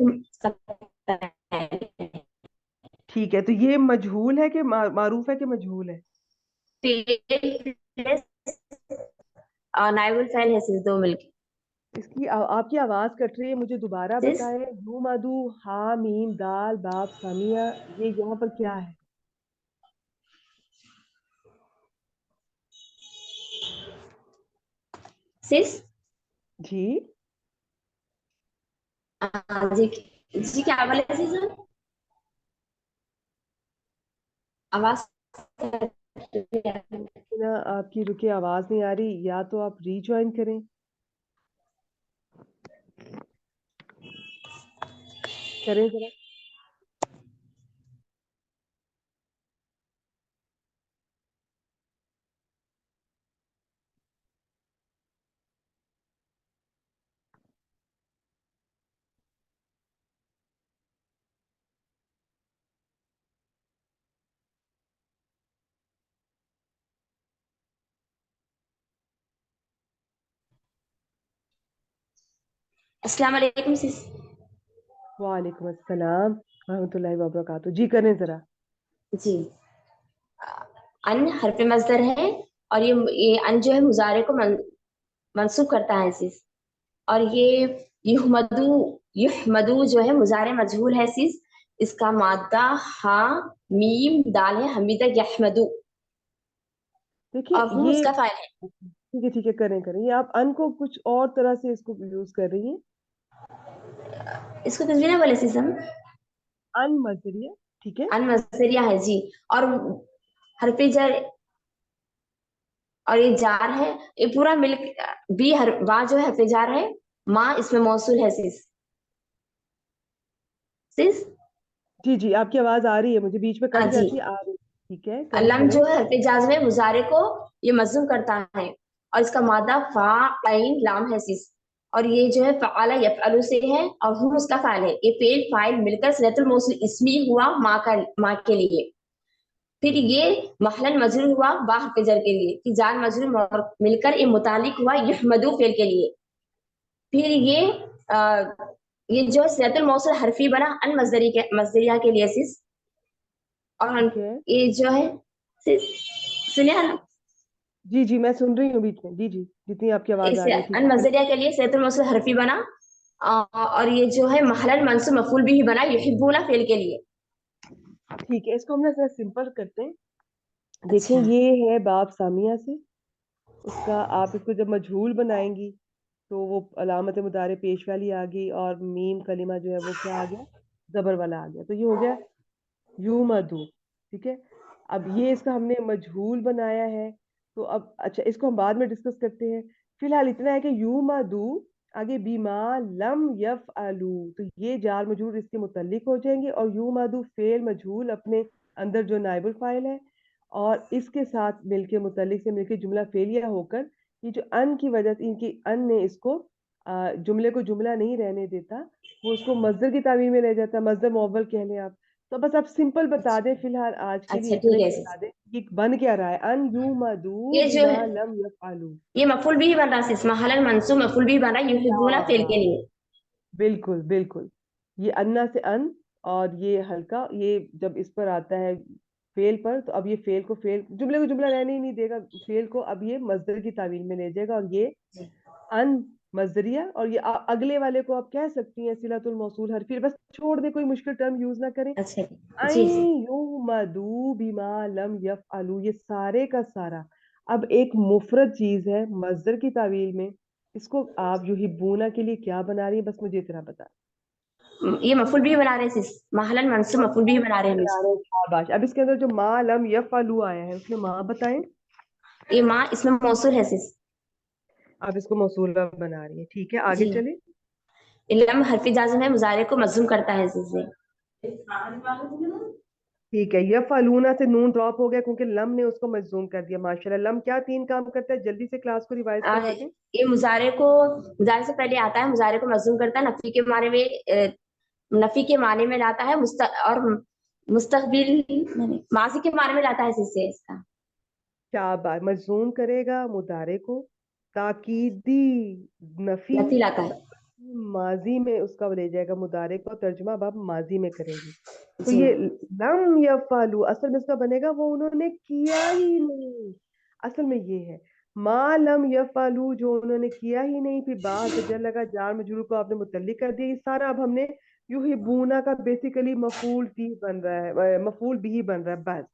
ठीक है। तो ये मजहूल है कि मारूफ है कि मजहूल है? नाइबुल फैल है सिस, दो मिलके इसकी आपकी आवाज कट रही है, मुझे दोबारा सिस। बताएं। यू मधु, हा मीम दाल बाप सामिया, ये यहाँ पर क्या है? सिस जी, जी जी, क्या बोले सिस आप? आवाज ना आपकी रुके, आवाज नहीं आ रही, या तो आप रीज्वाइन करें, करें जरा। अस्सलाम वालेकुम सिस। वालेकुम अस्सलाम रहमतुल्लाहि व बरकातहू, जी करें जरा। जी, अन हरफ मजदर है, और ये अन जो है मुजारे को मंसूब करता है सिस। और ये युहमदु, युहमदु जो है मुजारे मजहूल है सिस, इसका मादा हा मीम दाल है, हमीदा यहमदु, देखिए और हूँ ये, उसका फाइल है। ठीक है ठीक है, करें करें, ये आप अन को कुछ और तरह से इसको यूज कर रही हैं। इसको तस्वीर बोले सिस हम, अन मजरिया, ठीक है। अन मजरिया है जी। और हरफ जर, और ये जार है, ये पूरा मिल बी हर बा जो है हरफ जार है, माँ इसमें मौसूल है सिस। सिस جی جی آپ کی آواز آ رہی ہے مجھے, بیچ میں کٹ جی جاتی ہے, آ رہی ہے. ٹھیک ہے کہیں لم پڑھیں. جو ہے حرف جازم ہے مضارع کو یہ مجزوم کرتا ہے اور اس کا مادہ فا عین لام ہے سیس, اور یہ جو ہے فعل یفعل سے ہے اور ہم اس کا فاعل ہے. یہ فعل فاعل مل کر صلۃ الموصول اسمی ہوا ماں کے لیے. پھر یہ محل مجرور ہوا با حرف جر کے لیے, کہ جار مجرور مل کر یہ متعلق ہوا یحمدو فعل کے لیے. پھر یہ جو صلۃ الموصول حرفی بنا ان مصدریہ کے لیے سیس, اور ٹھیک ہے, یہ جو ہے سنیا نا جی جی میں سن رہی ہوں بیچ میں, جی جی جتنی آپ کی آواز آ اسے رہی ہے. ٹھیک ان ہے چلیں. مصدریہ کے لیے صلۃ الموصول حرفی بنا, اور یہ جو ہے محل منصوب مفعول بھی بنا یحبون فعل کے لیے. ٹھیک ہے, اس کو ہم نے ذرا سمپل کرتے ہیں. دیکھیں اچھا یہ ہے باب سامیہ سے, اس کا آپ اس کو جب مجہول بنائیں گی تو وہ علامت مضارع پیش والی آ گئی اور میم کلمہ جو ہے وہ کیا آ گیا, زبر والا آ گیا. تو یہ ہو گیا یومدو. ٹھیک ہے, اب یہ اس کا ہم نے مجہول بنایا ہے. تو اب اچھا اس کو ہم بعد میں ڈسکس کرتے ہیں. فی الحال اتنا ہے کہ یومدو آگے بیما لم یفعلو, تو یہ جار مجرور اس کے متعلق ہو جائیں گے, اور یومدو فعل مجہول اپنے اندر جو نائب الفاعل ہے اور اس کے ساتھ مل کے متعلق سے مل کے جملہ فعلیہ ہو کر, یہ جو ان کی وجہ سے ان کی ان نے اس کو جملے کو جملہ نہیں رہنے دیتا, وہ اس کو مصدر کی تعبیر میں لے جاتا ہے, مصدر معول کہہ لیں آپ. تو بس آپ سمپل بتا دیں فی الحال آج کے لیے اچھا اتنا ٹھیک ہی ہے. بتا دیں کہ بن کیا رہا ہے, ان یومدو یہ جو بما ہے لم یفعلوا. یہ مفعول بھی بن رہا ہے, محل منصوب مفعول بھی بن رہا ہے یحبون کیا فعل کے بات, لیے. بالکل بالکل. یہ انا سے ان اور یہ ہلکا, یہ جب اس پر آتا ہے فعل پر, تو اب یہ فعل کو فعل جملے کو جملہ رہنے ہی نہیں دے گا, فعل کو اب یہ مصدر کی تعویل میں لے جائے گا, اور یہ ان مصدریہ, اور یہ اگلے والے کو آپ کہہ سکتی ہیں صلۃ الموصول حرفی. بس چھوڑ دیں, کوئی مشکل ٹرم یوز نہ کریں. اچھا جی جی این یومدو بما لم یفعلوا, یہ سارے کا سارا اب ایک مفرد چیز ہے مصدر کی تعویل میں. اس کو آپ یحبون کے لیے کیا بنا رہی ہیں, بس مجھے اتنا بتا. یہ مفعول بھی بنا رہے ہیں, محل منصوب مفعول بھی بنا رہے ہیں. شاباش. اب اس کے اندر جو ما لم یفعلوا آیا ہے اس میں ماں بتائیں. یہ ماں اس میں موصول ہے سیس. آپ اس کو موصولہ بنا رہی ہیں, ٹھیک ہے آگے جی چلیں. لم حرف جازم ہے مضارع کو مجزوم کرتا ہے سیس سے. ٹھیک ہے, یفعلون سے نون ڈراپ ہو گیا کیونکہ لم نے اس کو مجزوم کر دیا. ماشاءاللہ. لم کیا 3 کام کرتا ہے, جلدی سے کلاس کو ریوائز کروا دیں. یہ مضارع سے پہلے آتا ہے, مضارع کو مجزوم کرتا ہے, نفی کے معنی میں لاتا ہے, اور مستقبل ماضی کے معنی میں لاتا ہے سیس سے. اس کا کیا بات, مجزوم کرے گا مضارع کو, تاکیدی نفی نفی لاتا ہے. ماضی میں اس کا لے جائے گا مضارع کو, ترجمہ اب ماضی میں کریں گے. تو جی یہ لم یفعلوا اصل میں اس کا بنے گا وہ انہوں نے کیا ہی نہیں. اصل میں یہ ہے ما لم یفعلوا, جو انہوں نے کیا ہی نہیں. پھر با حرف جر لگا, جار مجرور کو آپ نے متعلق کر دیا. یہ سارا اب ہم نے یحبون کا بیسیکلی مفعول بھی بن رہا ہے, مفعول بھی بن رہا ہے. بس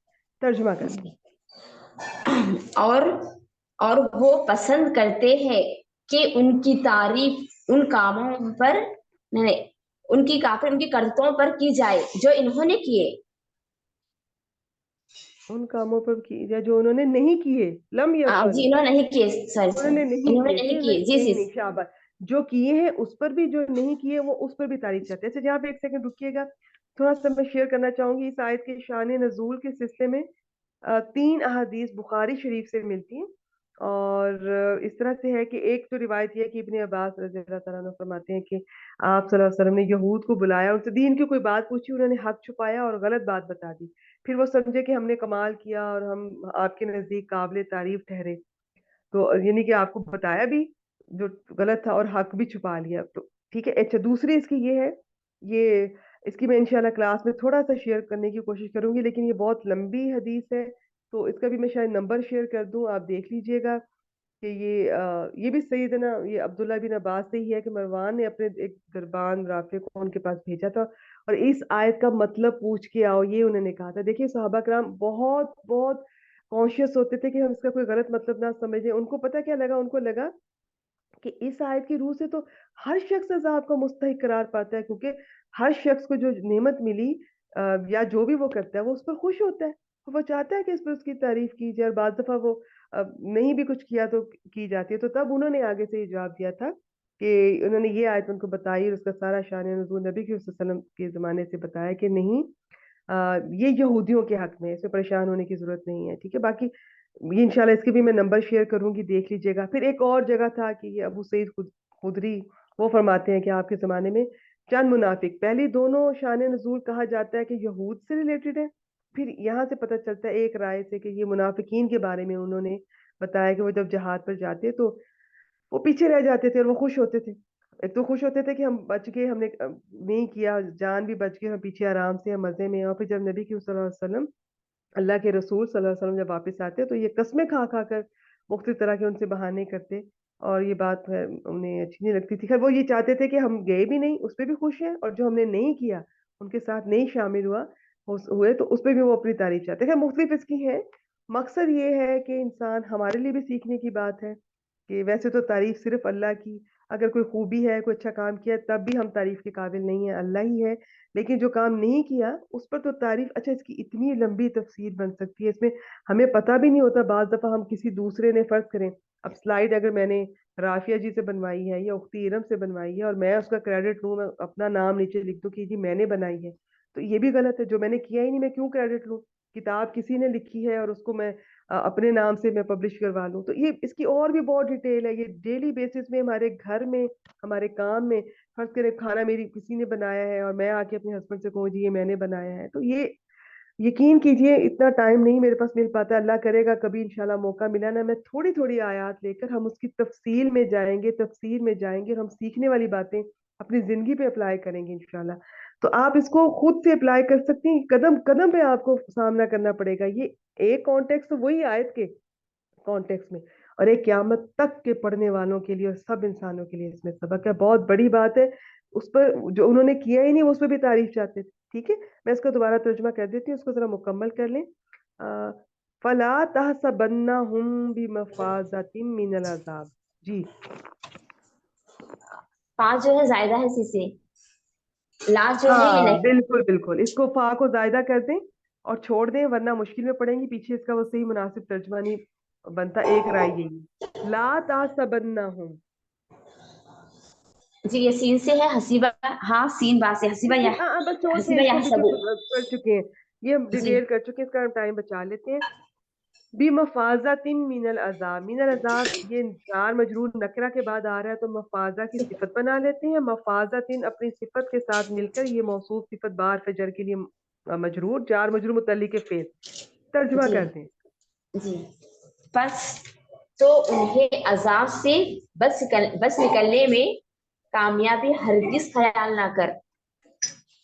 ترجمہ کر دیں. اور وہ پسند کرتے ہیں کہ ان کی تعریف ان کاموں پر نہیں, ان کی کرتوتوں پر کی جائے جو انہوں نے کیے. ان کاموں پر کیجیے جو انہوں نے نہیں کیے. لم جی یفعلوا انہوں نے نہیں کیے, انہوں نے نہیں انہوں نے کیے تھے, نہیں کیے. جی نہیں جی نہیں شاباش. جو کیے ہیں اس پر بھی, جو نہیں کیے وہ اس پر بھی تعریف کرتے ہیں. اچھا جہاں پہ ایک سیکنڈ رکیے گا, تھوڑا سا میں شیئر کرنا چاہوں گی. اس آیت کے شان نزول کے سلسلے میں 3 احادیث بخاری شریف سے ملتی ہیں, اور اس طرح سے ہے کہ ایک تو روایت یہ ہے کہ ابن عباس رضی اللہ تعالیٰ عنہ فرماتے ہیں کہ آپ صلی اللہ علیہ وسلم نے یہود کو بلایا, ان سے دین کی کوئی بات پوچھی, انہوں نے حق چھپایا اور غلط بات بتا دی. پھر وہ سمجھے کہ ہم نے کمال کیا اور ہم آپ کے نزدیک قابل تعریف ٹھہرے, تو یعنی کہ آپ کو بتایا بھی جو غلط تھا اور حق بھی چھپا لیا. تو ٹھیک ہے. اچھا دوسری اس کی یہ ہے, یہ اس کی میں انشاءاللہ کلاس میں تھوڑا سا شیئر کرنے کی کوشش کروں گی, لیکن یہ بہت لمبی حدیث ہے, تو اس کا بھی میں شاید نمبر شیئر کر دوں, آپ دیکھ لیجئے گا کہ یہ بھی سیدنا یہ عبداللہ بن عباس سے ہی ہے کہ مروان نے اپنے ایک دربان رافع کو ان کے پاس بھیجا تھا اور اس آیت کا مطلب پوچھ کے آؤ, یہ انہوں نے کہا تھا. دیکھیے صحابہ کرام بہت بہت کانشیس ہوتے تھے کہ ہم اس کا کوئی غلط مطلب نہ سمجھیں. ان کو پتہ کیا لگا, ان کو لگا کہ اس آیت کی روح سے تو ہر شخص عذاب کا مستحق قرار پاتا ہے, کیونکہ ہر شخص کو جو نعمت ملی یا جو بھی وہ کرتا ہے وہ اس پر خوش ہوتا ہے, وہ چاہتا ہے کہ اس پر اس کی تعریف کی جائے, اور بعض دفعہ وہ نہیں بھی کچھ کیا تو کی جاتی ہے. تو تب انہوں نے آگے سے یہ جواب دیا تھا کہ انہوں نے یہ آیت ان کو بتائی اور اس کا سارا شان نزول نبی کے وسلم کے زمانے سے بتایا کہ نہیں یہ یہودیوں کے حق میں، اس میں پریشان ہونے کی ضرورت نہیں ہے. ٹھیک ہے، باقی یہ انشاءاللہ اس کے بھی میں نمبر شیئر کروں گی، دیکھ لیجیے گا. پھر ایک اور جگہ تھا کہ یہ ابو سعید خدری وہ فرماتے ہیں کہ آپ کے زمانے میں چند منافق، پہلی دونوں شان نزول کہا جاتا ہے کہ یہود سے ریلیٹڈ ہے. پھر یہاں سے پتہ چلتا ہے ایک رائے سے کہ یہ منافقین کے بارے میں انہوں نے بتایا کہ وہ جب جہاد پر جاتے تو وہ پیچھے رہ جاتے تھے اور وہ خوش ہوتے تھے. ایک تو خوش ہوتے تھے کہ ہم بچ گئے، ہم نے نہیں کیا، جان بھی بچ گئی، ہم پیچھے آرام سے مزے میں. اور پھر جب نبی کی صلی اللہ علیہ وسلم، اللہ کے رسول صلی اللہ علیہ وسلم جب واپس آتے تو یہ قسمیں کھا کھا کر مختلف طرح کے ان سے بہانے کرتے، اور یہ بات انہیں اچھی نہیں لگتی تھی. خیر وہ یہ چاہتے تھے کہ ہم گئے بھی نہیں، اس پہ بھی خوش ہیں، اور جو ہم نے نہیں کیا، ان کے ساتھ نہیں شامل ہوئے تو اس پہ بھی وہ اپنی تعریف چاہتے ہیں. مختلف اس کی ہیں. مقصد یہ ہے کہ انسان، ہمارے لیے بھی سیکھنے کی بات ہے کہ ویسے تو تعریف صرف اللہ کی، اگر کوئی خوبی ہے، کوئی اچھا کام کیا تب بھی ہم تعریف کے قابل نہیں ہیں، اللہ ہی ہے. لیکن جو کام نہیں کیا اس پر تو تعریف، اچھا اس کی اتنی لمبی تفسیر بن سکتی ہے، اس میں ہمیں پتہ بھی نہیں ہوتا. بعض دفعہ ہم کسی دوسرے نے، فرض کریں اب سلائیڈ اگر میں نے رافیہ جی سے بنوائی ہے یا اختی ارم سے بنوائی ہے اور میں اس کا کریڈٹ لوں، میں اپنا نام نیچے لکھ دوں کہ جی میں نے بنائی ہے، تو یہ بھی غلط ہے. جو میں نے کیا ہی نہیں میں کیوں کریڈٹ لوں؟ کتاب کسی نے لکھی ہے اور اس کو میں اپنے نام سے میں پبلش کروا لوں. تو یہ اس کی اور بھی بہت ڈیٹیل ہے. یہ ڈیلی بیسس میں ہمارے گھر میں، ہمارے کام میں، فرض کریں کھانا میری کسی نے بنایا ہے اور میں آ کے اپنے ہسبینڈ سے کہوں جی یہ میں نے بنایا ہے، تو یہ یقین کیجئے اتنا ٹائم نہیں میرے پاس مل پاتا. اللہ کرے گا کبھی انشاءاللہ موقع ملا نا، میں تھوڑی تھوڑی آیات لے کر ہم اس کی تفصیل میں جائیں گے، تفسیر میں جائیں گے، اور ہم سیکھنے والی باتیں اپنی زندگی پہ اپلائی کریں گے انشاءاللہ. تو آپ اس کو خود سے اپلائی کر سکتی ہیں، قدم قدم پہ آپ کو سامنا کرنا پڑے گا. یہ ایک کانٹیکس تو وہی آیت کے کانٹیکس میں، اور ایک قیامت تک کے پڑھنے والوں کے لیے اور سب انسانوں کے لیے اس میں سبق ہے. بہت بڑی بات ہے. اس پر جو انہوں نے کیا ہی نہیں وہ اس پہ بھی تعریف چاہتے تھے. ٹھیک ہے، میں اس کا دوبارہ ترجمہ کر دیتی ہوں، اس کو ذرا مکمل کر لیں. فلا تحسبنہم بمفازۃ من العذاب. جی 5 جو ہے زائدہ ہے سی سے، لا جو ہے یہ ہاں نہیں. بالکل بالکل، اس کو فا کو زائدہ کر دیں اور چھوڑ دیں ورنہ مشکل میں پڑیں گی. پیچھے اس کا وہ صحیح مناسب ترجمہ نہیں بنتا. ایک رائے یہی، لا تحسبنہم. جی یہ سین سے ہے، حسیبہ، ہاں سین با سے حسیبہ یا بس چھوڑ دیں حسیبہ اس یا کو، حسبو. کر چکے ہیں یہ، ہم جی ڈیٹیل کر چکے ہیں، اس کا ہم ٹائم بچا لیتے ہیں. بمفازۃ من العذاب، من العذاب یہ جار مجرور نکرہ کے بعد آ رہا ہے تو مفازہ کی صفت بنا لیتے ہیں. مفازۃ اپنی صفت کے ساتھ مل کر یہ موصوف صفت بار فجر کے لیے مجرور، جار مجرور متعلق فعل. ترجمہ جی کر دیں. جی بس تو انہیں عذاب سے بس نکلنے میں کامیابی ہرگز خیال نہ کر.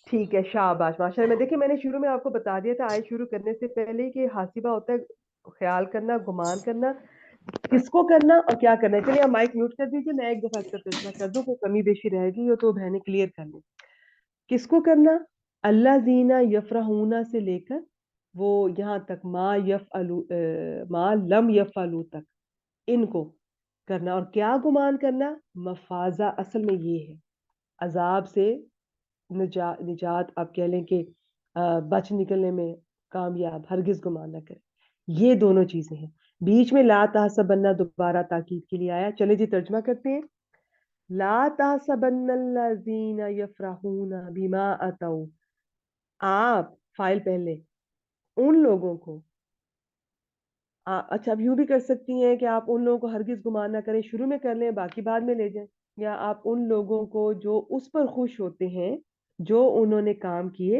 ٹھیک ہے، شاباش ماشاء اللہ. دیکھیں میں نے شروع میں آپ کو بتا دیا تھا آیت شروع کرنے سے پہلے کہ حاسبہ ہوتا ہے خیال کرنا، گمان کرنا، کس کو کرنا اور کیا کرنا ہے. چلیے آپ مائک میوٹ کر دیجیے، میں ایک دفعہ اس کا ترجمہ کر دوں، کوئی کمی بیشی رہے گی تو بہنیں کلیئر کر لیں. کس کو کرنا؟ اللہ زینا یفرحونا سے لے کر وہ یہاں تک ما لم یفعلوا تک، ان کو کرنا. اور کیا گمان کرنا؟ مفازہ اصل میں یہ ہے عذاب سے نجات، آپ کہہ لیں کہ بچ نکلنے میں کامیاب، ہرگز گمان نہ کریں. یہ دونوں چیزیں ہیں. بیچ میں لا تحسبن دوبارہ تاکید کے لیے آیا. چلے جی ترجمہ کرتے ہیں. لا تحسبن الذین یفرحون بما اتوا، آپ فائل پہلے ان لوگوں کو، اچھا اب یوں بھی کر سکتی ہیں کہ آپ ان لوگوں کو ہرگز گمان نہ کریں، شروع میں کر لیں باقی بعد میں لے جائیں. یا آپ ان لوگوں کو جو اس پر خوش ہوتے ہیں جو انہوں نے کام کیے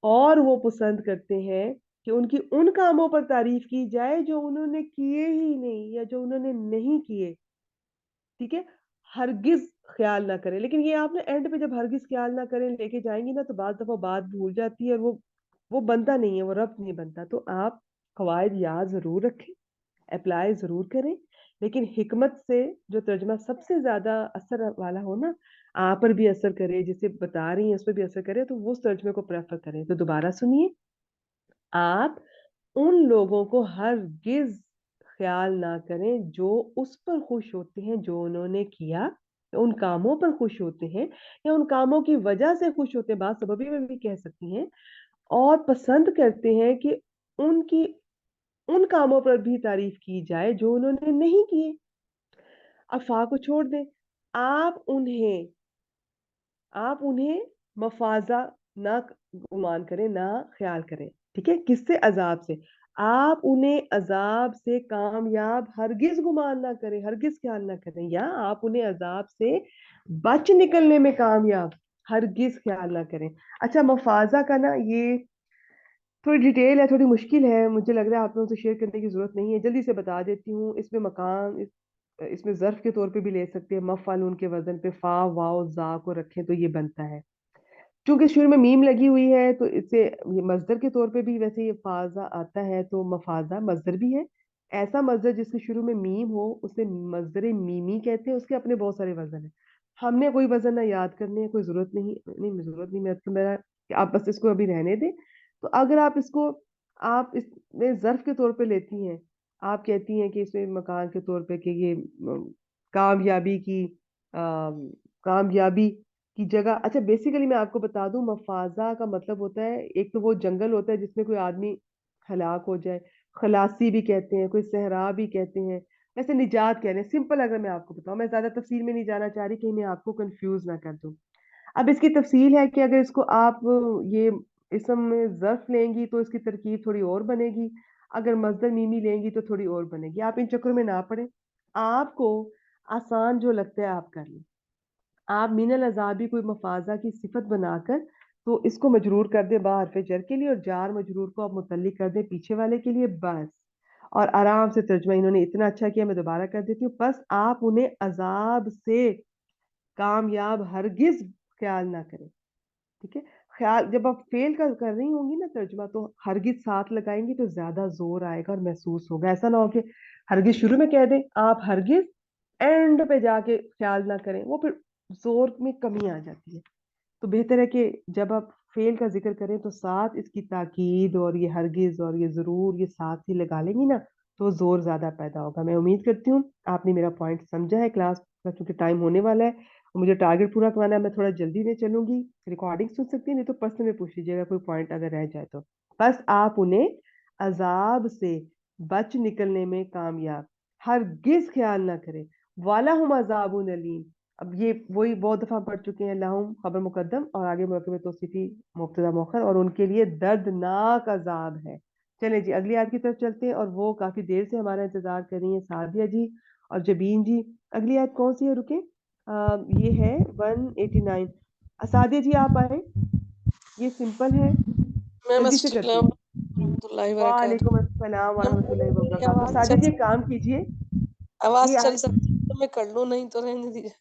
اور وہ پسند کرتے ہیں کہ ان کی ان کاموں پر تعریف کی جائے جو انہوں نے کیے ہی نہیں یا جو انہوں نے نہیں کیے. ٹھیک ہے، ہرگز خیال نہ کریں. لیکن یہ آپ نے اینڈ پہ جب ہرگز خیال نہ کریں لے کے جائیں گی نا تو بعض دفعہ بات بھول جاتی ہے اور وہ بنتا نہیں ہے، وہ ربط نہیں بنتا. تو آپ قواعد یاد ضرور رکھیں، اپلائی ضرور کریں، لیکن حکمت سے جو ترجمہ سب سے زیادہ اثر والا ہو نا، آپ پر بھی اثر کرے، جسے بتا رہی ہیں اس پر بھی اثر کرے، تو وہ اس ترجمے کو پریفر کریں. تو دوبارہ سنیے. آپ ان لوگوں کو ہرگز خیال نہ کریں جو اس پر خوش ہوتے ہیں جو انہوں نے کیا، ان کاموں پر خوش ہوتے ہیں یا ان کاموں کی وجہ سے خوش ہوتے ہیں، بات سببی میں بھی کہہ سکتی ہیں، اور پسند کرتے ہیں کہ ان کی ان کاموں پر بھی تعریف کی جائے جو انہوں نے نہیں کیے. اب فا کو چھوڑ دیں. आप उन्हें मफाजा ना गुमान करें, ना ख्याल करें, ठीक है? किससे? अजाब से। आप उन्हें अजाब से कामयाब हरगिज गुमान ना करें, हरगिज ख्याल ना करें, या आप उन्हें अजाब से बच निकलने में कामयाब हरगिज ख्याल ना करें। अच्छा, मफाजा का ना ये थोड़ी डिटेल है, थोड़ी मुश्किल है, मुझे लग रहा है आप लोगों से शेयर करने की जरूरत नहीं है, जल्दी से बता देती हूँ। इसमें मकान इसमें ज़र्फ के तौर पे भी ले सकते हैं, मफ़अलून के वजन पे फा वाव जा को रखें तो ये बनता है। चूंकि शुरू में मीम लगी हुई है तो इससे ये मजदर के तौर पे भी वैसे ये फाजा आता है, तो मफाजा मजदर भी है। ऐसा मजदर जिसके शुरू में मीम हो उसे मजदर मीमी कहते हैं, उसके अपने बहुत सारे वजन है। हमने कोई वजन ना याद करने, कोई जरूरत नहीं, जरूरत नहीं, मेरा आप बस इसको अभी रहने दें। तो अगर आप इसमें ज़र्फ के तौर पे लेती हैं, आप कहती हैं कि इसमें मकान के तौर पे कि ये कामयाबी की कामयाबी की जगह। अच्छा, बेसिकली मैं आपको बता दूं, मफाजा का मतलब होता है, एक तो वो जंगल होता है जिसमें कोई आदमी हलाक हो जाए, खलासी भी कहते हैं, कोई सहरा भी कहते हैं, वैसे निजात कह रहे हैं। सिंपल अगर मैं आपको बताऊं, मैं ज्यादा तफसील में नहीं जाना चाह रही, कहीं मैं आपको कंफ्यूज ना कर दूं। अब इसकी तफसील है कि अगर इसको आप ये इसम में ज़र्फ लेंगी तो इसकी तरकीब थोड़ी और बनेगी, अगर मजदर मीमी लेंगी तो थोड़ी और बनेगी। आप इन चक्करों में ना पड़े, आपको आसान जो लगता है आप कर लें। आप मिनल अजाबी कोई मफाजा की सिफत बनाकर तो इसको मजरूर कर दे बा हरफ जर के लिए, और जार मजरूर को आप मुतल्लिक कर दे पीछे वाले के लिए, बस। और आराम से तर्जमा इन्होंने इतना अच्छा किया, मैं दोबारा कर देती हूँ। बस आप उन्हें अजाब से कामयाब हरगिज ख्याल ना करें, ठीक है? ख्याल जब आप फेल कर रही होंगी ना तर्जमा, तो हरगिज साथ लगाएंगी तो ज्यादा जोर आएगा और महसूस होगा। ऐसा ना हो कि हरगिज शुरू में कह दें, आप हरगिज एंड पे जाके ख्याल ना करें, वो फिर जोर में कमी आ जाती है। तो बेहतर है कि जब आप फेल का जिक्र करें तो साथ इसकी ताकीद और ये हरगिज और ये जरूर ये साथ ही लगा लेंगी ना, तो जोर ज्यादा पैदा होगा। मैं उम्मीद करती हूँ आपने मेरा पॉइंट समझा है। क्लास का चूंकि टाइम होने वाला है और मुझे टारगेट पूरा करवाना है, मैं थोड़ा जल्दी में चलूंगी। रिकॉर्डिंग सुन सकती है, नहीं तो पर्सनल में पूछ लीजिएगा कोई पॉइंट अगर रह जाए तो। बस आप उन्हें अजाब से बच निकलने में कामयाब हरगिज ख्याल ना करें। वाला हम अजाबुन अलीम, अब ये वही बहुत दफा पढ़ चुके हैं, लाहुम खबर मुकद्दम और आगे मौके में तौसीफी मुब्तदा मौखर, और उनके लिए दर्दनाक अजाब है। चलें जी, अगली आयत की तरफ चलते हैं, और वो काफी देर से हमारा इंतजार कर रही हैं सादिया जी और जबीन जी। अगली आयत कौन सी है? रुके, ये है 189। सादिया जी आप आए, ये सिंपल है, मैम जल्दी से करती अस्सलाम हूँ। वालेकुम वबरकातुहू। वालेकुम अस्सलाम मैम वरहमतुल्लाहि मेरी वबरकातुहू। आवाज सादिया चल जी एक काम कीजिए, आवाज ये चल आयत, सकती है तो मैं कर लूँ, नहीं तो रहने दीजिए।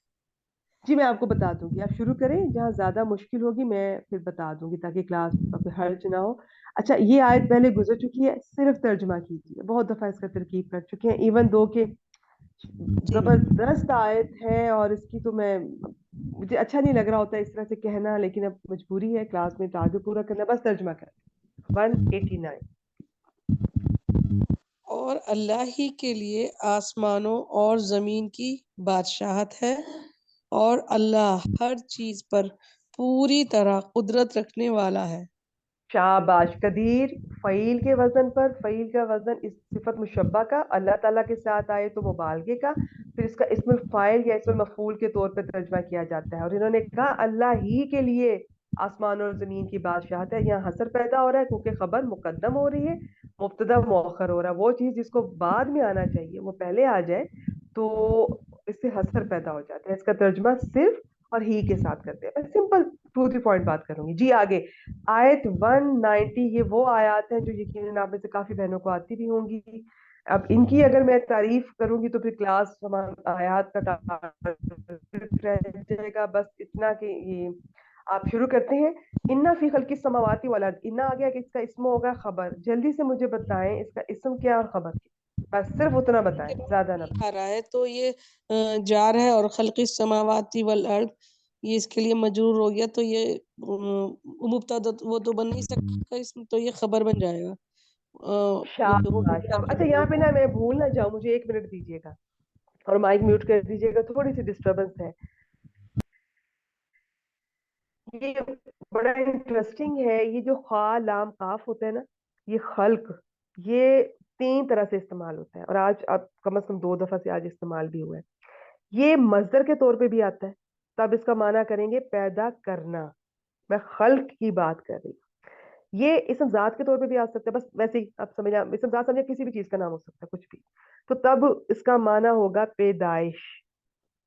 जी मैं आपको बता दूंगी, आप शुरू करें, जहाँ ज्यादा मुश्किल होगी मैं फिर बता दूंगी ताकि क्लास का कोई हर्ज ना हो। अच्छा, ये आयत पहले गुजर चुकी है, सिर्फ तर्जुमा कीजिए, बहुत दफा इसका तरकीब कर चुके हैं, इवन दो के जी जबरदस्त आयत है, और इसकी तो मैं मुझे अच्छा नहीं लग रहा होता इस तरह से कहना, लेकिन अब मजबूरी है, क्लास में टारगेट पूरा करना। बस तर्जुमा कर 189। और अल्लाह ही के लिए आसमानों और जमीन की बादशाहत है, और अल्लाह हर चीज पर पूरी तरह कुदरत रखने वाला है। शाबाश कदीर। फ़ईल के वजन पर, फ़ईल का वजन इस सिफत मुशब्बा का अल्लाह ताला के साथ आए तो मुबालगे का, फिर इसका इस्मुल फ़ाइल या इस्मुल मफ़ूल के तौर पर तर्जमा किया जाता है। और इन्होंने कहा अल्लाह ही के लिए आसमान और जमीन की बादशाहत है। यहाँ हसर पैदा हो रहा है क्योंकि खबर मुकद्दम हो रही है, मुब्तदा मौखर हो रहा है। वो चीज जिसको बाद में आना चाहिए वो पहले आ जाए तो इससे हसर पैदा हो जाता है। इसका तर्जमा सिर्फ और ही के साथ करते हैं। मैं सिंपल 2-3 पॉइंट बात करूंगी जी। आगे आयत 190, ये वो आयत हैं जो यकीनन आप में से काफी बहनों को आती भी होंगी। अब इनकी अगर मैं तारीफ करूंगी तो फिर क्लास हमारा आयत का टारगेट रह जाएगा। बस इतना कि ये आप शुरू करते हैं। इन्ना फी खल्की समावाती वाला, इन्ना आ गया कि इसका इसम होगा खबर। जल्दी से मुझे बताएं इसका इसम क्या और खबर क्या, बस सिर्फ उतना बताएं, ज्यादा ना। आ रहा है तो ये जार है, और खल्क़ी समावाती वल अर्द ये इसके लिए मजरूर हो गया, तो ये मुब्तदा वो तो बन नहीं सकता, इसमें तो ये खबर बन जाएगा। वो शाबाश शाबाश। अच्छा, यहाँ पे ना मैं भूल ना जाऊं, मुझे 1 मिनट दीजिएगा और माइक म्यूट कर दीजिएगा, थोड़ी सी डिस्टरबेंस है। ये बड़ा इंटरेस्टिंग है, ये जो खा लाम काफ होता है ना, ये खल्क, ये 3 तरह से इस्तेमाल होता है, और आज अब कम से कम 2 दफा से आज इस्तेमाल भी हुआ है। یہ مصدر کے طور پہ بھی آتا ہے، تب اس کا معنی کریں گے پیدا کرنا. میں خلق کی بات کر رہی ہوں. یہ اسم ذات کے طور پہ بھی آ سکتا ہے، بس ویسے ہی آپ سمجھ، اسم ذات سمجھے کسی بھی چیز کا نام ہو سکتا ہے، کچھ بھی. تو تب اس کا معنی ہوگا پیدائش.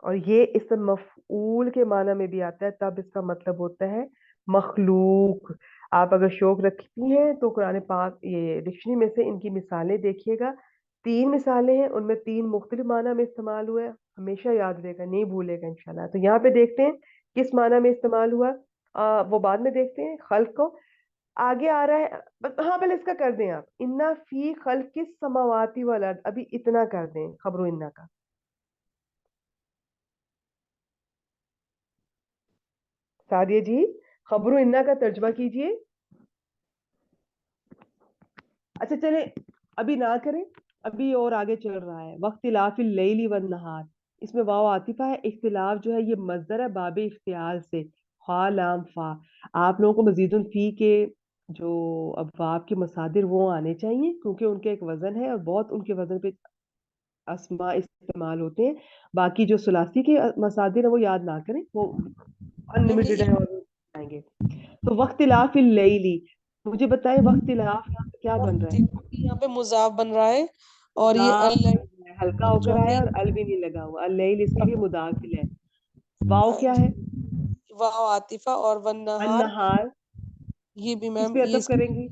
اور یہ اسم مفعول کے معنی میں بھی آتا ہے، تب اس کا مطلب ہوتا ہے مخلوق. آپ اگر شوق رکھتی ہیں تو قرآن پاک یہ ڈکشنری میں سے ان کی مثالیں دیکھیے گا. 3 مثالیں ہیں، ان میں 3 مختلف معنی میں استعمال ہوا ہے. ہمیشہ یاد رہے گا، نہیں بھولے گا انشاءاللہ. تو یہاں پہ دیکھتے ہیں کس معنی میں استعمال ہوا، وہ بعد میں دیکھتے ہیں. خلق کو آگے آ رہا ہے. ہاں پہلے اس کا کر دیں آپ، انا فی خلق السماواتی والارض. ابھی اتنا کر دیں خبر انا کا. سعدیہ جی خبر انا کا ترجمہ کیجئے. اچھا چلیں ابھی نہ کریں، ابھی اور آگے چل رہا ہے. واختلاف اللیل والنہار، اس میں واو عاطفہ ہے. اختلاف جو ہے یہ مصدر ہے باب اختیار سے، خا لام فا. آپ لوگوں کو مزید فی کے جو ابواب کے مصادر وہ آنے چاہیے، کیونکہ ان کے ایک وزن ہے اور بہت ان کے وزن پہ اسماء استعمال ہوتے ہیں. باقی جو ثلاثی کے مصادر ہیں وہ یاد نہ کریں، وہ انلمیٹڈ ہے اور آئیں گے. تو واختلاف اللیلی، مجھے بتائیں واختلاف یہاں پہ کیا بن رہا ہے؟ یہاں پہ مضاف بن رہا ہے، اور یہ ہلکا ہو جو کر آیا ہے اور ال بھی نہیں لگا ہوا. اللیل اس کے لیے مداخل ہے. واو کیا ہے؟ واو عاطفہ، اور والنہار النہار یہ بھی کس میم پہ یہ عطف کریں گی؟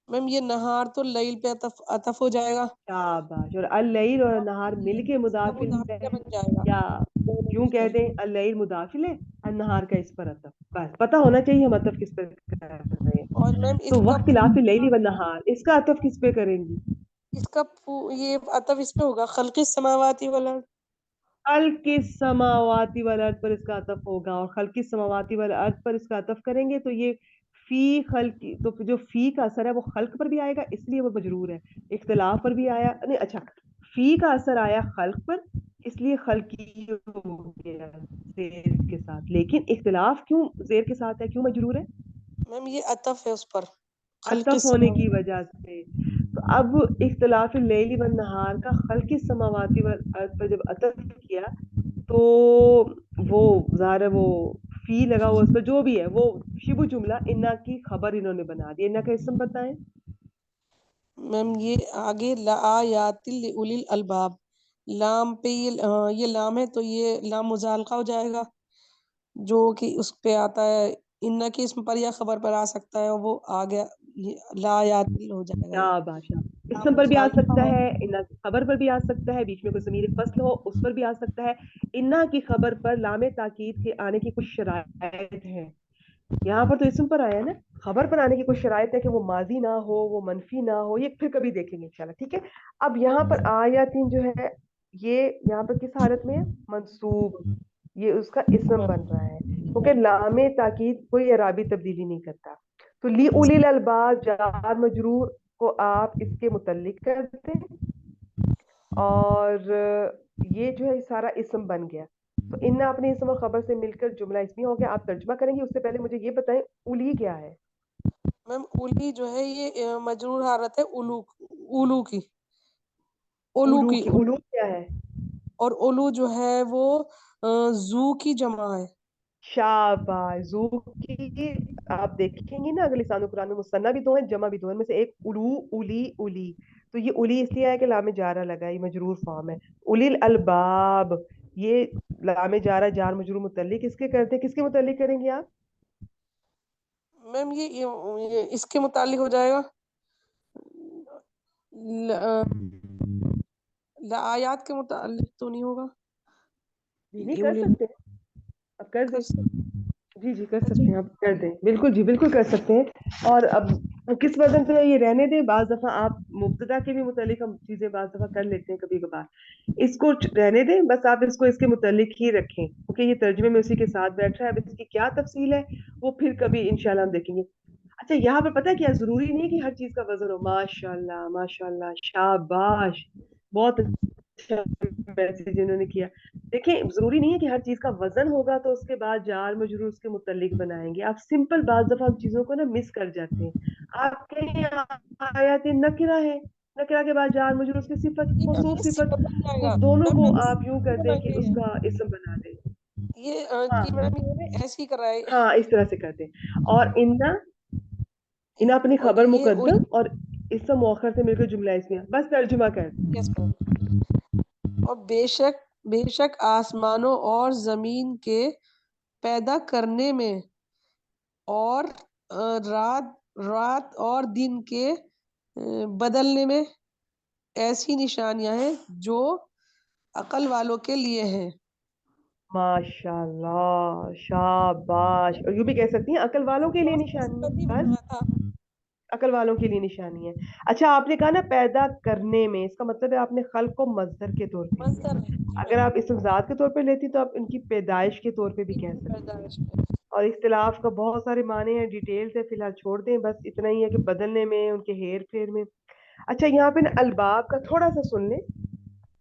میم یہ نہار تو لیل پہ عطف ہو جائے گا. شاباش. اور اللیل اور النہار مل کے اس کا مداخل ہے، مدافع بن جائے گا. یا یوں کہہ دیں اللیل مداخل ہے، النہار کا اس پر عطف. بس پتہ ہونا چاہیے ہم عطف کس پر کر رہے ہیں. اور میم تو وقت اختلاف اللیل والنہار، اس کا عطف کس پہ کریں گی؟ اس کا یہ عطف اس پہ ہوگا خلق السماواتی والارض. خلق السماواتی والارض پر اس کا عطف ہوگا، اور خلق السماواتی والارض پر اس کا عطف کریں گے تو یہ فی خلق، تو جو فی کا اثر ہے وہ خلق پر بھی آئے گا، اس لیے وہ مجرور ہے. اختلاف پر بھی آیا نہیں، اچھا فی کا اثر آیا خلق پر، اس لیے خلقی ہو گیا زیر کے ساتھ. لیکن اختلاف کیوں زیر کے ساتھ ہے، کیوں مجرور ہے؟ میم یہ عطف ہے اس پر خلق عطف ہونے کی السماوات. وجہ سے. تو اب اختلاف اللیل والنہار کا خلق السماواتی والارض پر جب عطف کیا تو وہ ظاہر ہے وہ فی لگا ہوا اس پر جو بھی ہے وہ شبہ جملہ انا کی خبر انہوں نے بنا دی. انا کا اسم بتائیں. میم یہ آگے لآیات لأولی الالباب، لام پہ یہ لام ہے تو یہ لام مزالقہ ہو جائے گا، جو کہ اس پہ آتا ہے ان کے اسم پر یا خبر پر آ سکتا ہے، وہ آ گیا لآیات ہو جائے گا. کیا باشا، اسم پر بھی آ سکتا ہے، انا کی خبر پر بھی آ سکتا ہے، بیچ میں کوئی ضمیر فصل ہو اس پر بھی آ سکتا ہے. انا کی خبر پر لام تاکید کے آنے کی کچھ شرائط ہیں. یہاں پر تو اسم پر آیا نا، خبر پر آنے کی کچھ شرائط ہے کہ وہ ماضی نہ ہو، وہ منفی نہ ہو، یہ پھر کبھی دیکھیں گے انشاءاللہ. ٹھیک ہے. اب یہاں پر آیاتین جو ہے یہ یہاں پر کس حالت میں ہے؟ منصوب. یہ اس کا اسم بن رہا ہے کیونکہ لام تاکید کوئی اعرابی تبدیلی نہیں کرتا. تو لی اولی الالباب جار مجرور کو آپ اس کے متعلق کرتے ہیں، اور یہ جو ہے سارا اسم بن گیا. تو ان اپنے اسم اور خبر سے مل کر جملہ اسمی ہو گیا. آپ ترجمہ کریں گے، اس سے پہلے مجھے یہ بتائیں اولی کیا ہے؟ میم اولی جو ہے یہ مجرور حالت ہے اولو کی. اولو کی. اولو کیا ہے؟ اور اولو جو ہے وہ زو کی جمع ہے. شاباش. زو کی آپ دیکھیں گی نا اگر لسان القرآن میں مثنیٰ بھی 2 ہیں جمع بھی 2 ہیں، میں سے ایک اولو، اولی، اولی. تو یہ اولی اس لیے ہے کہ لام جارہ لگا، یہ مجرور فارم ہے. اولی الالباب، یہ لام جارہ جار مجرور متعلق اس کے کرتے ہیں، کس کے متعلق کریں گے آپ؟ میم یہ اس کے متعلق ہو جائے گا آیات کے متعلق تو نہیں ہوگا. نہیں کر سکتے ہیں، اب کر دیں. جی جی کر سکتے ہیں، آپ کر دیں. بالکل جی بالکل کر سکتے ہیں. اور اب کس وزن پہ یہ رہنے دیں، بعض دفعہ آپ مبتدا کے بھی متعلق ہم چیزیں بعض دفعہ کر لیتے ہیں کبھی کبھار. اس کو رہنے دیں، بس آپ اس کو اس کے متعلق ہی رکھیں کیونکہ یہ ترجمے میں اسی کے ساتھ بیٹھ رہا ہے. اب اس کی کیا تفصیل ہے وہ پھر کبھی انشاءاللہ ہم دیکھیں گے. اچھا یہاں پہ پتہ ہے کیا، ضروری نہیں کہ ہر چیز کا وزن ہو. ماشاء اللہ ماشاء اللہ، شاباش، بہت اچھا میسج انہوں نے کیا. دیکھیں ضروری نہیں ہے کہ ہر چیز کا وزن ہوگا تو اس کے بعد جار مجرور اس کے متعلق بنائیں گے. آپ سمپل بعض دفعہ ہم چیزوں کو نا مس کر جاتے ہیں. آپ کہیں آیات نکرہ ہے नकरा के बाद जार मजरूर उसकी सिफत ये मैम मौसूफ ये सिफत सिफत बन तो जाएगा दोनों मैम। को मैंने आप यूं कर दें कि बनाई है उसका इस्म बना दें। ये हाँ कि मैम ये ऐसे ही कर रहा है। हाँ, इस तरह से कर दें। और इन्ना अपनी और खबर ये मुकद्दम और इसम मुअख्खर से मिलकर जुमला इसमिया, बस तर्जुमा कर दें। Yes ma'am. और बेशक बेशक आसमानों और जमीन के पैदा करने में और रात रात और दिन के बदलने में ऐसी निशानियां हैं जो अकल वालों के लिए हैं। माशाल्लाह, शाबाश। और यूं भी कह सकती हैं अकल वालों के लिए निशानी है, नहीं बस बना था अकल वालों के लिए निशानी है। अच्छा, आपने कहा ना पैदा करने में, इसका मतलब है आपने खल्क को मजदर के तौर पे लिया। मजदर है जी अगर मैम। आप इसम ज़ात के तौर पे लेती तो आप इनकी पैदाइश के तौर पे भी कह इनकी सकती हैं। पैदाइश में और इख्तिलाफ का बहुत सारे माने हैं, डिटेल्स है, फिलहाल छोड़ दें, बस इतना ही है कि बदलने में, उनके हेर फेर में। अच्छा, यहाँ पे ना अलबाब का थोड़ा सा सुन लें। ये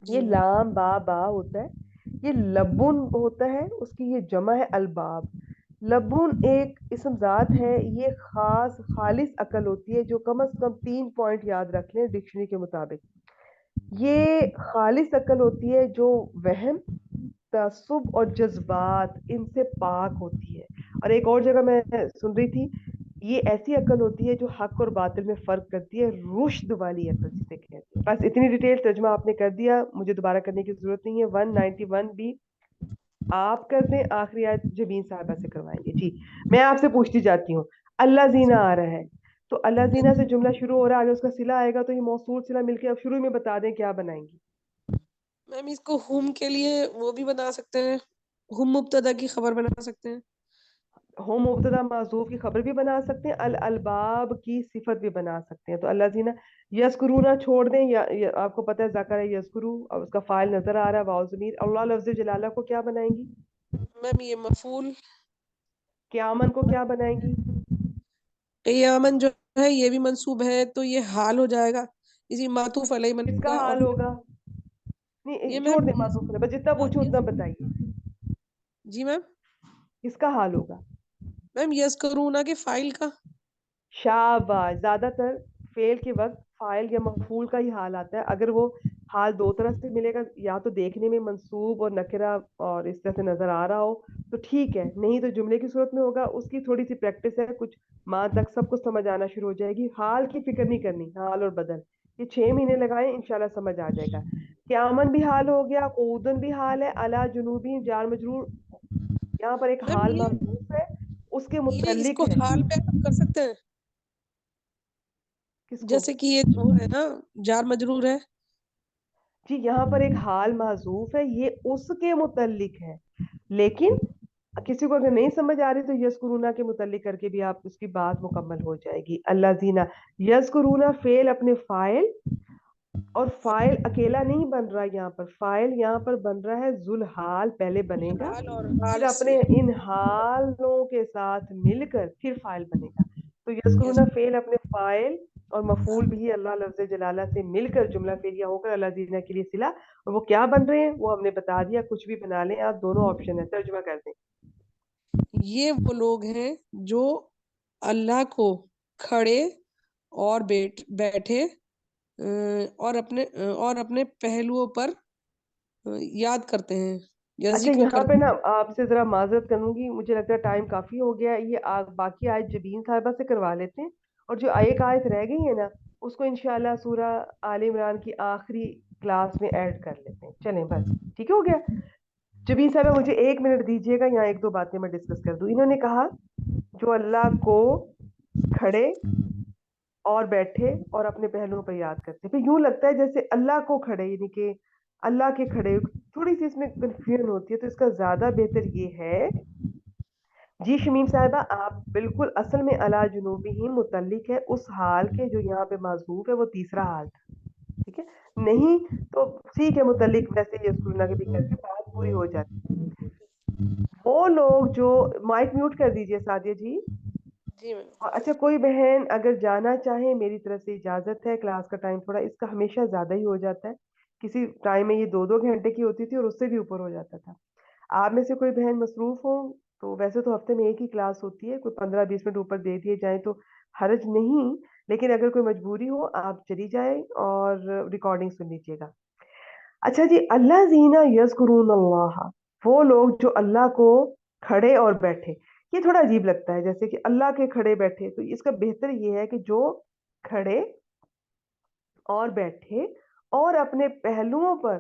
जी मैम। लाम बा होता है, ये लबुन होता है, उसकी ये जमा है अलबाब। लबुन एक इसम ज़ात है, ये खास खालिस अकल होती है जो कम से कम 3 पॉइंट याद रख लें डिक्शनरी के मुताबिक। ये खालिस अकल होती है जो वहम, तअस्सुब और जज्बात इनसे पाक होती है। और एक और जगह मैं सुन रही थी, ये ऐसी अकल होती है जो हक और बातिल में फर्क करती है, रुश्द वाली अकल जिसे कहते हैं। बस इतनी डिटेल तर्जुमा आपने कर दिया, मुझे दोबारा करने की जरूरत नहीं है। 191 भी आप कर दें, आखिरी आयत जबीन साहिबा से करवाएंगे जी। मैं आपसे पूछती जाती हूँ, अल्लाह जीना आ रहा है तो अल्लाह जीना से जुमला शुरू हो रहा है, आगे उसका सिला आएगा, तो ये मौसूल सिला मिलके अब शुरू में बता दें क्या बनाएंगी। मैम इसको हुम के लिए वो भी बना सकते हैं, हुम मुब्तदा की खबर बना सकते हैं। हो मुब्तदा माज़ूफ की खबर भी बना सकते हैं, अल अलबाब की सिफत भी बना सकते हैं। तो अल्लाह जीना यस्कुरूना छोड़ दें, या आपको पता है ज़कर है यस्कुरू, और उसका फाइल नजर आ रहा है वाव ज़मीर। अल्लाह लफ्ज़ जलाला को क्या बनाएंगी? मैम ये मफूल। क़यामन को क्या बनाएंगी? क़यामन जो है ये भी मंसूब है तो ये हाल हो जाएगा, इसी मातूफ अलैहि किसका बनेगा। और हाल होगा? नहीं, ये छोड़ मैम दें मासूफ ने, बस जितना पूछूं उतना बताइए। जी मैम। किसका हाल होगा? मैम यस्करूना के फाइल का। शाबाश। ज्यादातर फेल के वक्त फाइल या मफूल का ही हाल आता है। अगर वो हाल दो तरह से मिलेगा, या तो देखने में मंसूब और नकरा और इस तरह से नजर आ रहा हो तो ठीक है, नहीं तो जुमले की सूरत में होगा। उसकी थोड़ी सी प्रैक्टिस है, कुछ माह तक सब कुछ समझ आना शुरू हो जाएगी। हाल की फिक्र नहीं करनी, हाल और बदल ये 6 महीने लगाए, इंशाल्लाह समझ आ जाएगा। क्यामन भी हाल हो गया, कूदन भी हाल है, अला जुनूबी जार मजरूर यहाँ पर एक मैम हाल महसूस है, उसके ये मुतल्लिक इसको है। हाल पे हम कर सकते हैं, किसको? जैसे कि ये जो है ना जार मजरूर है। जी, यहाँ पर एक हाल महजूफ है, ये उसके मुतल्लिक है। लेकिन किसी को अगर नहीं समझ आ रही तो यस्कुरूना के मुतल्लिक करके भी आप उसकी बात मुकम्मल हो जाएगी। अल्लाह जीना यस्कुरूना फेल अपने फाइल, और फाइल अकेला नहीं बन रहा, यहाँ पर फाइल यहाँ पर बन रहा है जुलहाल, पहले बनेगा, हाल और फिर हाल अपने से। इन हालों के साथ मिलकर फिर फाइल बनेगा। तो यस। यस्कुरूना फेल अपने फाइल और मफूल भी अल्लाह लफ्ज़ जलाला से मिलकर जुमला फेरिया होकर अल्लाह जीना के लिए सिला। और वो क्या बन रहे हैं वो हमने बता दिया, कुछ भी बना लें आप, दोनों ऑप्शन है, तर्जुमा कर दें। ये वो लोग हैं जो अल्लाह को खड़े और बैठे और अपने पहलुओं पर याद करते हैं या अच्छा, जिक्र यहाँ पे करते ना हैं। आपसे जरा माजरत करूंगी, मुझे लगता है टाइम काफी हो गया है। ये बाकी आयत जबीन साहिबा से करवा लेते हैं, और जो एक आयत रह गई है ना उसको इंशाल्लाह सूरा आले इमरान की आखिरी क्लास में ऐड कर लेते हैं। चलें, बस ठीक हो गया। जबीन साहिबा मुझे 1 मिनट दीजिएगा, यहाँ एक दो बातें मैं डिस्कस कर दूं। इन्होंने कहा जो अल्लाह को खड़े और बैठे और अपने पहलुओं पर याद करते, फिर यूं लगता है जैसे अल्लाह को खड़े, यानी कि अल्लाह के खड़े, थोड़ी सी इसमें कंफ्यूजन होती है। तो इसका ज्यादा बेहतर ये है, जी शमीम साहिबा, आप बिल्कुल असल में अला जुनूबी ही मुतल्लिक है उस हाल के जो यहाँ पे माजूफ है, वो तीसरा हाल था। ठीक है, नहीं तो ठीक है, मुतल्लिक वैसे यस्कुरूना के भी करके बात पूरी हो जाती है। वो लोग जो, माइक म्यूट कर दीजिए सादिया जी। जी मैम। और अच्छा, कोई बहन अगर जाना चाहे, मेरी तरफ से इजाजत है। क्लास का टाइम थोड़ा इसका हमेशा ज्यादा ही हो जाता है, किसी टाइम में ये 2-2 घंटे की होती थी और उससे भी ऊपर हो जाता था। आप में से कोई बहन मसरूफ हो तो वैसे तो हफ्ते में एक ही क्लास होती है, कोई 15-20 मिनट ऊपर दे दिए जाए तो हर्ज नहीं, لیکن اگر کوئی مجبوری ہو آپ چلی جائیں اور ریکارڈنگ سن لیجیے گا. اچھا جی, اللہ زینا یذکرون اللہ, وہ لوگ جو اللہ کو کھڑے اور بیٹھے. یہ تھوڑا عجیب لگتا ہے, جیسے کہ اللہ کے کھڑے بیٹھے, تو اس کا بہتر یہ ہے کہ جو کھڑے اور بیٹھے اور اپنے پہلوؤں پر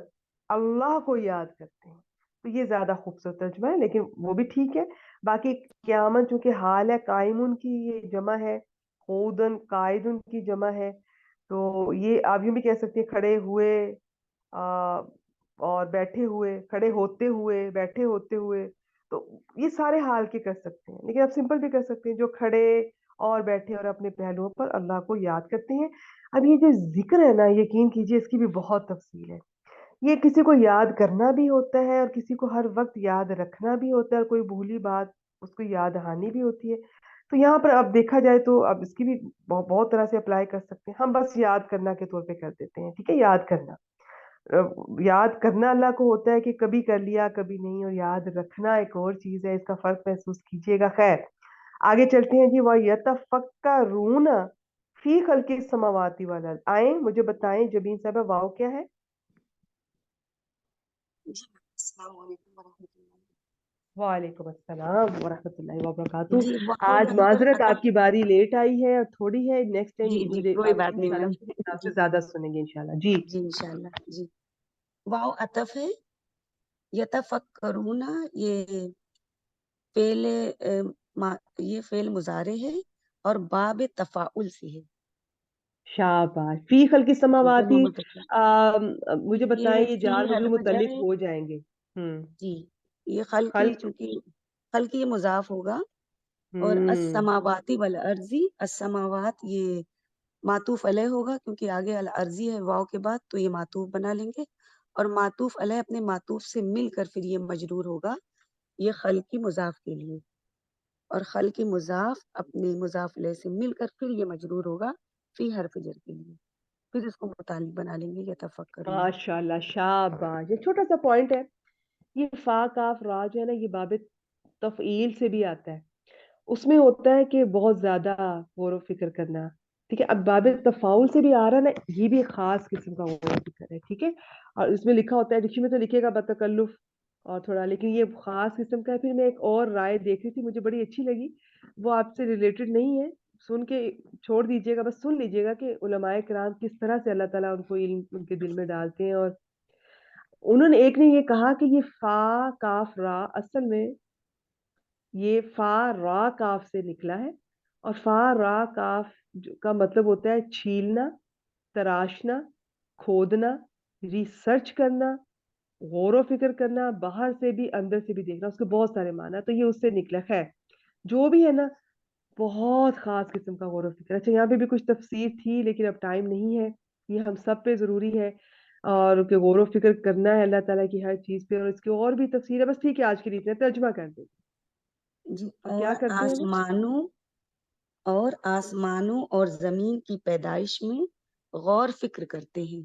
اللہ کو یاد کرتے ہیں. تو یہ زیادہ خوبصورت ترجمہ ہے, لیکن وہ بھی ٹھیک ہے. باقی قیامت چونکہ حال ہے, قائمن کی یہ جمع ہے, قعودن قائدن کی جمع ہے, تو یہ آپ یوں بھی کہہ سکتے ہیں کھڑے ہوئے اور بیٹھے ہوئے, کھڑے ہوتے ہوئے, بیٹھے ہوتے ہوئے. تو یہ سارے حال کے کر سکتے ہیں, لیکن آپ سمپل بھی کر سکتے ہیں جو کھڑے اور بیٹھے اور اپنے پہلوؤں پر اللہ کو یاد کرتے ہیں. اب یہ جو ذکر ہے نا, یقین کیجئے اس کی بھی بہت تفصیل ہے. یہ کسی کو یاد کرنا بھی ہوتا ہے اور کسی کو ہر وقت یاد رکھنا بھی ہوتا ہے, اور کوئی بھولی بات اس کو یاد دہانی بھی ہوتی ہے. تو یہاں پر اب دیکھا جائے تو اب اس کی بھی بہت طرح سے اپلائی کر سکتے ہیں. ہم بس یاد کرنا کے طور پہ کر دیتے ہیں, ٹھیک ہے, یاد کرنا. یاد کرنا اللہ کو ہوتا ہے کہ کبھی کر لیا کبھی نہیں, اور یاد رکھنا ایک اور چیز ہے, اس کا فرق محسوس کیجیے گا. خیر آگے چلتے ہیں جی. وَيَتَفَكَّرُونَ فِي خَلْقِ السَّمَاوَاتِ وَالْأَرْضِ. آئیں مجھے بتائیں جبین صاحبہ, واو کیا ہے؟ جی السلام علیکم ورحمۃ اللہ. وعلیکم السلام ورحمۃ اللہ وبرکاتہ. جی واو آج یہاں پر معذرت عطف. آپ کی باری لیٹ آئی ہے اور تھوڑی ہے, نیکسٹ ٹائم جی مجھے کوئی آپ بات نہیں انشاءاللہ میم. میرے حساب سے جی زیادہ سنیں گے انشاءاللہ. جی جی انشاءاللہ. جی واو عطف ہے. یتفکرون یہ فعل یہ فعل مضارع ہے اور باب تفاعل سے ہے. شاباش. فی خلق جمع السماواتی, مذکر. مجھے بتائیں یہ یہ فی جار مجرور حرف جر متعلق ہے. ہو جائیں گے. جی یہ خلقی, خلق. چونکہ خلقی یہ مضاف ہوگا. اور ہوں السماواتی والارضی, السماوات یہ معطوف علیہ ہوگا کیونکہ آگے الارضی ہے واو کے بعد, تو یہ معطوف بنا لیں گے. اور معطوف علیہ اپنے معطوف سے مل کر پھر یہ مجرور ہوگا, یہ خلقی مضاف کے لیے. اور خلقی مضاف اپنے مضاف علیہ سے مل کر پھر یہ مجرور ہوگا فی حرف جر کے لیے. پھر اس کو متعلق بنا لیں گے یتفکرون. ماشاء اللہ, شاباش. یہ چھوٹا سا پوائنٹ ہے. یہ فا کاف را جو ہے نا, یہ باب تفعیل سے بھی آتا ہے. اس میں ہوتا ہے کہ بہت زیادہ غور و فکر کرنا, ٹھیک ہے. اب باب تفاعل سے بھی آ رہا ہے نا, یہ بھی ایک خاص قسم کا غور و فکر ہے, ٹھیک ہے. اور اس میں لکھا ہوتا ہے, ڈکشنری میں تو لکھے گا بتکلف اور تھوڑا, لیکن یہ خاص قسم کا ہے. پھر میں ایک اور رائے دیکھ رہی تھی, مجھے بڑی اچھی لگی, وہ آپ سے ریلیٹڈ نہیں ہے, سن کے چھوڑ دیجیے گا, بس سن لیجیے گا کہ علماء کرام کس طرح سے اللہ تعالیٰ ان کو علم ان کے دل میں ڈالتے ہیں. اور انہوں نے ایک نے یہ کہا کہ یہ فا کاف را اصل میں یہ فا را کاف سے نکلا ہے, اور فا را کاف کا مطلب ہوتا ہے چھیلنا, تراشنا, کھودنا, ریسرچ کرنا, غور و فکر کرنا, باہر سے بھی اندر سے بھی دیکھنا. اس کے بہت سارے معنی, تو یہ اس سے نکلا. خیر جو بھی ہے نا, بہت خاص قسم کا غور و فکر. اچھا یہاں پہ بھی کچھ تفسیر تھی لیکن اب ٹائم نہیں ہے, یہ ہم سب پہ ضروری ہے اور کہ غور و فکر کرنا ہے اللہ تعالیٰ کی ہر چیز پہ, اور اس کی اور بھی تفسیر ہے. بس ٹھیک ہے, آج کی ریت میں ترجمہ کر دیں. جی اور کیا کرتے ہیں وہ؟ آسمانوں اور زمین کی پیدائش میں غور فکر کرتے ہیں.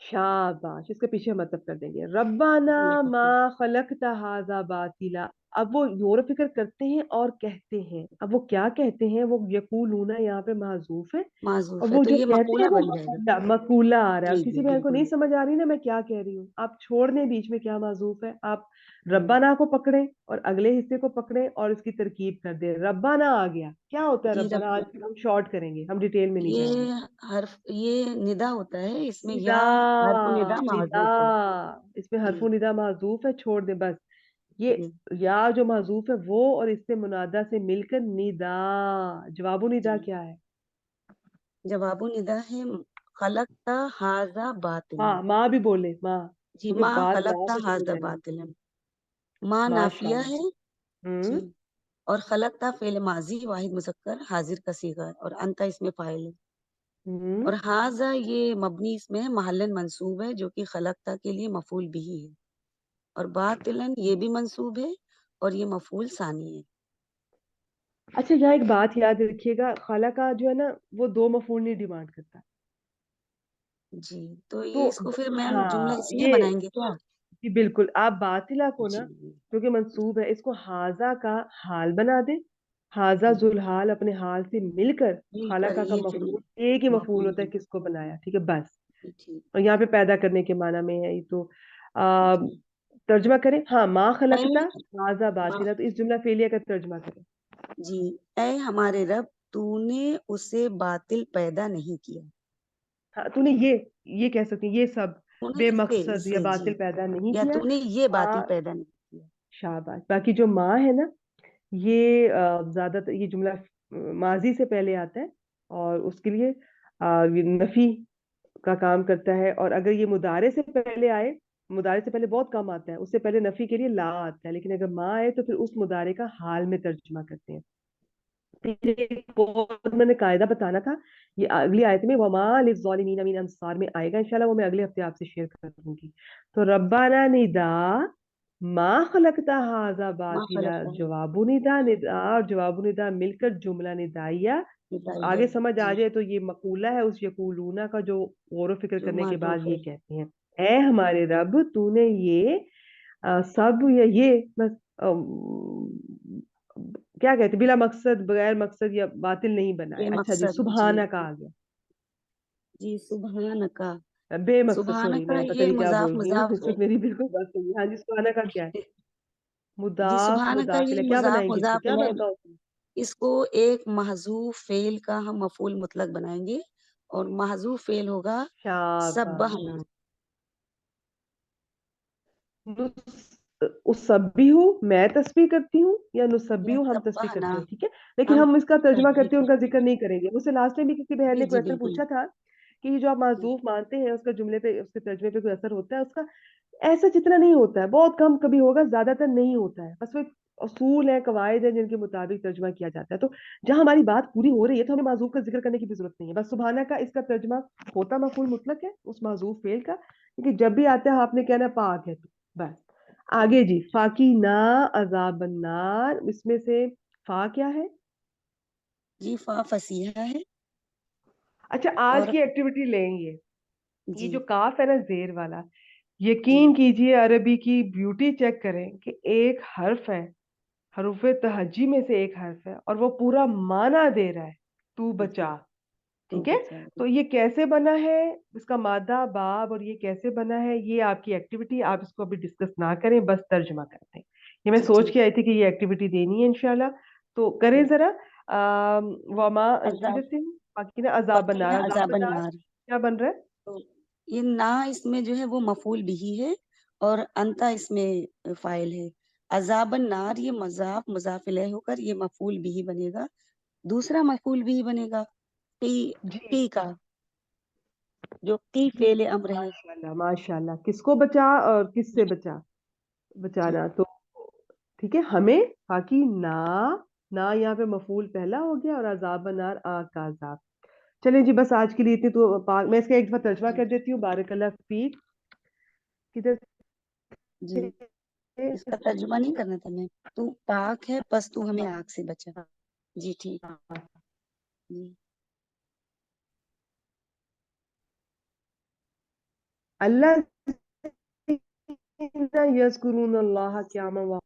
شاباش. اس کے پیچھے مطلب کر دیں گے ربنا ما خلقت ھذا باطلا. اب وہ غور و فکر کرتے ہیں اور کہتے ہیں. اب وہ کیا کہتے ہیں؟ وہ یقولون یہاں پہ معذوف ہے, اور معذوف ہے وہ تو جو یہ کہتے مقولہ ہیں وہ بن جائے گا. مقولہ آ رہا ہے. جی اور کسی جی بہن کو بالکل. نہیں سمجھ آ رہی نا میں کیا کہہ رہی ہوں, آپ چھوڑ دیں بیچ میں کیا معذوف ہے. آپ ہم، ربنا کو پکڑیں اور اگلے حصے کو پکڑیں اور اس کی ترکیب کر دیں. ربنا آ گیا. کیا ہوتا ہے جی ربنا؟ آج ہم شارٹ کریں گے, ہم ڈیٹیل میں نہیں جائیں گے. یہ ندا ہوتا ہے, اس میں یا حرف ندا ندا. ندا. معذوف ہے. اس میں حرف جی ندا معذوف ہے, چھوڑ دیں بس. یہ جی یا جو معذوف ہے وہ, اور اس سے منادا سے مل کر ندا. جواب ندا جی کیا ہے؟ جواب ندا ہے خلقتا ھذا باطلا. ہاں ماں بھی بولے, ماں, جی کیونکہ ما بات ماں خلقتا سے شروع ھذا کرنی. باطلا. ما ماشاء نافیہ اللہ. ہے. ہوں جی اور خلقتا فعل ماضی واحد مذکر حاضر کا صیغہ ہے, اور انتا اس میں فاعل ہے. ہوں اور ھذا یہ مبنی اس میں ہے, محلن منصوب ہے جو کہ خلقتا کے لیے مفعول بھی ہے. اور باطلن یہ بھی منصوب ہے اور یہ مفعول ثانی ہے. اچھا یہاں ایک بات یاد رکھیے گا, خالہ کا جو ہے نا وہ دو مفعول نہیں ڈیمانڈ کرتا. جی تو تو یہ اس کو پھر میم ہاں جملہ اس لیے یہ بنائیں گے کیا؟ جی بالکل, آپ باطلہ کو نا جی کیونکہ منصوب ہے, اس کو حاضہ کا حال بنا دیں, हाजा जुलहाल अपने हाल से मिलकर, मिलकर खलका का ये फिर मफूल एक ही मफूल मफूल होता है है। किसको बनाया, ठीक है बस। ठीक और यहाँ पे पैदा करने के माना में है ये तो। आ, जी। तर्जमा करें, हाँ, माँ खलकता ऐ हाजा माँ बातिला, तो इस जुमला फेलिया का तर्जमा करें। जी, ऐ हमारे रब, तूने उसे बातिल पैदा नहीं किया। हाँ, तूने ये कह सकती हैं, ये सब तूने बेमकसद या इसे बातिल जी, पैदा नहीं या किया। तूने ये बातिल माँ, पैदा नहीं किया। शाबाश। बाकी जो माँ है ना, ये ज्यादातर ये जुमला माजी से पहले आता है और उसके लिए ये नफी का काम करता है। और अगर ये मुदारे से पहले आए, मुदारे से पहले बहुत कम आता है, उससे पहले नफी के लिए ला आता है, लेकिन अगर माँ आए तो फिर उस मुदारे का हाल में तर्जुमा करते हैं। फिर एक बहुत मैंने कायदा बताना था, ये अगली आयत में वमा लिज़्ज़ालिमीन मिन अंसार में आएगा इंशाल्लाह, वो मैं अगले हफ्ते आपसे शेयर कर दूंगी। तो रब्बाना निदा मा खलकता हाजा माँ बातिला, खलकता है जवाबु निदा, निदा और जवाबु निदा मिलकर जुमला निदाइया। निदाइया। आगे समझ आ जी, जाए तो ये मकूला है उस यकूलूना का, जो गौर फिक्र जो करने के बाद मातूफ ये है। कहते हैं, ए हमारे रब, तूने ये सब या ये बस क्या कहते हैं, बिला मकसद, बगैर मकसद या बातिल नहीं बनाया। अच्छा जी, बेमकसद जी। सुबहाना का आ गया, जी, सुबहान का। बेमकसद, सुबहान सॉरी का मैं पता ये नहीं क्या मुजाफ बोल रही हूँ। मुजाफ मेरी बिल्कुल बात सही है। हाँ जी, सुबहाना का क्या है, जी, मुदाफ सुबहान का ये मुदाफिला, क्या मुजाफ बनाएंगे इसको, मुजाफ क्या है। बनता है उसमें? इसको एक महजूफ फेल का हम मफूल मुतलक बनाएंगे और महजूफ फेल होगा शाबाश। सब्बहना। उसब्बिहु मैं तस्बीह करती हूँ, या या नुसब्बिहु हम तस्बीह सब्बहना करते हैं, ठीक है। लेकिन हम हम इसका तर्जुमा तस्बीह करते हैं, उनका करते जिक्र हैं। नहीं करेंगे। मुझसे लास्ट टाइम भी किसी बहन जी ने जी क्वेश्चन बिल्कुल। पूछा था कि ये जो आप जी माजूफ मानते हैं उसका जुमले पे, उसके तर्जुमे पे कोई असर होता है उसका? ऐसा जितना नहीं होता है, बहुत कम कभी होगा, ज्यादातर नहीं होता है। बस वो एक असूल है, कवायद है, जिनके मुताबिक तर्जुमा किया जाता है। तो जहां हमारी बात पूरी हो रही है तो हमें माजूफ का जिक्र करने की भी जरूरत नहीं है। बस सुबहाना का इसका तर्जुमा होता मफूल मुतलक है उस माजूफ फेल का, क्योंकि जब भी आता है आपने कहना पाक है, तो बस। आगे जी, फाकी ना अजाब नार, इसमें से फा क्या है? जी, फा फसीहा है। अच्छा, आज और की एक्टिविटी लेंगे, ये जी जो काफ है ना जेर वाला, जी यकीन कीजिए अरबी की ब्यूटी चेक करें कि एक हर्फ है, हरूफ तहजी में से एक हर्फ है, और वो पूरा माना दे रहा है, तू जी, बचा। तो ठीक है, बचा तो ये कैसे बना है, इसका मादा बाब, और ये कैसे बना है, ये आपकी एक्टिविटी, आप इसको अभी डिस्कस ना करें, बस तर्जुमा करते हैं। ये मैं जी सोच ठीक। के आई थी कि ये एक्टिविटी देनी है इंशाल्लाह, तो करें जी, जरा। वमा अजाब किधर से हूँ, बाकी ना अजाब बकीना बनार, अजाब अजाबन बनार नार। क्या बन रहा है? तो ये ना इसमें जो है वो मफूल बिही है और अंता इसमें फाइल है। अजाबन नार ये मजाफ मुजाफ इलैह होकर ये मफूल बिही बनेगा। दूसरा मफूल बिही बनेगा की जी की का, जो की जी, फेल अम्र है। माशाल्लाह माशाल्लाह। किसको बचा और किससे बचा? जी बचाना तो ठीक है हमें। बाकी ना, ना यहाँ पे मफूल पहला हो गया, और अजाब नार आग का अजाब। चलें जी, बस आज के लिए इतनी तो मैं इसका एक दफा तर्जमा जी कर देती हूँ, बारकल्लाह फीक। किधर जी, से? इसका तर्जुमा नहीं करना था मैं। तू पाक है बस तू हमें आग से बचा। जी ठीक। जी अल्लाह यज़कुरून अल्लाह क़ियामन व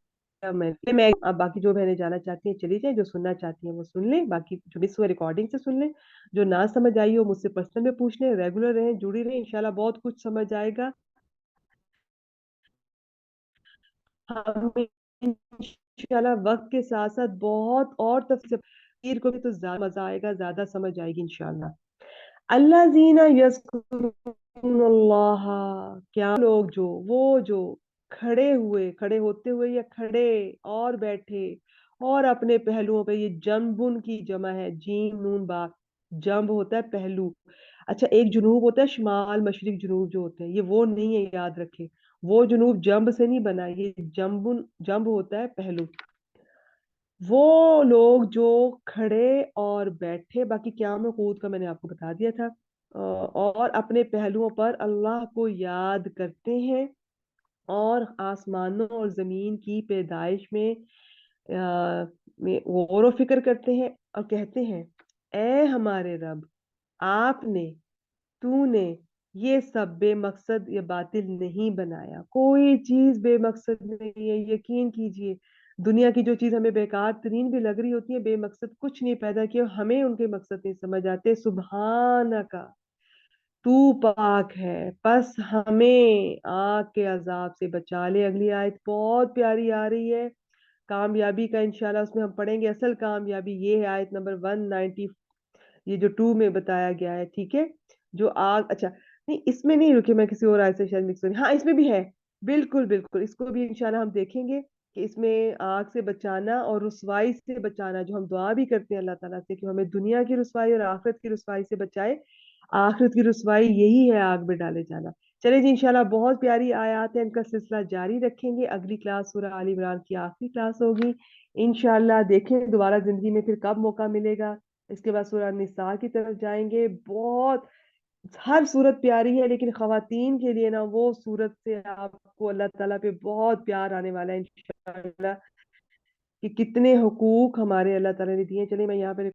मैं अब बाकी जो बहनें जाना चाहती हैं चली जाए, जो सुनना चाहती हैं वो सुन लें, बाकी जो मिस हुआ रिकॉर्डिंग से सुन लें, जो ना समझ आई हो मुझसे पर्सनल में पूछ लें। रेगुलर रहें, जुड़ी रहें, इंशाल्लाह बहुत कुछ समझ आएगा। हम इंशाल्लाह वक्त के साथ साथ बहुत और तफसीर को भी तो ज्यादा मजा आएगा, ज्यादा समझ आएगी इंशाल्लाह। अल्लाज़ीना यज़कुरुल्लाह, क्या लोग, जो वो जो खड़े हुए, खड़े होते हुए या खड़े और बैठे और अपने पहलुओं पे, ये जंबुन की जमा है, जीम नून बा, जंब होता है पहलू। अच्छा, एक जुनूब होता है, शिमाल मशरिक जुनूब जो होते हैं, ये वो नहीं है, याद रखें। वो जुनूब जंब से नहीं बना, ये जंबुन, जंब होता है पहलू। वो लोग जो खड़े और बैठे, बाकी क़याम कूद का मैंने आपको बता दिया था, और अपने पहलुओं पर अल्लाह को याद करते हैं, और आसमानों और जमीन की पैदाइश में गौर व फिक्र करते हैं, और कहते हैं, ए हमारे रब, आपने, तूने ये सब बेमकसद या बातिल नहीं बनाया, कोई चीज बेमकसद नहीं है, यकीन कीजिए। دنیا کی جو چیز ہمیں بیکار ترین بھی لگ رہی ہوتی ہے، بے مقصد کچھ نہیں پیدا کیا، ہمیں ان کے مقصد نہیں سمجھ آتے. سبحانکا، تو پاک ہے، پس ہمیں آگ کے عذاب سے بچا لے. اگلی آیت بہت پیاری آ رہی ہے کامیابی کا، انشاءاللہ اس میں ہم پڑھیں گے اصل کامیابی. یہ ہے آیت نمبر 190، یہ جو 2 میں بتایا گیا ہے. ٹھیک ہے، جو آگ، اچھا نہیں اس میں نہیں، رکے میں کسی اور آیت سے شاید مکس ہو رہی، ہاں اس میں بھی ہے، بالکل بالکل، اس کو بھی انشاءاللہ ہم دیکھیں گے کہ اس میں آگ سے بچانا اور رسوائی سے بچانا، جو ہم دعا بھی کرتے ہیں اللہ تعالیٰ سے کہ ہمیں دنیا کی رسوائی اور آخرت کی رسوائی سے بچائے. آخرت کی رسوائی یہی ہے آگ میں ڈالے جانا. چلے جی، انشاءاللہ بہت پیاری آیات ہیں، ان کا سلسلہ جاری رکھیں گے. اگلی کلاس سورہ آل عمران کی آخری کلاس ہوگی انشاءاللہ. دیکھیں دوبارہ زندگی میں پھر کب موقع ملے گا. اس کے بعد سورہ نساء کی طرف جائیں گے. بہت، ہر صورت پیاری ہے، لیکن خواتین کے لیے نا وہ صورت سے آپ کو اللہ تعالیٰ پہ بہت پیار آنے والا ہے انشاءاللہ، کہ کتنے حقوق ہمارے اللہ تعالیٰ نے دیے. چلے میں یہاں پہ